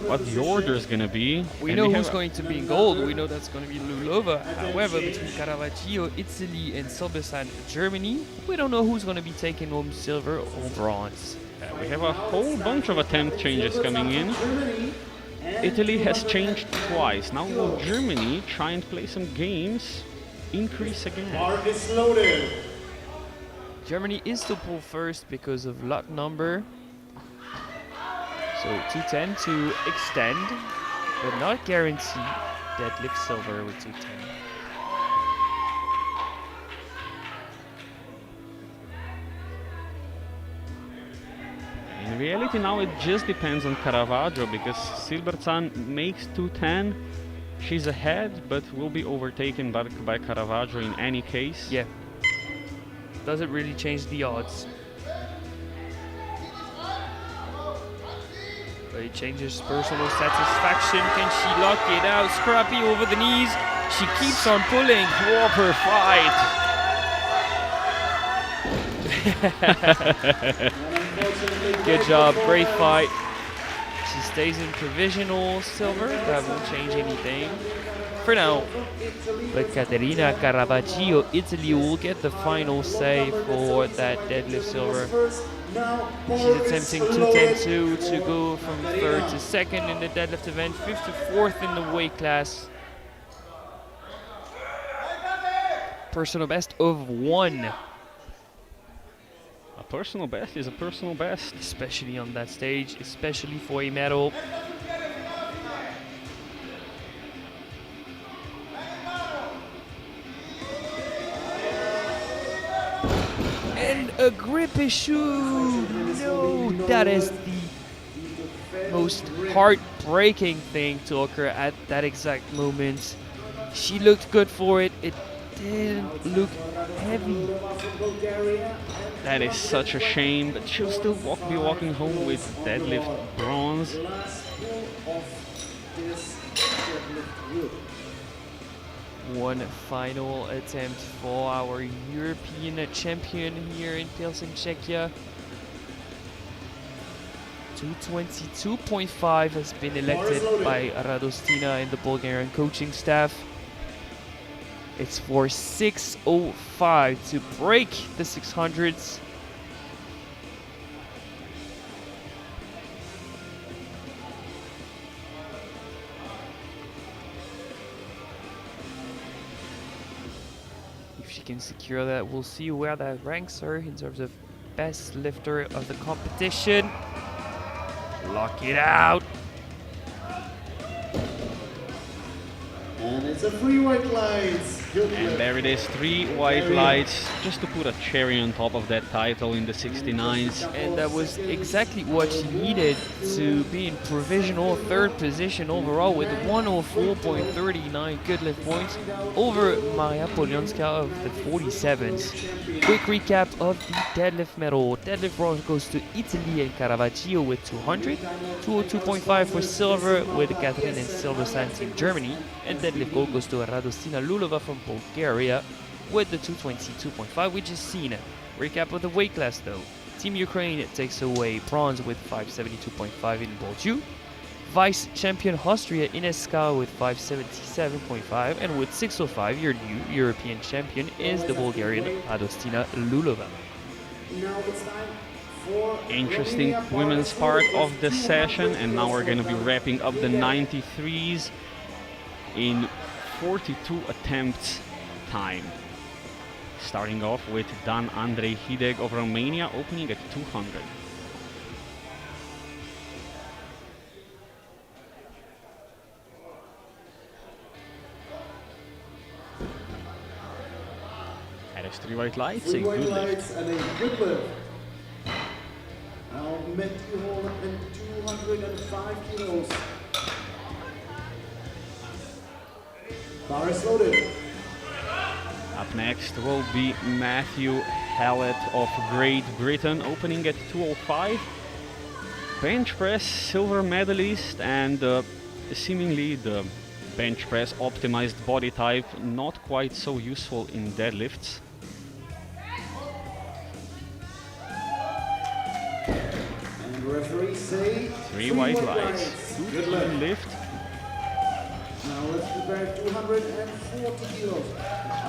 what the order is gonna be. We And know have who's going to be in gold. We know that's going to be Lulova. However, between Caravaggio, Italy, and Silbersan, Germany, we don't know who's going to be taking home silver or bronze. we have a whole bunch of attempt changes coming in. Germany and Italy has changed twice. Now will Germany try and play some games, increase again. bar is loaded. Germany is to pull first because of lot number. So 210 to extend, but not guarantee deadlift silver with 210. In reality now it just depends on Caravaggio because Silbersan makes 210. She's ahead, but will be overtaken by Caravaggio in any case. Yeah. Doesn't really change the odds. But it changes personal satisfaction. Can she lock it out? Scrappy over the knees. She keeps on pulling. Proper fight. Good job. Great fight. She stays in provisional silver. That won't change anything for now. But Caterina Caravaggio, Italy, will get the final say for that deadlift silver. She's attempting 210-2 to go from third to second in the deadlift event, fifth to fourth in the weight class. Personal best of 1, A personal best is a personal best. especially on that stage, especially for a medal. And a grip issue. No, that is the most heartbreaking thing to occur at that exact moment. She looked good for it. It didn't look heavy. That is such a shame, but she'll still be walking home with deadlift bronze. Last pull of this deadlift group. One final attempt for our European champion here in Pilsen, Czechia. 222.5 has been elected by Radostina and the Bulgarian coaching staff. It's for 6:05 to break the 600s. If she can secure that, we'll see where that ranks her in terms of best lifter of the competition. Lock it out. And it's a free white lights. Good And lift. there it is, 3 white lights, just to put a cherry on top of that title in the 69s. And that was exactly what she needed to be in provisional third position overall with 104.39 good lift points over Maria Polionska of the 47s. Quick recap of the deadlift medal. Deadlift bronze goes to Italy and Caravaggio with 200, 202.5 for silver with Catherine and Silversan Team Germany, and deadlift gold goes to Radostina Lulova from Bulgaria with the 222.5 we just seen. Recap of the weight class though. Team Ukraine takes away bronze with 572.5 in Bolju. Vice champion Austria Ineska with 577.5, and with 605 your new European champion is the Bulgarian Radostina Lulova. Now it's time for Interesting Romania women's part part of the session, and now we're going to be wrapping up the 93s in 42 attempts time. Starting off with Dan Andrei Hideg of Romania, opening at 200. That is 3 white lights, a Three white good lift. lights and a good lift. Now Matthew Holland and 205 kilos. Bar is loaded. Up next will be Matthew Hallett of Great Britain, opening at 205. Bench press silver medalist and seemingly the bench press optimized body type, not quite so useful in deadlifts. And referees say 3 white lights. Good lift. Now let's prepare 240 kilos.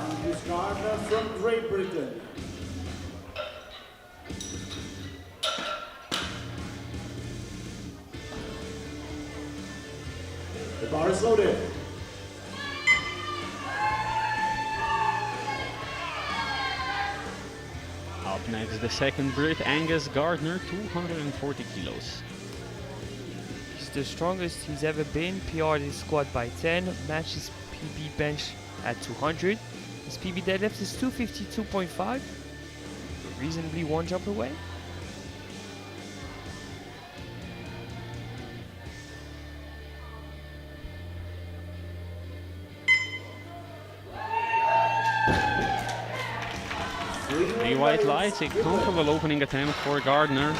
Andrew Gardner from Great Britain. The bar is loaded. Up next, the second Brit, Angus Gardner, 240 kilos. He's the strongest he's ever been. PR'd his squat by 10, matched his PB bench at 200. His PB deadlift is 252.5, reasonably one jump away. Three white lights, a comfortable opening attempt for Gardner.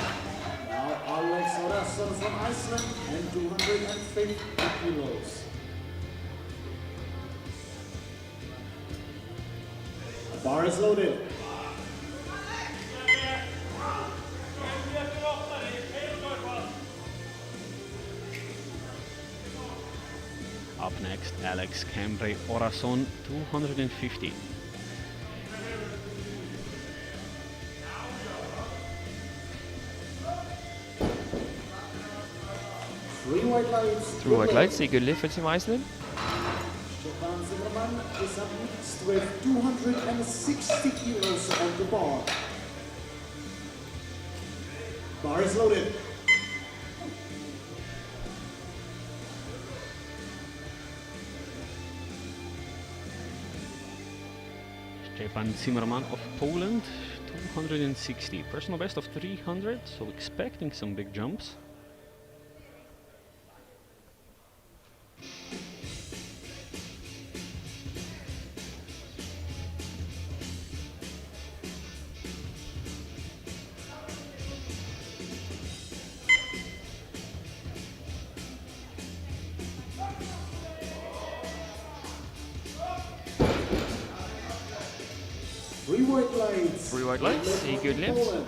Now Alex Orason from Iceland and 250 kilos. The bar is loaded. Up next, Alex Cambray Orason, 250. Three white lights. Through white lights, a good lift for Team Iceland. Stefan Zimmerman is up next with 260 kilos on the bar. Bar is loaded. Stefan Zimmerman of Poland, 260. Personal best of 300, so expecting some big jumps. Three white lights. Three white lights, a good lift. Poland.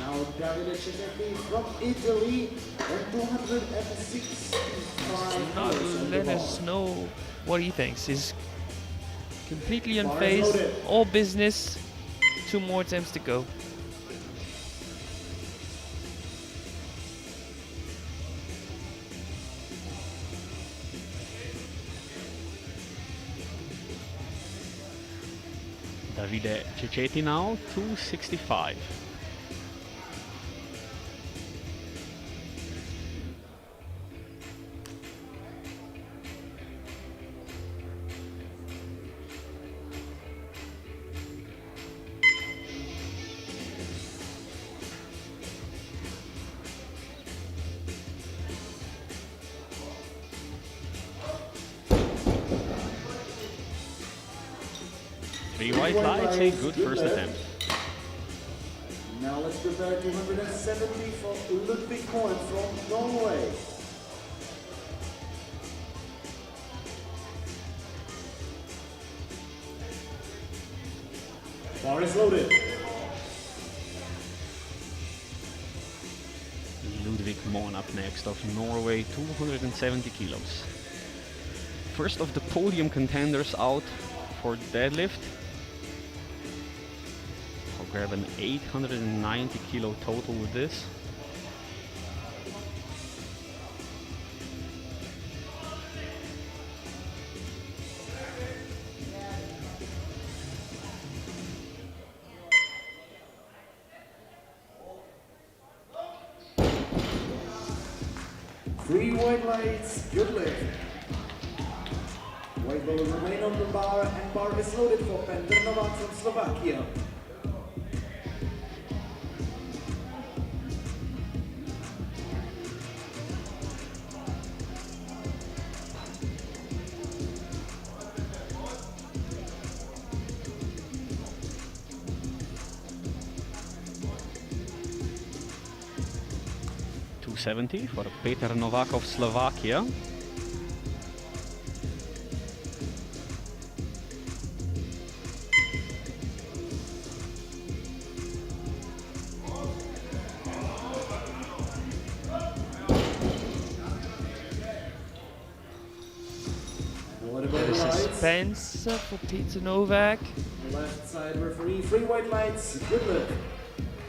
Now Davide Cesetti from Italy and 265 Not kilos on the let bar. us know what he thinks. He's completely Bar is unfazed, loaded. all business. 2 more attempts to go. Davide Cesetti now, 265. Three white lights, a good first attempt. Now let's prepare 270 for Ludvig Moen from Norway. Bar is loaded. Ludvig Moen up next of Norway, 270 kilos. First of the podium contenders out for deadlift. I'll grab an 890 kilo total with this. Three white lights, good lift. White ball will remain on the bar and bar is loaded for Peter Novak from Slovakia. 270 for Peter Novak of Slovakia. The suspense for Peter Novak. Left side referee, 3 white lights, good lift.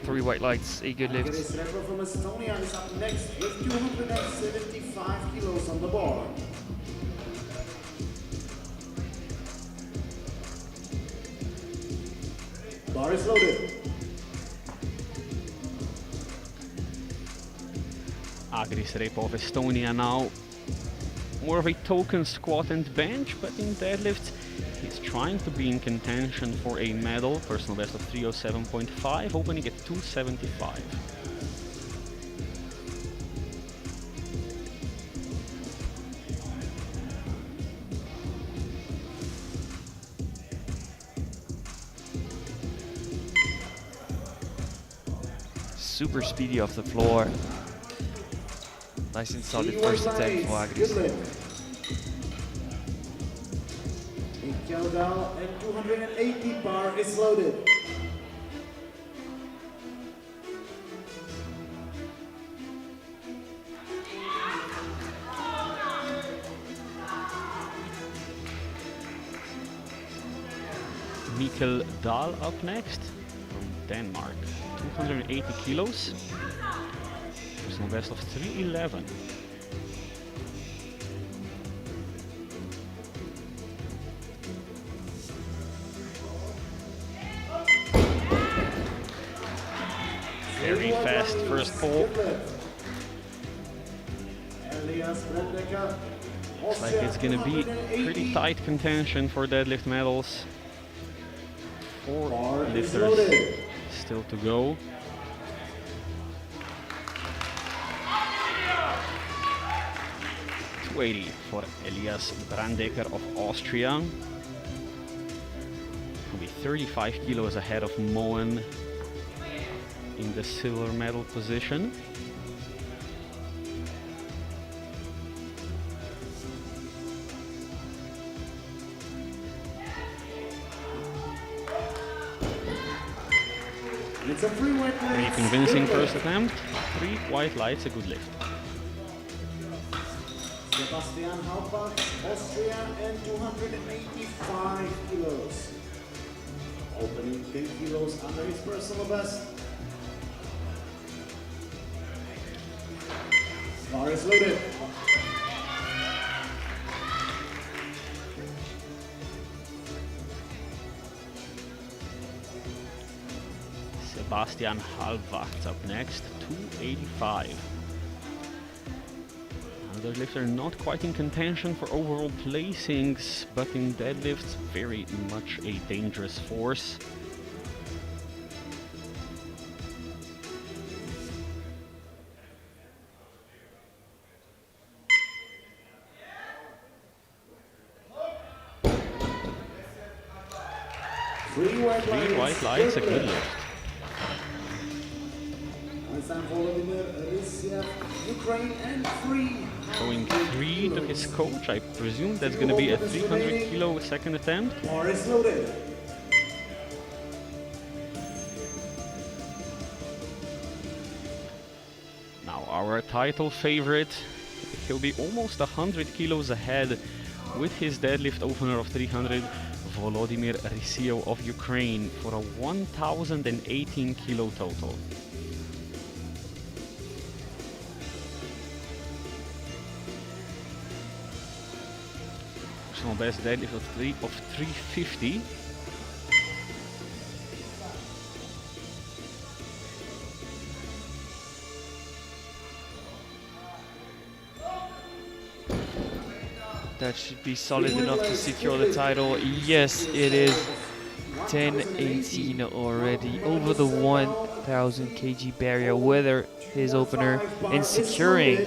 3 white lights, a good lift. This referee from Estonia is up next with 275 kilos on the bar. Bar is loaded. Agris Repo of Estonia now more of a token squat and bench, but in deadlifts he's trying to be in contention for a medal. Personal best of 307.5, opening at 275. Super speedy off the floor. Nice and solid first attempt for Agris. Countdown and 280 bar is loaded. Mikkel Dahl up next from Denmark. 280 kilos. Personal best of 311. Very fast first pull. Looks like it's gonna be pretty tight contention for deadlift medals. 4 lifters still to go. .280 for Elias Brandecker of Austria. Will be 35 kilos ahead of Moen in the silver medal position. It's a 3 white lights. Pretty convincing first attempt. 3 white lights, a good lift. Sebastian Halbach, Austria, and 285 kilos. Opening 10 kilos under his personal best. Bar is loaded. Sebastian Halbach up next, 285. Another lifter not quite in contention for overall placings, but in deadlifts very much a dangerous force. Three white lights, a good lift. Ukraine and 3. Showing 3 to his coach. I presume that's going to be a 300 kilo second attempt. Bar is loaded. Now our title favorite, he'll be almost 100 kilos ahead with his deadlift opener of 300, Volodymyr Rysio of Ukraine, for a 1018 kilo total. Personal best deadlift of 350. That should be solid enough to secure the title. Yes, it is. 10:18 already, over the 1000 kg barrier with his opener and securing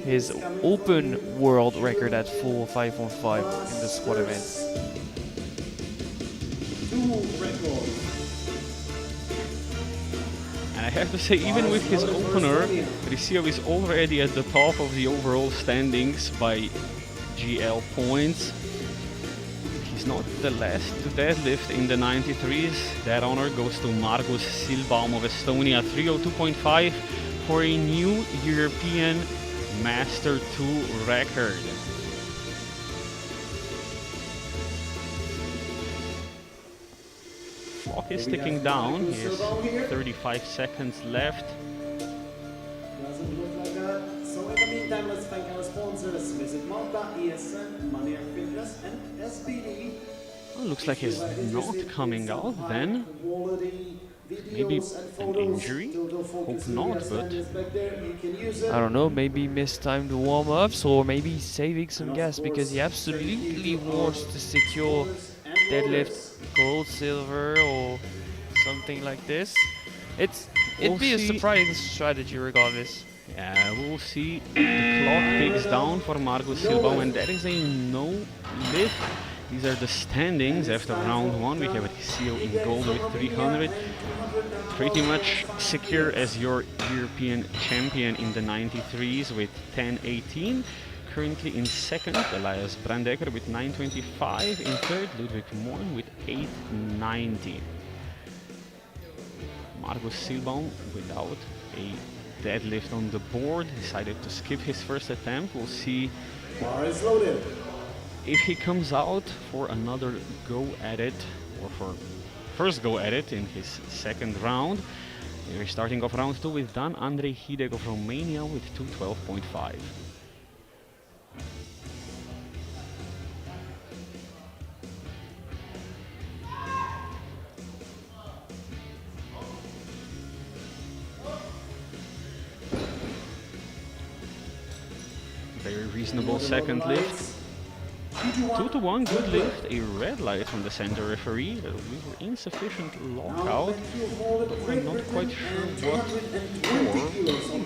his open world record at 4.515 in the squat event. And I have to say, even with his opener, Ricio is already at the top of the overall standings by GL points. He's not the last to deadlift in the 93s. That honor goes to Margus Silbaum of Estonia, 302.5 for a new European Master 2 record. Clock is ticking down. He has 35 seconds left. Doesn't look like that. So in the meantime, let's thank our sponsors. Visit Malta, ESN, Maniac Fitness, and SBD. Well, looks like he's not coming out then. Maybe an injury? Hope not, but I don't know, maybe missed time to warm ups or maybe saving some gas because he absolutely wants to secure deadlift gold, silver or something like this. It'd be a surprising strategy regardless. Yeah, we'll see. The clock ticks down for Margus Silbaum, and that is a no lift. These are the standings after round one. We have Ricio in gold with 300. Pretty much secure as your European champion in the 93s with 1018. Currently in second, Elias Brandecker with 925. In third, Ludwig Moorn with 890. Margus Silbaum, without a deadlift on the board, decided to skip his first attempt. We'll see Bar is loaded. if he comes out for another go at it, or for first go at it in his second round. We're starting off round two with Dan Andrei Hideg of Romania with 212.5. Very reasonable second lift. 2-1, good lift, a red light from the center referee. We were insufficient lockout, but we're not quite sure what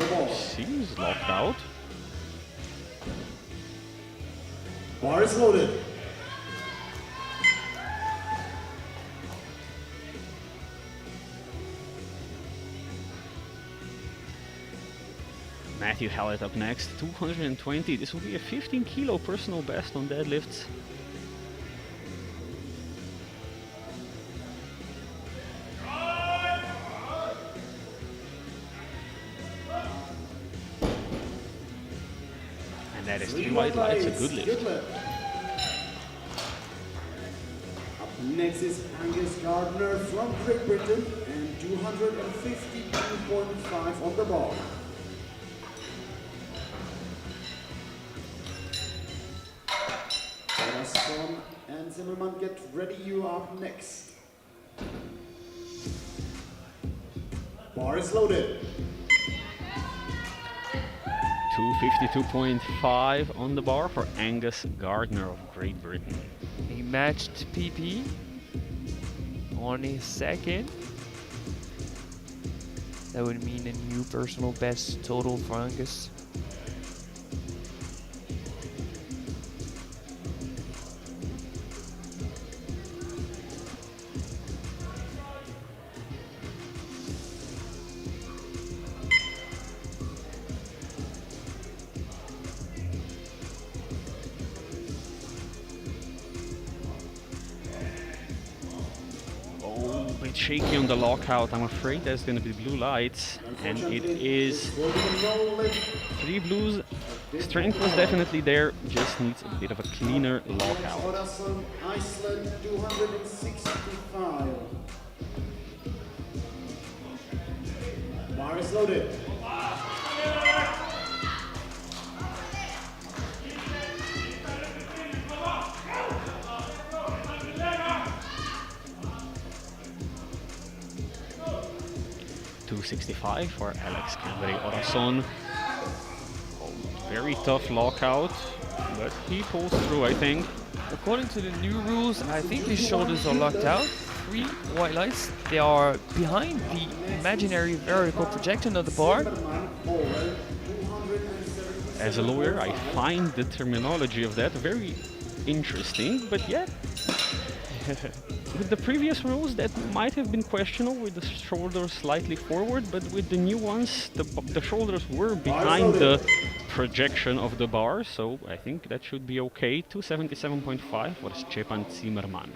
for. Seems locked out. Bar is loaded. Matthew Hallett up next, 220. This will be a 15 kilo personal best on deadlifts. And that is 3 white lights, a good lift. Up next is Angus Gardner from Great Britain and 252.5 on the bar. And Zimmerman, get ready, you are up next. Bar is loaded. 252.5 on the bar for Angus Gardner of Great Britain. He matched PP on his second. That would mean a new personal best total for Angus. Shaky on the lockout. I'm afraid there's going to be blue lights, and it is 3 blues. Strength was definitely there, just needs a bit of a cleaner lockout. Iceland 265. Bar is loaded. 265 for Alex Cambry Orason. Very tough lockout, but he pulls through, I think. According to the new rules, I think the shoulders are locked out. 3 white lights. They are behind the imaginary vertical projection of the bar. As a lawyer, I find the terminology of that very interesting, but yet with the previous rules, that might have been questionable with the shoulders slightly forward, but with the new ones, the shoulders were behind the projection of the bar, so I think that should be okay. 277.5 for Stepan Zimmerman.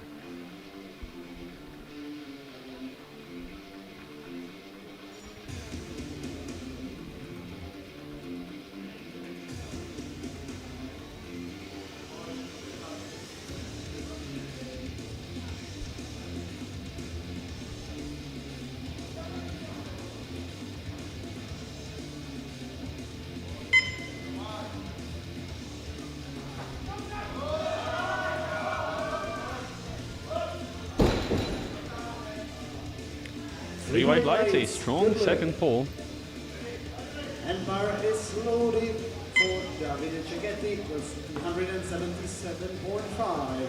Three white lights, a strong second pull. And bar is loaded for Davide Cecchetti with 277.5.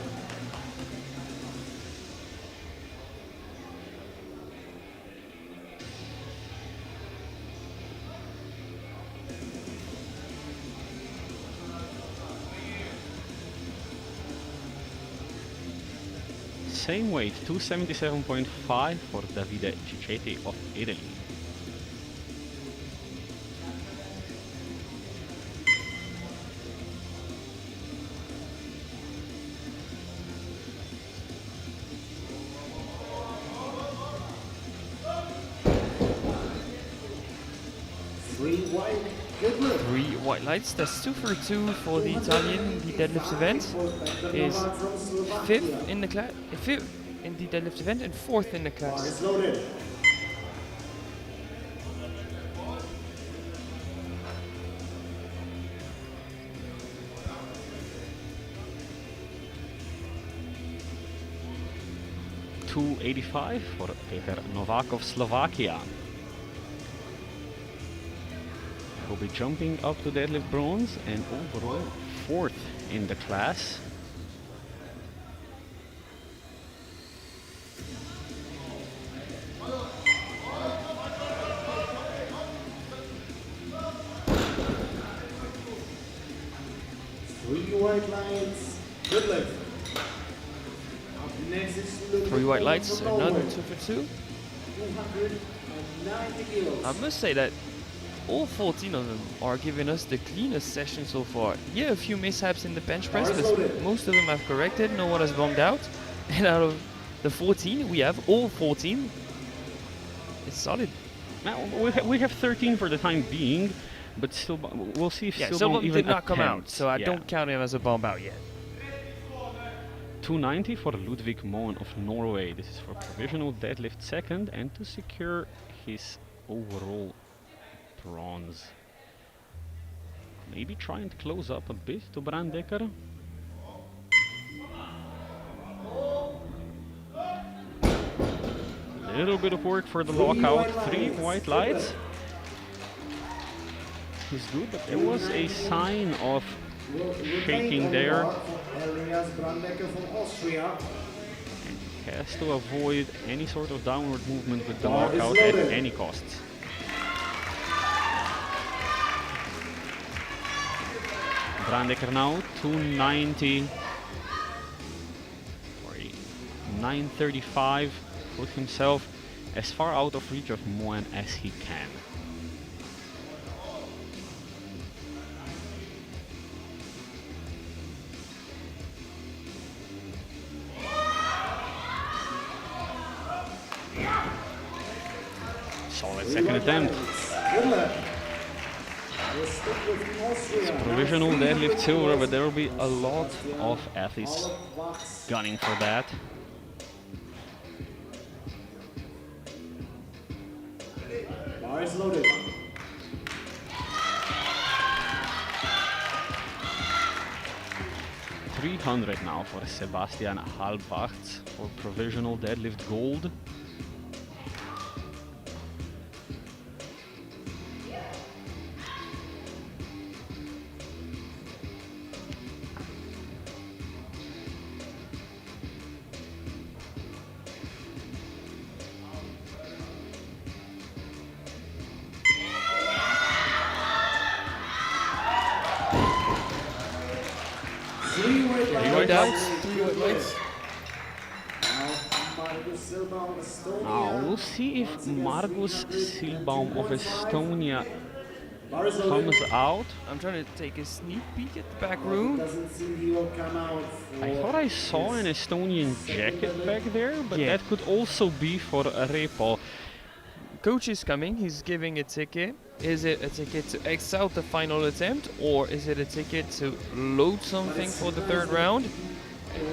Same weight, 277.5 for Davide Cecchetti of Italy. Three white lights. That's 2 for 2 for the Italian. The deadlift event is fifth in the class, fifth in the deadlift event, and fourth in the class. Loaded. $285 for Peter Novak of Slovakia. Will be jumping up to deadlift bronze and overall fourth in the class. Three white lights. Deadlift. Up next is Three white lights, another 2 for 2. 290 kilos. I must say that all 14 of them are giving us the cleanest session so far. Yeah, a few mishaps in the bench press, but most of them have corrected, no one has bombed out. And out of the 14, we have all 14. It's solid. Now we have 13 for the time being, but still, we'll see if Yeah, still some don't of them even did not come out, attempt. so I Yeah. don't count him as a bomb out yet. 290 for Ludvig Moen of Norway. This is for provisional deadlift second and to secure his overall bronze. Maybe try and close up a bit to Brandecker. Little bit of work for the lockout. Three white lights. He's good, but there was a sign of shaking there. Elias Brandecker from Austria. And he has to avoid any sort of downward movement with the lockout at any cost. Brandecker now 290 or 935. Put himself as far out of reach of Moen as he can. Solid second attempt. Provisional deadlift silver, but there will be a lot of athletes gunning for that. Bar is loaded. $300 now for Sebastian Halbwacht for provisional deadlift gold. Three white lights. Margus Silbaum, Now Estonia. we'll see if Once again, Margus 302.5 Silbaum of Estonia Bar is comes loaded. out. I'm trying to take a sneak peek at the back It room. doesn't seem he will come out for I thought I saw an his Estonian second jacket back deadlift. there, but Yeah. that could also be for Repo. Coach is coming. He's giving a ticket. Is it a ticket to X out the final attempt, or is it a ticket to load something for the third round?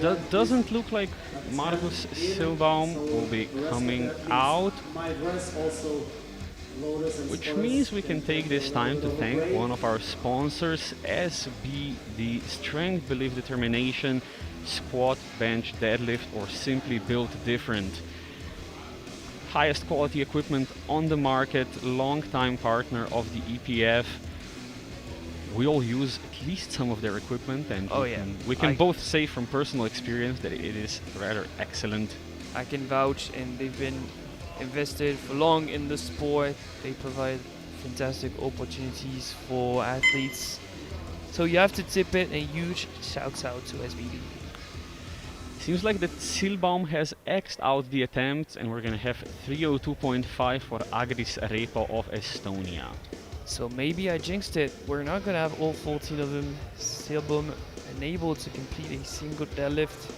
It doesn't look like Margus Silbaum will be coming out, which means we can take this time to thank one of our sponsors, SBD Strength, Belief, Determination, Squat, Bench, Deadlift, or simply Built Different. Highest quality equipment on the market, long-time partner of the EPF. We all use at least some of their equipment, and Oh, we can I- both say from personal experience that it is rather excellent. I can vouch, and they've been invested for long in the sport. They provide fantastic opportunities for athletes. So you have to tip it, and huge shouts out to SBD. Seems like that Silbaum has X'd out the attempts, and we're gonna have 302.5 for Agris Repo of Estonia. So maybe I jinxed it. We're not gonna have all 14 of them still unable to complete a single deadlift.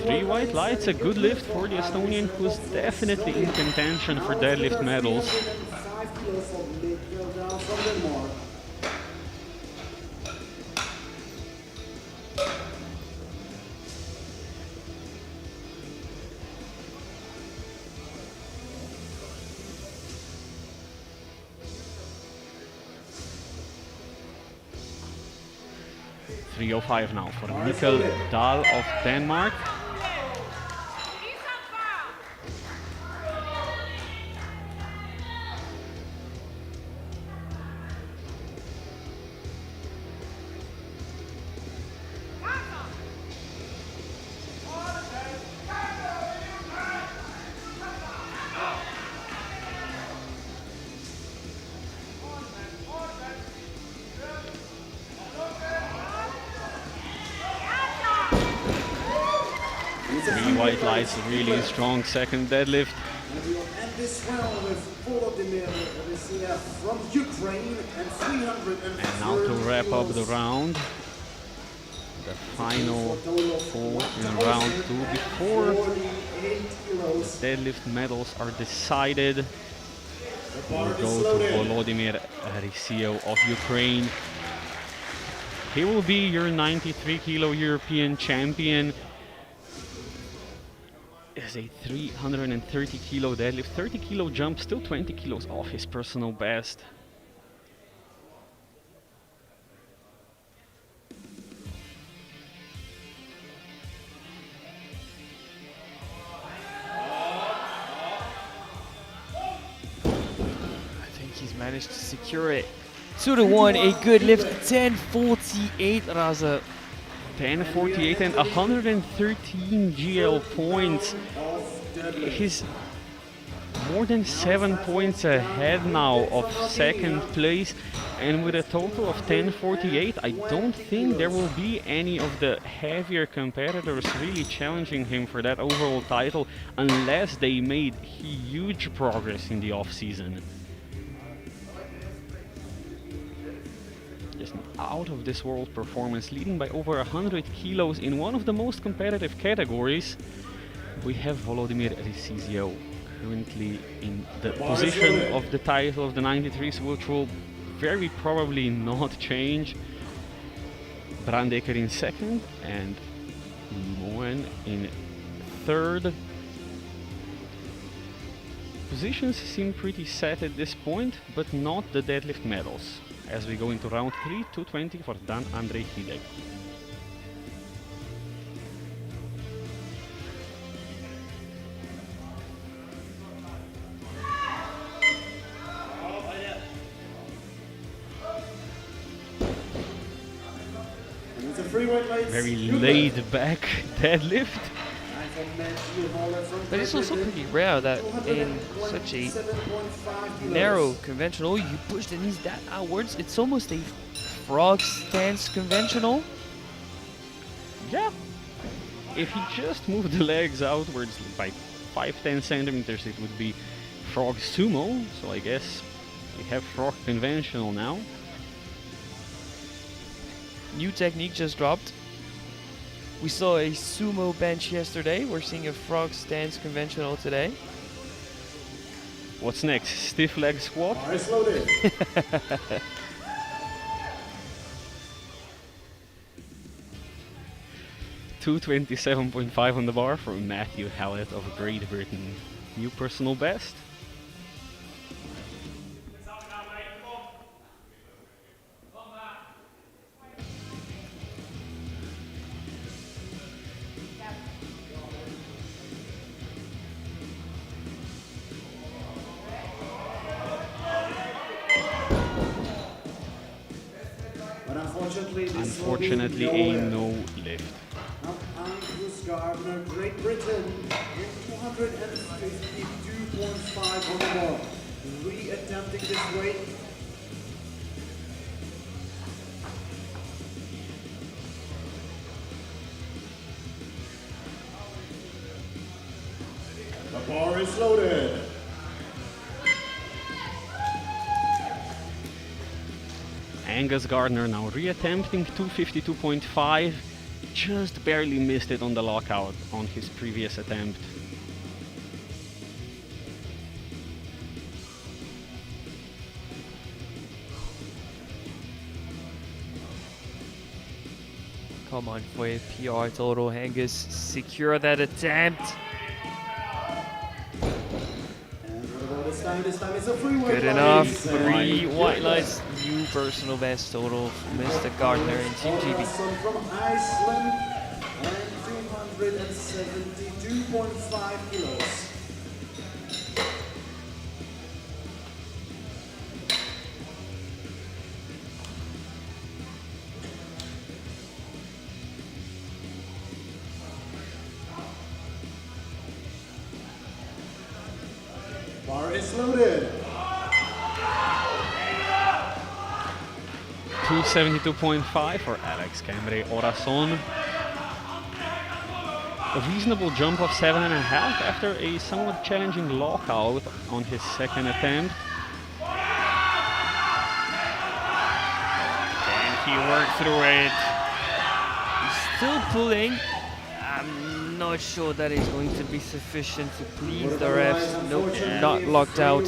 Three white lights, a good lift for the Estonian, who's definitely in contention for deadlift medals. 5 kilos of mid-kill down from Denmark. .305 now for Mikkel Dahl of Denmark. Three white lights, really strong second deadlift. And we will end this round with Volodymyr Rysia from Ukraine and 330. And now to wrap up the round, the final pull in round 2 before the deadlift medals are decided. We'll go to Volodymyr Rysio of Ukraine. He will be your 93 kilo European champion. Is a 330 kilo deadlift, 30 kilo jump, still 20 kilos off his personal best. I think he's managed to secure it. 2-1, a good lift. 10:48, Raza. 10:48 and 113 GL points. He's more than 7 points ahead now of second place, and with a total of 10:48, I don't think there will be any of the heavier competitors really challenging him for that overall title unless they made huge progress in the off-season. Just an out-of-this-world performance, leading by over 100 kilos in one of the most competitive categories. We have Volodymyr Rysio currently in the position of the title of the 93s, which will very probably not change. Brandeker in second and Moen in third. Positions seem pretty set at this point, but not the deadlift medals. As we go into round 3, 220 for Dan Andrei Hidek. free weight weights. Very Good laid lift. back deadlift. And for Matthew Holler from But it's also Britain, pretty rare that in such a 227.5 kilos. narrow conventional, you push the knees that outwards. It's almost a frog stance conventional. Yeah. If he just moved the legs outwards by 5-10 centimeters, it would be frog sumo. So I guess we have frog conventional now. New technique just dropped. We saw a sumo bench yesterday. We're seeing a frog stance conventional today. What's next? Stiff leg squat. Eyes loaded. 227.5 on the bar for Matthew Hallett of Great Britain. New personal best. But unfortunately, this Unfortunately, will be a nowhere. no lift. Now, Angus Gardner, Great Britain, in 252.5 on the bar. Re-attempting this weight. The bar is loaded. Angus Gardner now reattempting 252.5. Just barely missed it on the lockout on his previous attempt. Come on for a PR total, Angus. Secure that attempt. And what about this time? This time it's a free weight. Good enough. ladies. 3 And white lights. New personal best total for Mr. Gardner in Team GB. Olafsson from Iceland and 272.5 kilos. Bar is loaded. 272.5 for Alex Cambre Orason. A reasonable jump of 7.5 after a somewhat challenging lockout on his second attempt. And he worked through it. He's still pulling. I'm not sure that is going to be sufficient to please the refs. Nope, not locked out.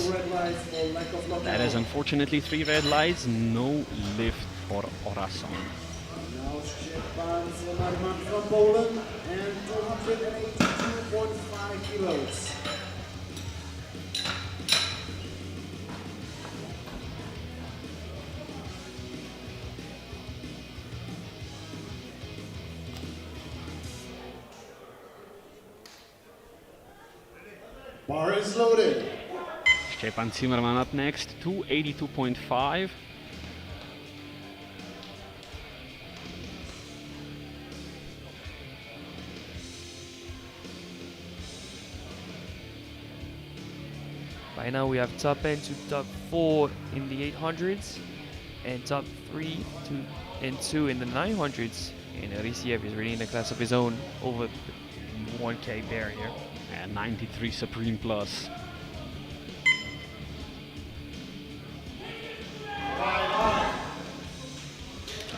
That is unfortunately 3 red lights, no lift for Orason. Now Szczepan Zimmerman from Poland and 282.5 kilos. Bar is loaded. Szczepan Zimmerman up next, 282.5. By now we have top end to top 4 in the 800s and top 3 and 2 in the 900s. And Risiev is really in a class of his own over the 1K barrier. And 93 Supreme Plus.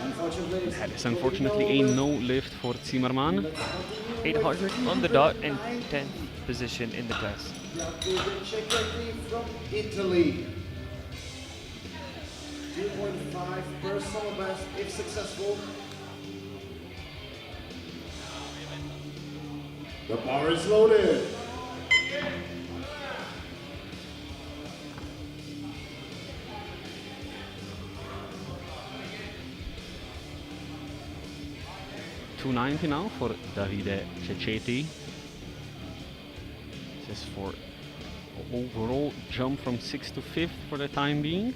Unfortunately, That is unfortunately a no lift for Zimmerman. 800 on the dot and 10th position in the class. Cecchetti from Italy. 2.5 personal best if successful. The bar is loaded. $290 now for Davide Cecchetti. This is for overall jump from 6th to 5th for the time being.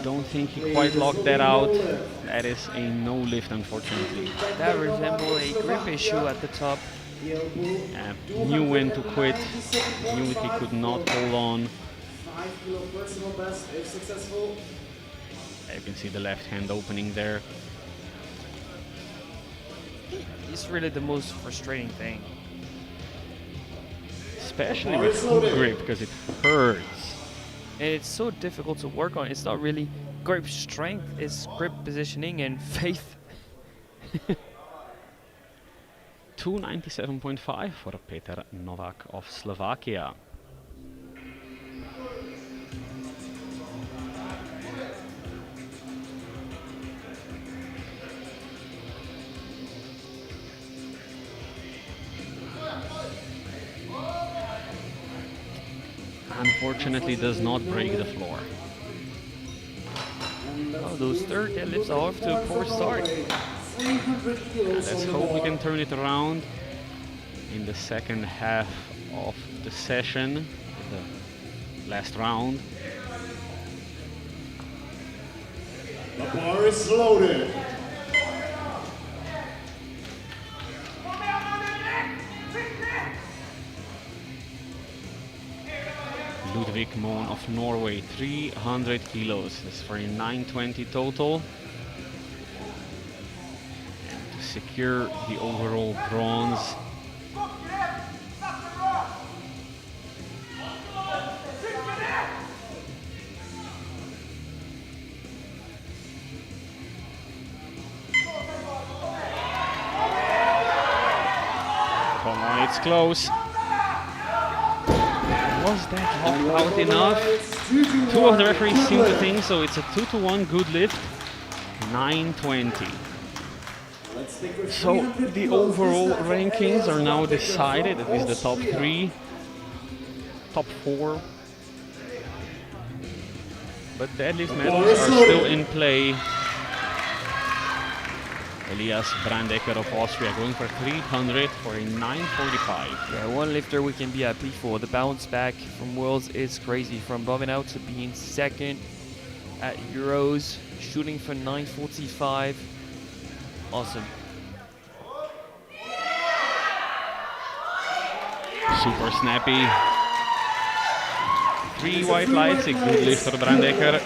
don't think he quite locked that out. That is a no lift, unfortunately. That resembled a grip issue at the top. Knew when to quit, knew he could not hold on. 5 kilo personal best if successful. You can see the left hand opening there. It's really the most frustrating thing. Especially with full grip, because it hurts. And it's so difficult to work on. It's not really grip strength, it's grip positioning and faith. 297.5 for Peter Novak of Slovakia. Unfortunately does not break the floor. Oh, those third deadlifts are off to a poor start. Let's hope we can turn it around in the second half of the session, the last round. The bar is loaded. Ludwig Moen of Norway, 300 kilos. That's for a 920 total. And to secure the overall bronze. Come on, it's close. Was that locked out enough? Two of the referees seem to think so. It's a 2-to-1 good lift, 920. So the overall rankings are now decided, at least the top 3, top 4. But deadlift medals are still in play. Elias Brandecker of Austria going for 300 for a 945. Yeah, one lifter we can be happy for. The bounce back from Worlds is crazy. From bombing out to being second at Euros, shooting for 945. Awesome. Super snappy. 3 white lights, a good lift for Brandecker.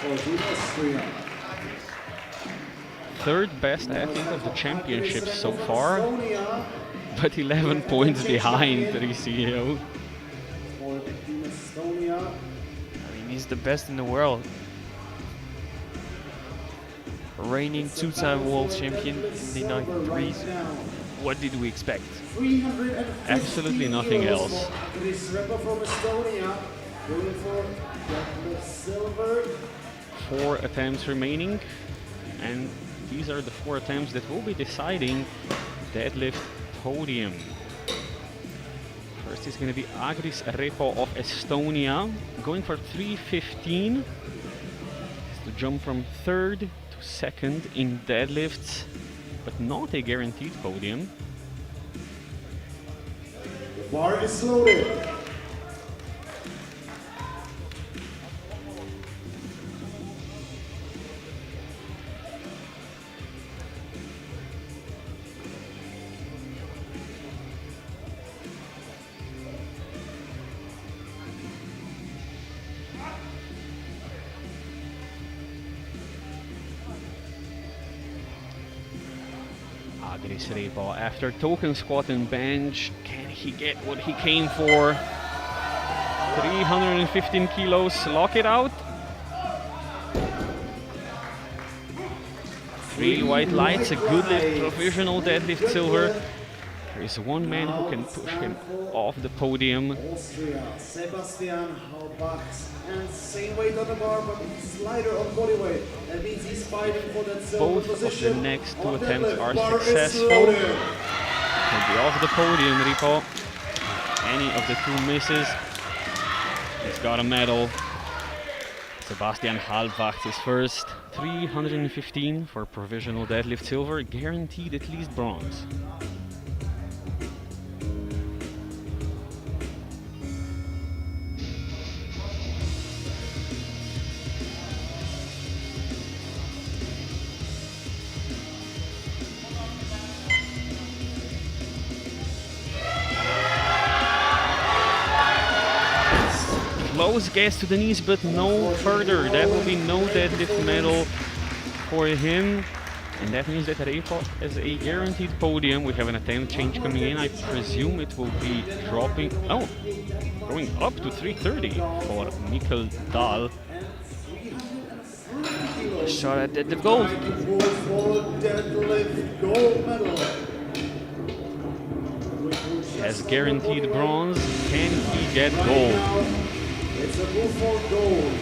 Third best athlete of the championship so far, but 11 points behind Riccio. I mean, he's the best in the world. Reigning 2-time world champion in the 93s. What did we expect? Absolutely nothing else. 4 attempts remaining, and these are the 4 attempts that will be deciding deadlift podium. First is going to be Agris Repo of Estonia, going for 315. To jump from 3rd to 2nd in deadlifts, but not a guaranteed podium. The bar is loaded. Agris Repo after token squat and bench. Can he get what he came for? 315 kilos, lock it out. 3 white lights, a good lift, provisional deadlift silver. There is one man who can push him off the podium. Austria, Sebastian Halbach. And same weight on the bar, but he's lighter on body weight. That means he's fighting for that silver Both position. of the next 2 attempts deadlift. are Bar is successful. loaded. Can be off the podium, Repo. Any of the 2 misses, he's got a medal. Sebastian Halbach is first. 315 for provisional deadlift silver, guaranteed at least bronze. Close guess to the knees, but no further. That will be no deadlift medal for him. And that means that Repo has a guaranteed podium. We have an attempt change coming in. I presume it will be dropping. Oh, going up to 330 for Mikkel Dahl. A shot at deadlift gold. For deadlift gold medal. Has guaranteed bronze. Can he get gold? It's a move for gold.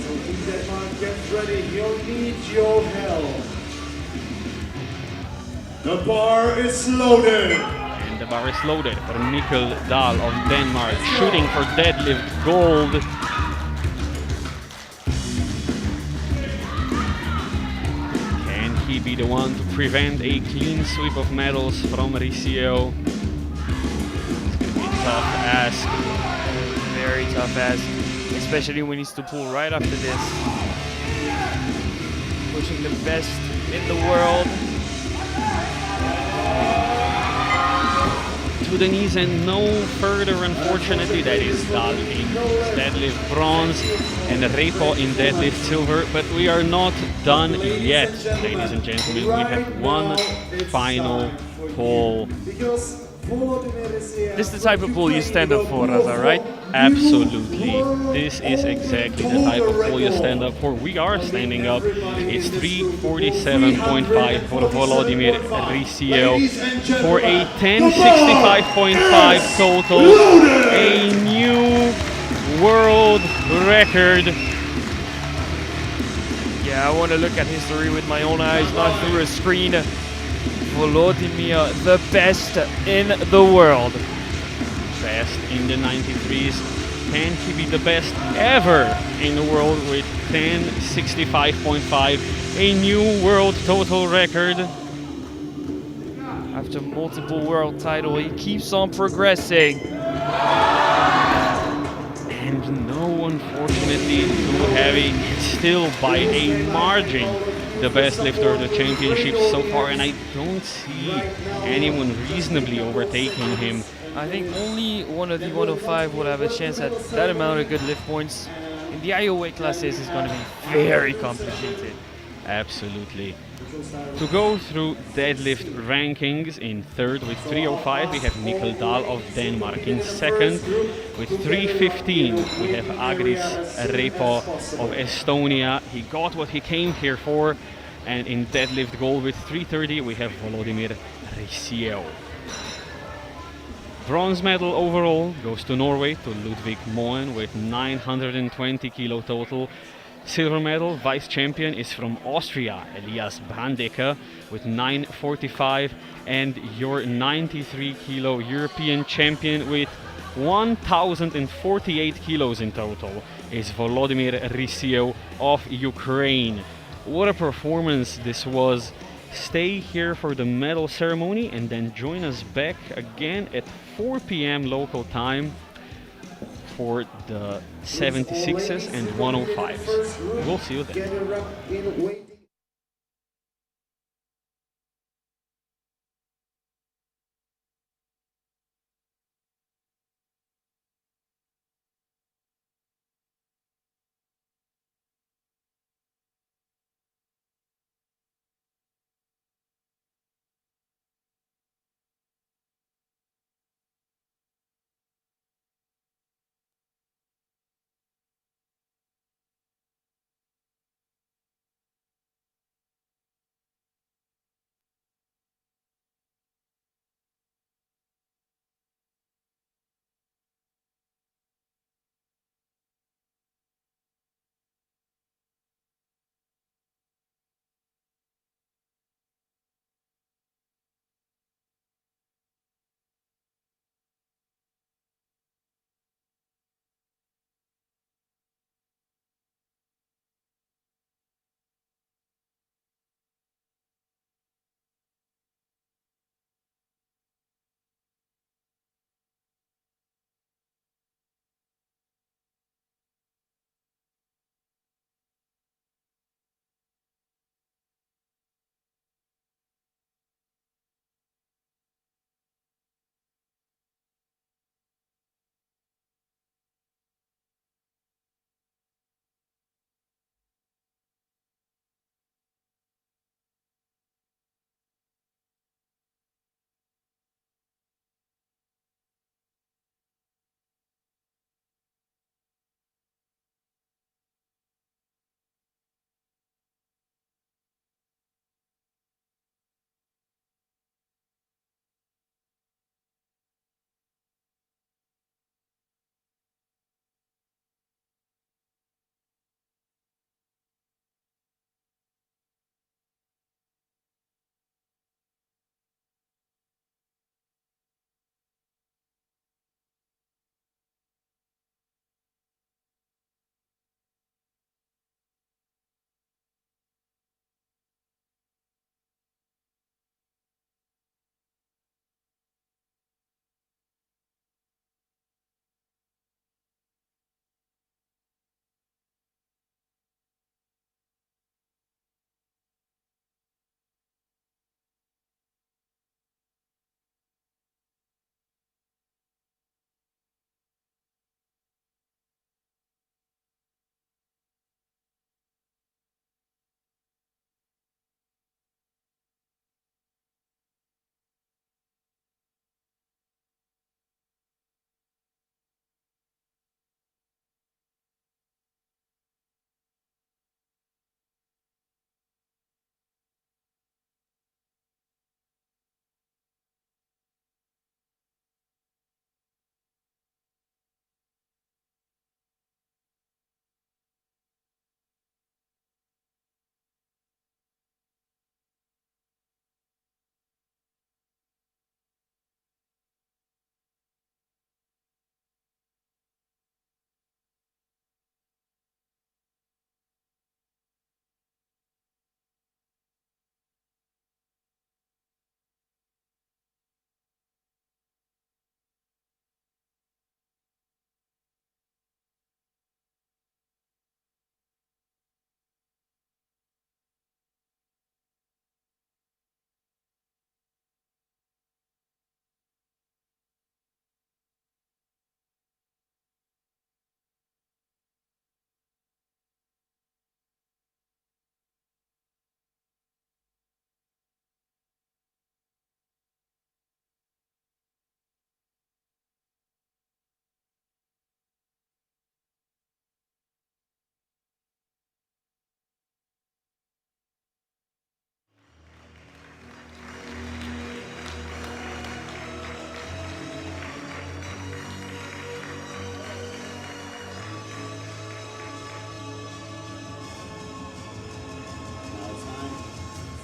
So Team Denmark, get ready. He'll need your help. The bar is loaded. And the bar is loaded for Mikkel Dahl of Denmark, shooting for deadlift gold. Can he be the one to prevent a clean sweep of medals from Ricio? It's going to be a tough ask. Very tough ask, especially when he's to pull right after this. Pushing the best in the world. To the knees and no further, unfortunately. That is Dahl in deadlift bronze and Repo in deadlift silver. But we are not done yet, ladies and gentlemen. We have one final poll. This is the type of pool you stand up for, Raza, right? Absolutely. This is exactly the type of pool you stand up for. We are standing up. It's 347.5 for Volodymyr Ricio for a 1065.5 total. A new world record. Yeah, I want to look at history with my own eyes, not through a screen. Volodymyr, the best in the world. Best in the 93s. Can he be the best ever in the world with 1065.5, a new world total record? After multiple world title, he keeps on progressing. And no, unfortunately, too heavy. It's still by a margin the best lifter of the championship so far, and I don't see anyone reasonably overtaking him. I think only one of the 105 would have a chance at that amount of good lift points. In the IO weight classes, it's going to be very complicated. Absolutely. To go through deadlift rankings, in third with 305 we have Mikkel Dahl of Denmark. In second with 315 we have Agris Repo of Estonia. He got what he came here for. And in deadlift gold with 330 we have Volodymyr Ricio. Bronze medal overall goes to Norway, to Ludvig Moen with 920 kilo total. Silver medal, vice champion, is from Austria, Elias Brandecke with 945, and your 93 kilo European champion with 1048 kilos in total is Volodymyr Ricio of Ukraine. What a performance this was. Stay here for the medal ceremony and then join us back again at 4 p.m. local time for the 76s and 105s. We'll see you then.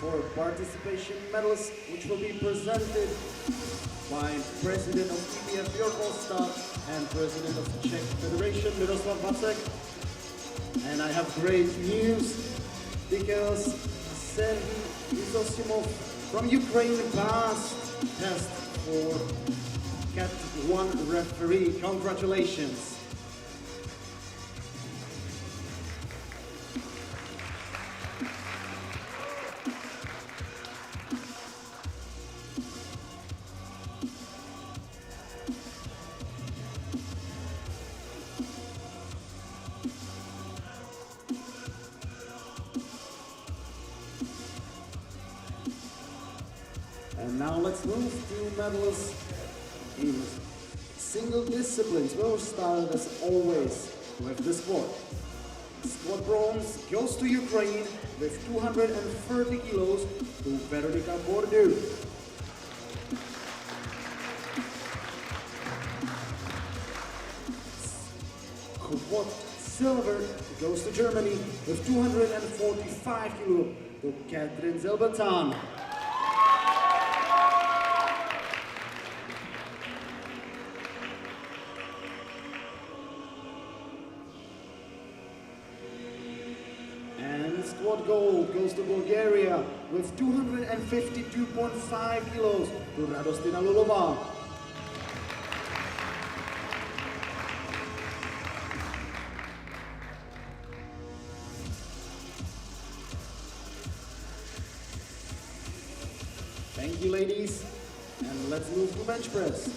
for participation medals, which will be presented by President of EPF Björn Ostad and President of Czech Federation Miroslav Vacek. And I have great news because Serhiy Izosimov from Ukraine passed test for Cat 1 referee. Congratulations. And now let's move to medals in single disciplines. We'll start as always with the squat. Squat bronze goes to Ukraine with 230 kilos to Veronika Bordeaux. Squat silver goes to Germany with 245 kilos to Katrin Zelbatan. Squat gold goes to Bulgaria with 252.5 kilos to Radostina Lulova. Thank you, ladies. And let's move to bench press.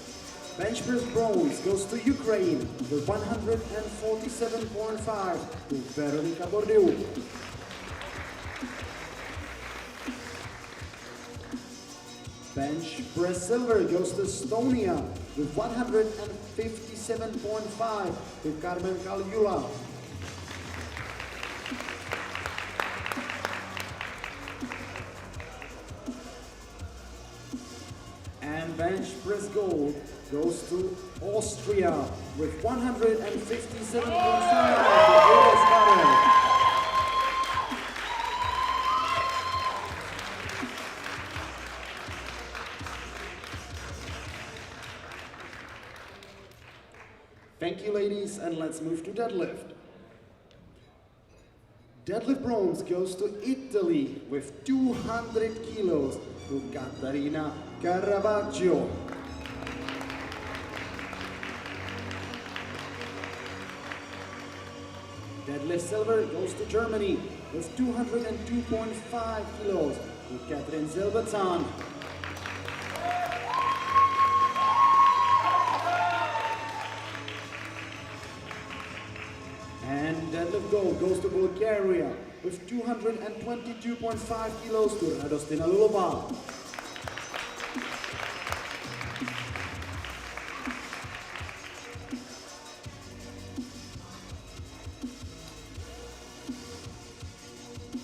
Bench press bronze goes to Ukraine with 147.5 to Veronika Bordeaux. Bench press silver goes to Estonia with 157.5 to Carmen Kaljula. And bench press gold goes to Austria with 157.5 to Iris Karel. Thank you, ladies, and let's move to deadlift. Deadlift bronze goes to Italy with 200 kilos to Caterina Caravaggio. Deadlift silver goes to Germany with 202.5 kilos to Katrin Zelbatan. And deadlift gold goes to Bulgaria with 222.5 kilos to Radostina Lulova.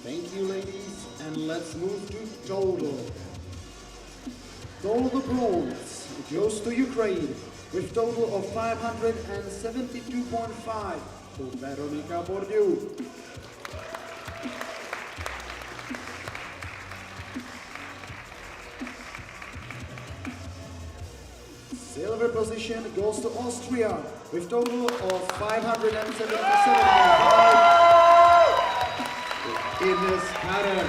Thank you, ladies, and let's move to total. Total bronze goes to Ukraine with total of 572.5 to Veronika Bordeaux. Silver position goes to Austria with total of 577.5 to Ines Karel.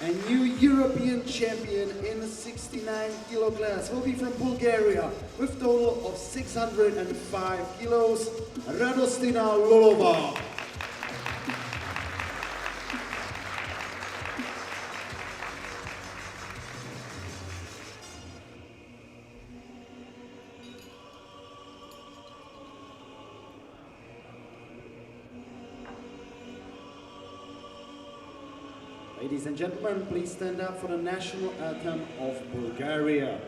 A new European champion in the 69 kilo class will be from Bulgaria with total of 605 kilos, Radostina Lulova. Ladies and gentlemen, please stand up for the national anthem of Bulgaria.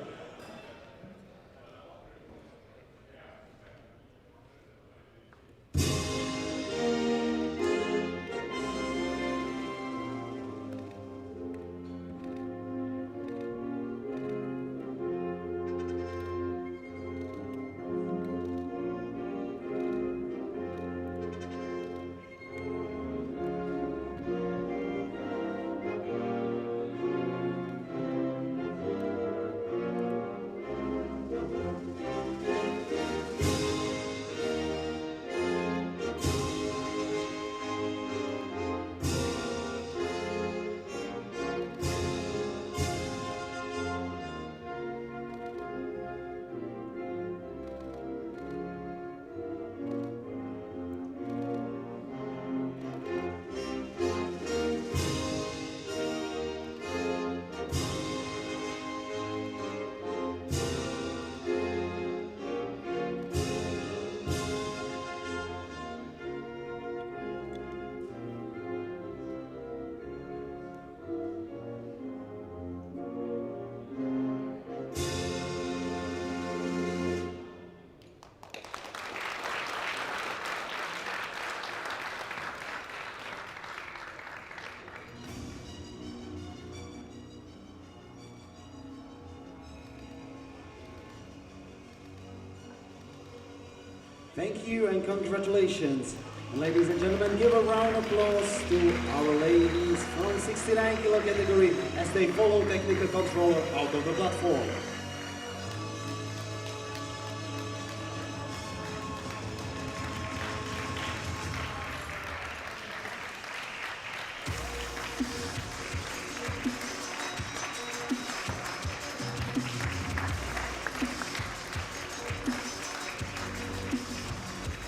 Thank you and congratulations. And ladies and gentlemen, give a round of applause to our ladies from 69 kilo category as they follow technical controller out of the platform.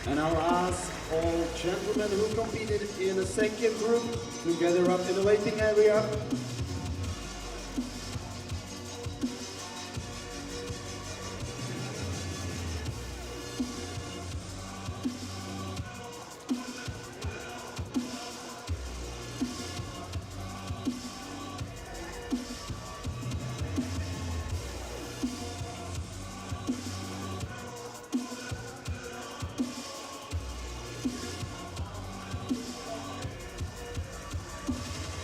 And I'll ask all gentlemen who competed in the second group to gather up in the waiting area.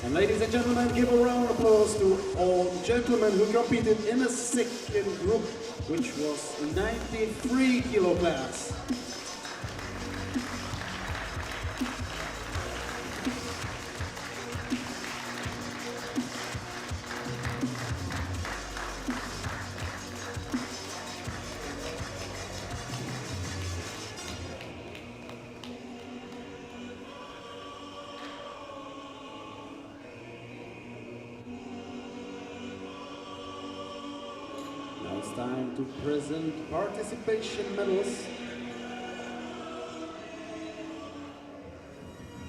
And ladies and gentlemen, give a round of applause to all gentlemen who competed in the second group, which was 93 kilo class. Now it's time to present participation medals,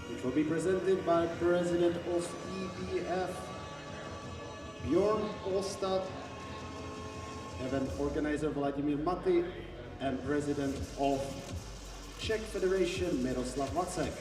which will be presented by President of EBF, Bjorn Ostad, event organizer Vladimir Maty, and President of Czech Federation Miroslav Vacek.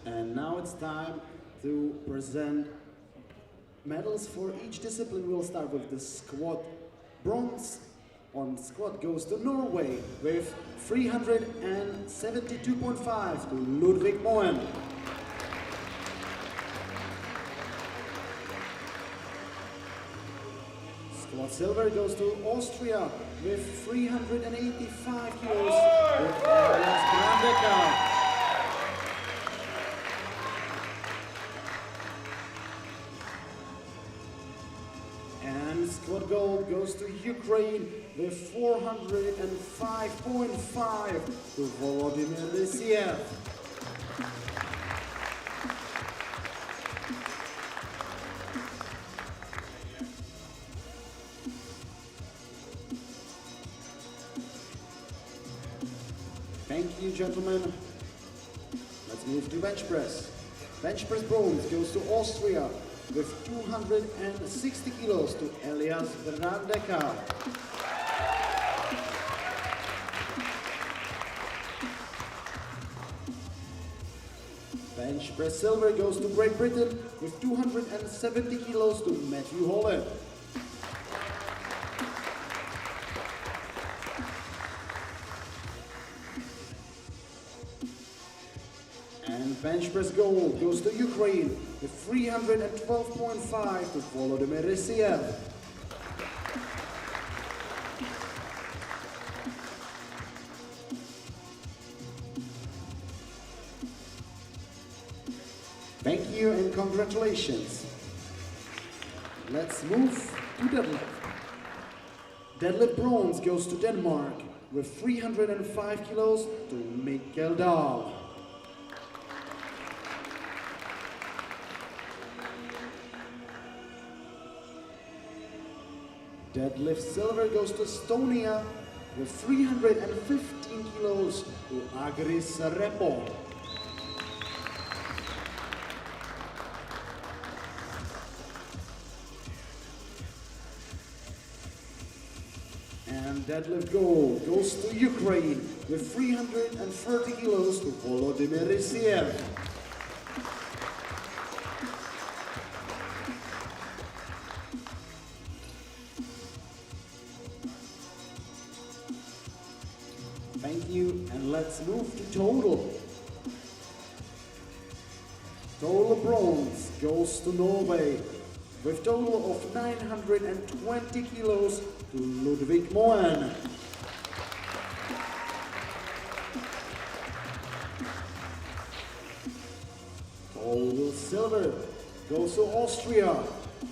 And now it's time to present medals for each discipline. We'll start with the squat. Bronze on squat goes to Norway with 372.5 to Ludwig Moen. Squat silver goes to Austria with 385 kilos with Elias Brandeka. Squat gold goes to Ukraine with 405.5 to Volodymyr Lisiev. Thank you, gentlemen. Let's move to bench press. Bench press bronze goes to Austria with 260 kilos to Elias Brandeka. Bench press silver goes to Great Britain with 270 kilos to Matthew Holland. And bench press gold goes to Ukraine with 312.5 to Volodymyr Lisiev. Thank you and congratulations. Let's move to deadlift. Deadlift bronze goes to Denmark with 305 kilos to Mikkel Dahl. Deadlift silver goes to Estonia with 315 kilos to Agris Repo. And deadlift gold goes to Ukraine with 330 kilos to Volodymyr Rysiev. Thank you, and let's move to total. Total bronze goes to Norway with total of 920 kilos to Ludvig Moen. Total silver goes to Austria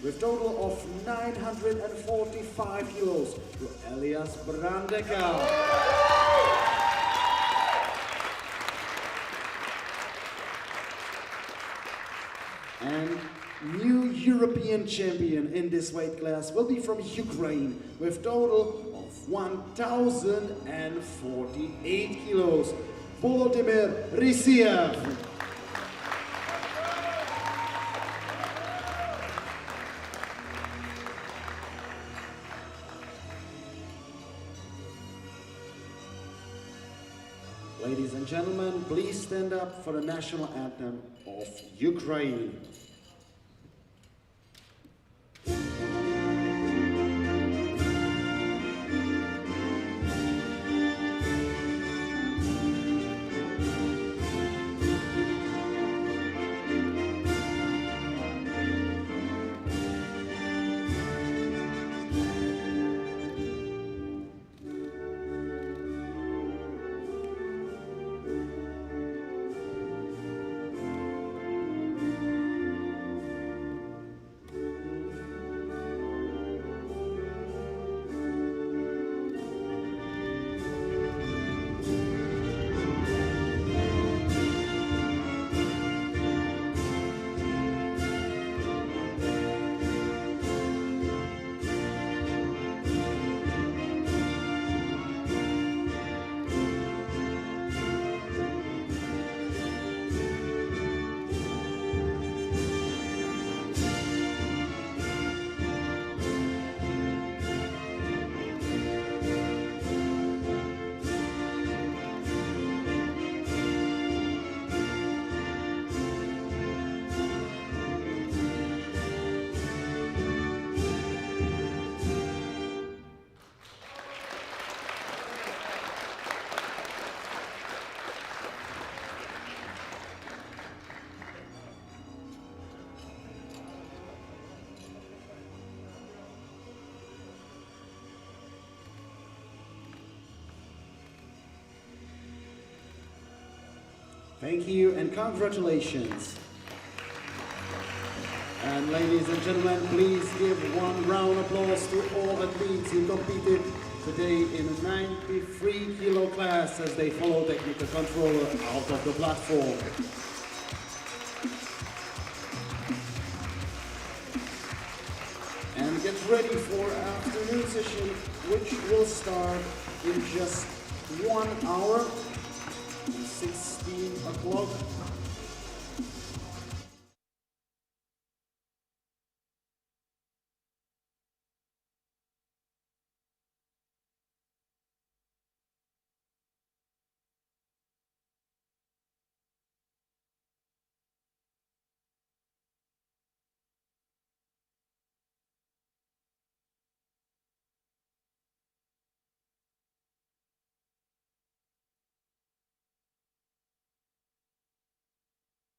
with total of 945 kilos to Elias Brandecker. And new European champion in this weight class will be from Ukraine with total of 1,048 kilos, Volodymyr Rysiev. Ladies and gentlemen, please stand up for the national anthem of Ukraine. Thank you and congratulations. And ladies and gentlemen, please give one round of applause to all athletes who competed today in a 93 kilo class as they follow technical controller out of the platform. And get ready for afternoon session, which will start in just 1 hour, 16 o'clock.